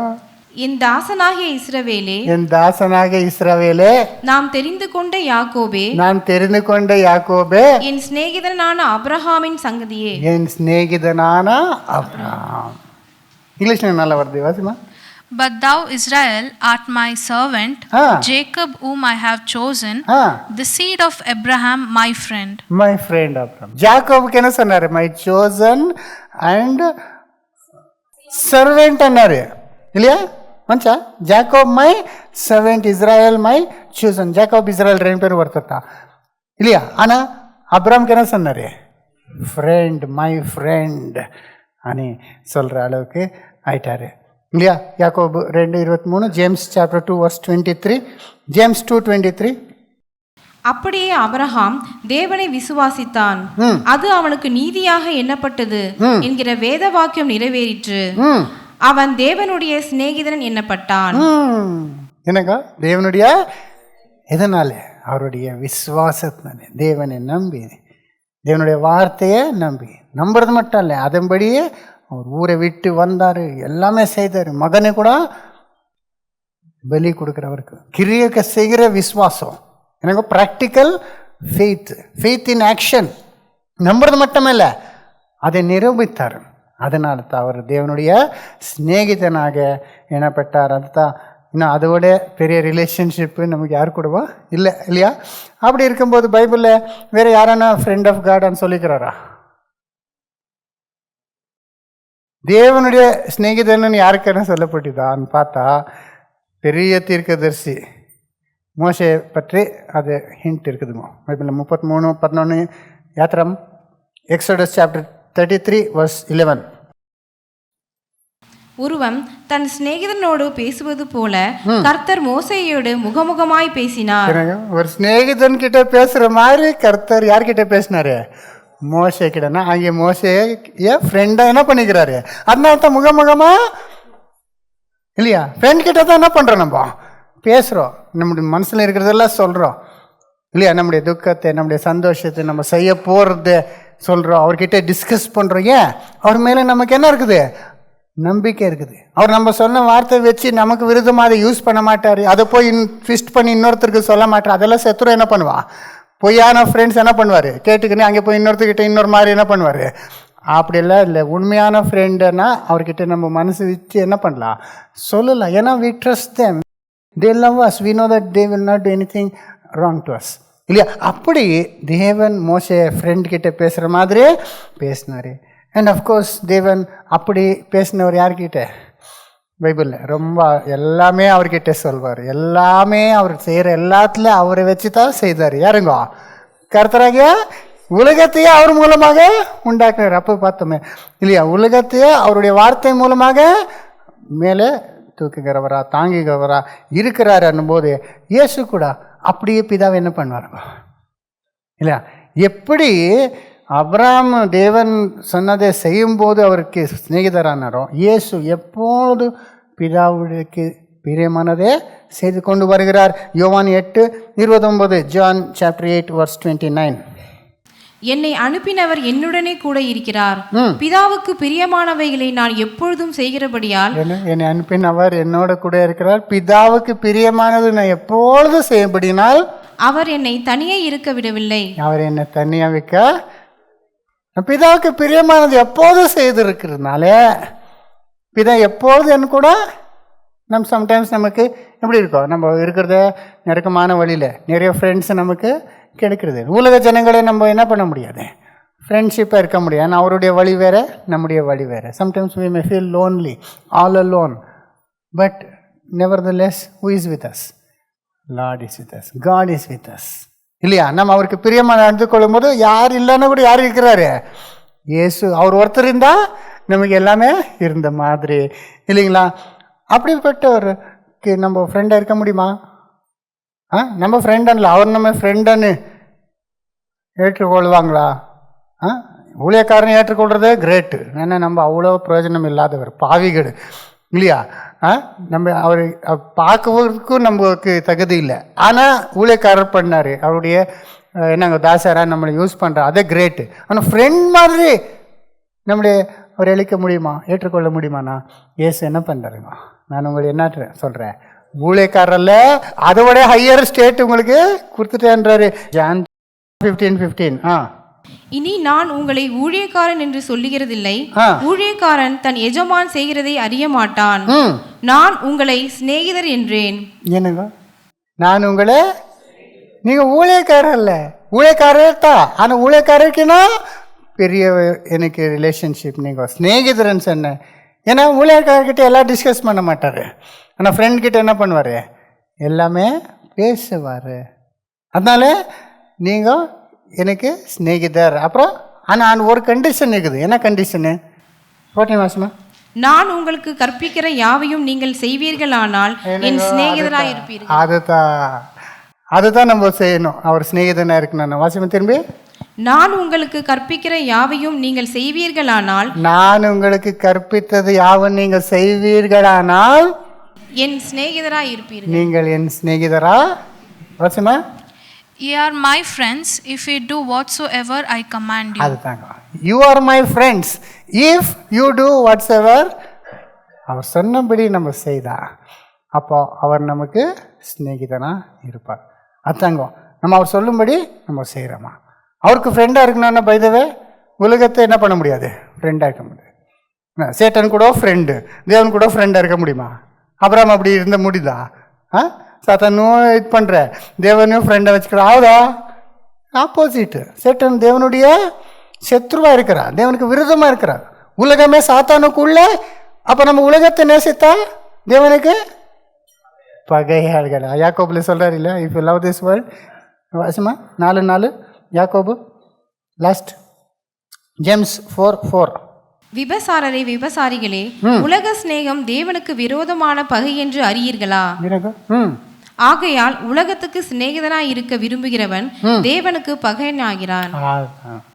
என் தாசனாகிய இஸ்ரவேலே, என் தாசனாகிய இஸ்ரவேலே, நாம் தெரிந்து கொண்ட யாக்கோபே, நான் தெரிந்து கொண்ட யாக்கோபே, என் சிநேகிதனான அபிரகாமின் சந்ததியே. என் சிநேகிதனான அப்ரஹாம். இங்கிலீஷ்ல நல்லா வருது Wasima. But thou Israel art my servant, Jacob whom I have chosen, the seed of Abraham my friend. My friend Abraham. ஜாக்கோபுக்கு என்ன சொன்னாரு? My chosen and servant அன்னாரு இல்லையா? மஞ்சா Jacob my servant, Israel my chosen. Jacob Israel 2 பேரும் ஒருத்தர் தான் இல்லையா? ஆனால் அப்ராம்க்கு என்ன சொன்னார்? ஃப்ரெண்ட், மை ஃப்ரெண்ட் అని சொல்கிற அளவுக்கு ஆயிட்டாரு இல்லையா? யாக்கோபு 2:23, ஜேம்ஸ் சாப்டர் 2 verse 23, ஜேம்ஸ் 2:23. அப்படியே ஆபிரகாம் தேவனை விசுவாசித்தான், அது அவனுக்கு நீதியாக எண்ணப்பட்டது என்கிற வேத வாக்கியம் நிறைவேறிற்று. அவன் தேவனுடைய சிநேகிதன் எண்ணப்பட்டான். என்னக்கா? தேவனுடைய எதனால? அவருடைய விசுவாசத்தினால, தேவனை நம்பி, தேவனுடைய வார்த்தையை நம்பி. நம்புறது மட்டும் இல்லை, அதன்படியே அவர் ஊரை விட்டு வந்தார், எல்லாமே செய்தார். மகனை கூட பலி கொடுக்குறவருக்கு கிரியைக்கு செய்கிற விசுவாசம். எனக்கு practical faith, faith in action. நம்புறது மட்டுமே இல்லை, அதை நிரூபித்தார். அதனால தான் அவர் தேவனுடைய சிநேகிதனாக எண்ணப்பட்டார். அதுதான் இன்னும் அதோட பெரிய ரிலேஷன்ஷிப்பு நமக்கு யார் கூடவா இல்லை இல்லையா? அப்படி இருக்கும்போது பைபிளில் வேறு யாரானா ஃப்ரெண்ட் ஆஃப் காட்னு சொல்லிக்கிறாரா? தேவனுடைய சிநேகிதன்னு யாருக்கான சொல்லப்பட்டுதான்னு பார்த்தா பெரிய தீர்க்கதரிசி மோசே பற்றி அது ஹிண்ட் இருக்குதுங்க பைபிளில். 33:11 யாத்திரம், எக்ஸோடஸ் சாப்டர் 33 verse 11. ஒருவன் தன் சிநேகிதனோடு பேசுவது போல கர்த்தர் மோசேயோடு முகமுகமாய் பேசினார். ஒரு சிநேகிதன் கிட்ட பேசுற மாதிரி கர்த்தர் யார்கிட்ட பேசினாரு? மோசே கிட்டனா. அங்கே மோசே ஃப்ரெண்டா என்ன பண்ணிக்கிறாரு? அதனால தான் முகமுகமா இல்லையா? ஃப்ரெண்ட் கிட்ட தான் என்ன பண்றோம், நம்ம பேசுறோம், நம்முடைய மனசுல இருக்கிறதெல்லாம் சொல்றோம் இல்லையா? நம்முடைய துக்கத்தை, நம்முடைய சந்தோஷத்தை, நம்ம செய்ய போறதை சொல்றோம், அவர்கிட்ட டிஸ்கஸ் பண்றோம். ஏன்? அவர் மேல நமக்கு என்ன இருக்குது? நம்பிக்கை இருக்குது. அவர் நம்ம சொன்ன வார்த்தை வச்சு நமக்கு விருதமாக அதை யூஸ் பண்ண மாட்டார். அதை போய் ட்விஸ்ட் பண்ணி இன்னொருத்தருக்கு சொல்ல மாட்டார். அதெல்லாம் சத்துரு என்ன பண்ணுவா? பொய்யான ஃப்ரெண்ட்ஸ் என்ன பண்ணுவார்? கேட்டுக்கின்னு அங்கே போய் இன்னொருத்தர்கிட்ட இன்னொரு மாதிரி என்ன பண்ணுவார்? அப்படியெல்லாம் இல்லை. உண்மையான ஃப்ரெண்டுன்னா அவர்கிட்ட நம்ம மனசு வச்சு என்ன பண்ணலாம், சொல்லலாம். ஏன்னா we trust them, they love us, we know that they will not do anything wrong to us இல்லையா? அப்படி தேவன் மோசே ஃப்ரெண்ட் கிட்ட பேசுகிற மாதிரியே பேசினார். அண்ட் அஃப்கோர்ஸ் தேவன் அப்படி பேசினவர் யார்கிட்ட? பைபிளில் ரொம்ப எல்லாமே அவர்கிட்ட சொல்வார். எல்லாமே அவர் செய்கிற எல்லாத்துலேயும் அவரை வச்சு தான் செய்தார். யாருங்க? கர்த்தராகிய உலகத்தையே அவர் மூலமாக உண்டாக்குறார். அப்போ பார்த்தோமே இல்லையா? உலகத்தையே அவருடைய வார்த்தை மூலமாக மேலே தூக்குகிறவரா, தாங்குகிறவரா இருக்கிறார் என்னும்போது இயேசு கூட அப்படியே பிதாவை என்ன பண்ணுவாருங்க இல்லையா? எப்படி அப்ராம் தேவன் சொன்னதை செய்யும்போது அவருக்கு சிநேகிதரானாரோ, இயேசு எப்போது பிதாவுக்கு பிரியமானதே செய்து கொண்டு வருகிறார். யோவான் 8:29, ஜான் சாப்டர் 8 verse 29. என்னை அனுப்பினவர் என்னுடனே கூட இருக்கிறார், பிதாவுக்கு பிரியமானவைகளை நான் எப்பொழுதும் செய்கிறபடியால். என்னை அனுப்பினவர் என்னோட கூட இருக்கிறார், பிதாவுக்கு பிரியமானது நான் எப்பொழுதும் செய்யபடினால் அவர் என்னை தனியே இருக்க விடவில்லை. அவர் என்னை தனியாக வைக்க, பிதாவுக்கு பிரியமானது எப்போதும் செய்திருக்கிறதுனால பிதா எப்போதும் என் கூட. நம்ம சம்டைம்ஸ் நமக்கு எப்படி இருக்கோம், நம்ம இருக்கிறத நெருக்கமான வழியில் நிறைய ஃப்ரெண்ட்ஸ் நமக்கு கிடைக்கிறது. உலக ஜனங்களை நம்ம என்ன பண்ண முடியாது, ஃப்ரெண்ட்ஷிப்பாக இருக்க முடியாது. ஏன்னா அவருடைய வழி வேறு, நம்முடைய வழி வேறு. Sometimes we may feel lonely, all alone, but nevertheless who is with us? Lord is with us, God is with us இல்லையா? நம்ம அவருக்கு பிரியமாக நடந்து கொள்ளும் போது யார் இல்லைன்னா கூட யார் இருக்கிறாரு? இயேசு. அவர் ஒருத்தர் இருந்தால் நமக்கு எல்லாமே இருந்த மாதிரி இல்லைங்களா? அப்படிப்பட்டவருக்கு நம்ம ஃப்ரெண்டாக இருக்க முடியுமா? நம்ம ஃப்ரெண்டன்ல அவர் நம்ம ஃப்ரெண்டுன்னு ஏற்றுக்கொள்வாங்களா? ஊழியக்காரனை ஏற்றுக்கொள்றதே கிரேட்டு. ஏன்னா நம்ம அவ்வளோ பிரயோஜனம் இல்லாதவர், பாவிகள் இல்லையா? நம்ம அவர் பார்க்கறதுக்கும் நமக்கு தகுதி இல்லை. ஆனால் ஊழியக்காரர் பண்ணார், அவருடைய என்னங்க தாசராக நம்மளை யூஸ் பண்ணுறார், அதே கிரேட்டு. ஆனால் ஃப்ரெண்ட் மாதிரி நம்முடைய அவர் அழிக்க முடியுமா, ஏற்றுக்கொள்ள முடியுமாண்ணா? இயேசு என்ன பண்ணுறாருங்க? நான் உங்களுக்கு என்ன சொல்கிறேன், ஊழியக்காரர்ல அதோட ஹையர் ஸ்டேட் உங்களுக்கு கொடுத்துட்டேன்றாரு. ஜான் 15:15. இனி நான் உங்களை ஊழியக்காரன் என்று சொல்லுகிறதில்லை, ஊழியக்காரன் தன் எஜமான் செய்கிறதை அறிய மாட்டான். நான் உங்களை சிநேகிதர் என்றேன். என்னங்க? நான் உங்களை, நீங்க ஊழியக்காரர் இல்ல, ஊழியக்காரர் தான். ஆனால் ஊழியக்காரருக்குன்னா பெரிய எனக்கு ரிலேஷன்ஷிப். நீங்கள் சிநேகிதரன் சொன்ன. ஏன்னா ஊழியக்காரர்கிட்ட எல்லாம் டிஸ்கஸ் பண்ண மாட்டார். ஆனால் ஃப்ரெண்ட் கிட்ட என்ன பண்ணுவார்? எல்லாமே பேசுவார். அதனால நீங்கள் எனக்கு சிநேகிதர். அப்புறம் ஆனால் ஒரு கண்டிஷன் இருக்குது. என்ன கண்டிஷனு? 14 மாசமா? நான் உங்களுக்கு கற்பிக்கிற யாவையும் நீங்கள் செய்வீர்களானால் என் சிநேகிதராய் இருப்பீர்கள். அதுதான் நம்ம செய்யணும். அவர் சிநேகிதனா இருக்கணும். வாசிமா திரும்பி. நான் உங்களுக்கு கற்பிக்கிற யாவையும் நீங்கள் செய்வீர்களானால், நான் உங்களுக்கு கற்பித்தது யாவும் நீங்கள் செய்வீர்களானால் என் சிநேகிதராய் இருப்பீர்கள். நீங்கள் என் சிநேகிதரா? Wasima. Ye are my friends if you do whatsoever I command you. அதுதாங்க. You are my friends if you do whatsoever. அவர் சொன்னபடி நம்ம செய்தா அப்போ அவர் நமக்கு சிநேகிதனா இருப்பார். அதாங்க நம்ம அவர் சொல்லும்படி நம்ம செய்கிறோமா. அவருக்கு ஃப்ரெண்டாக இருக்கணும்னா பைதவே உலகத்தை என்ன பண்ண முடியாது, ஃப்ரெண்டாக இருக்க முடியாது. சேட்டன் கூட ஃப்ரெண்டு, தேவன் கூட ஃப்ரெண்டாக இருக்க முடியுமா? அப்புறம் அப்படி இருந்த முடியுதா? சாத்தானும் இது பண்ணுற தேவனையும் ஃப்ரெண்டை வச்சுக்கிற ஆகுதா? ஆப்போசிட்டு. சேட்டன் தேவனுடைய சத்ருவாக இருக்கிறார், தேவனுக்கு விரோதமாக இருக்கிறார். உலகமே சாத்தானுக்குள்ள. அப்போ நம்ம உலகத்தை நேசித்தா தேவனுக்கு பகையாள்கள். யாக்கோபுல சொல்கிறார் இல்லை, if you love this world. வாசமா 4:4 யாக்கோபு லாஸ்ட். ஜேம்ஸ் 4:4. விபசாரரே விபசாரிகளே, உலக சிநேகம் தேவனுக்கு விரோதமான பகை என்று அறியீர்களா? ஆகையால் உலகத்துக்கு சிநேகிதனாய் இருக்க விரும்புகிறவன் தேவனுக்கு பகையனாகிறான்.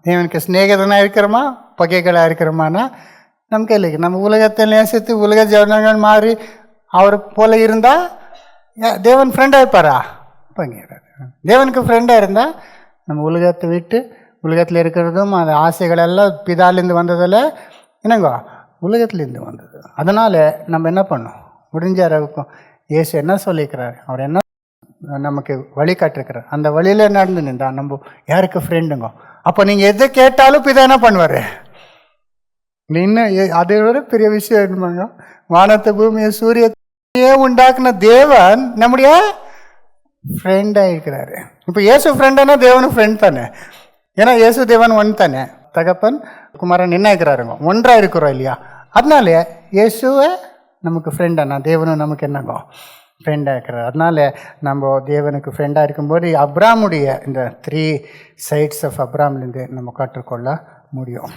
தேவனுக்கு சிநேகிதனாக இருக்கிறோமா பகைகளாக இருக்கிறோமானா நமக்கு இல்லை. நம்ம உலகத்தை நேசித்து உலக ஜனங்கள் மாறி அவர் போல இருந்தால் தேவன் ஃப்ரெண்டாக இருப்பாரா? பங்கிறார். தேவனுக்கு ஃப்ரெண்டாக இருந்தால் நம்ம உலகத்தை விட்டு, உலகத்தில் இருக்கிறதும் அந்த ஆசைகளெல்லாம் பிதாலேருந்து வந்ததில் என்னங்க உலகத்துலேருந்து வந்தது. அதனால் நம்ம என்ன பண்ணோம், முடிஞ்ச அளவுக்கும் இயேசு என்ன சொல்லியிருக்கிறார், அவர் என்ன நமக்கு வழி காட்டிருக்கிறார், அந்த வழியில் நடந்து நின்றா நம்ம யாருக்கு ஃப்ரெண்டுங்க. அப்போ நீங்கள் எதை கேட்டாலும் பிதா என்ன பண்ணுவார்? இன்னும் அதை விட பெரிய விஷயம் என்னமாங்க, வானத்தை பூமியை சூரியத்தையே உண்டாக்குன தேவன் நம்முடைய ஃப்ரெண்டாக இருக்கிறாரு. இப்போ இயேசு ஃப்ரெண்டானா தேவனும் ஃப்ரெண்ட் தானே. ஏன்னா இயேசு தேவன் ஒன் தானே, தகப்பன் குமாரன் என்ன இருக்கிறாருங்க, ஒன்றாக இருக்கிறோம் இல்லையா? அதனால இயேசுவை நமக்கு ஃப்ரெண்டானா தேவனும் நமக்கு என்னங்கோ ஃப்ரெண்டாக இருக்கிறார். அதனால நம்ம தேவனுக்கு ஃப்ரெண்டாக இருக்கும்போது அப்ராமுடைய இந்த 3 சைட்ஸ் ஆஃப் அப்ராம்லேருந்து நம்ம கற்றுக்கொள்ள முடியும்.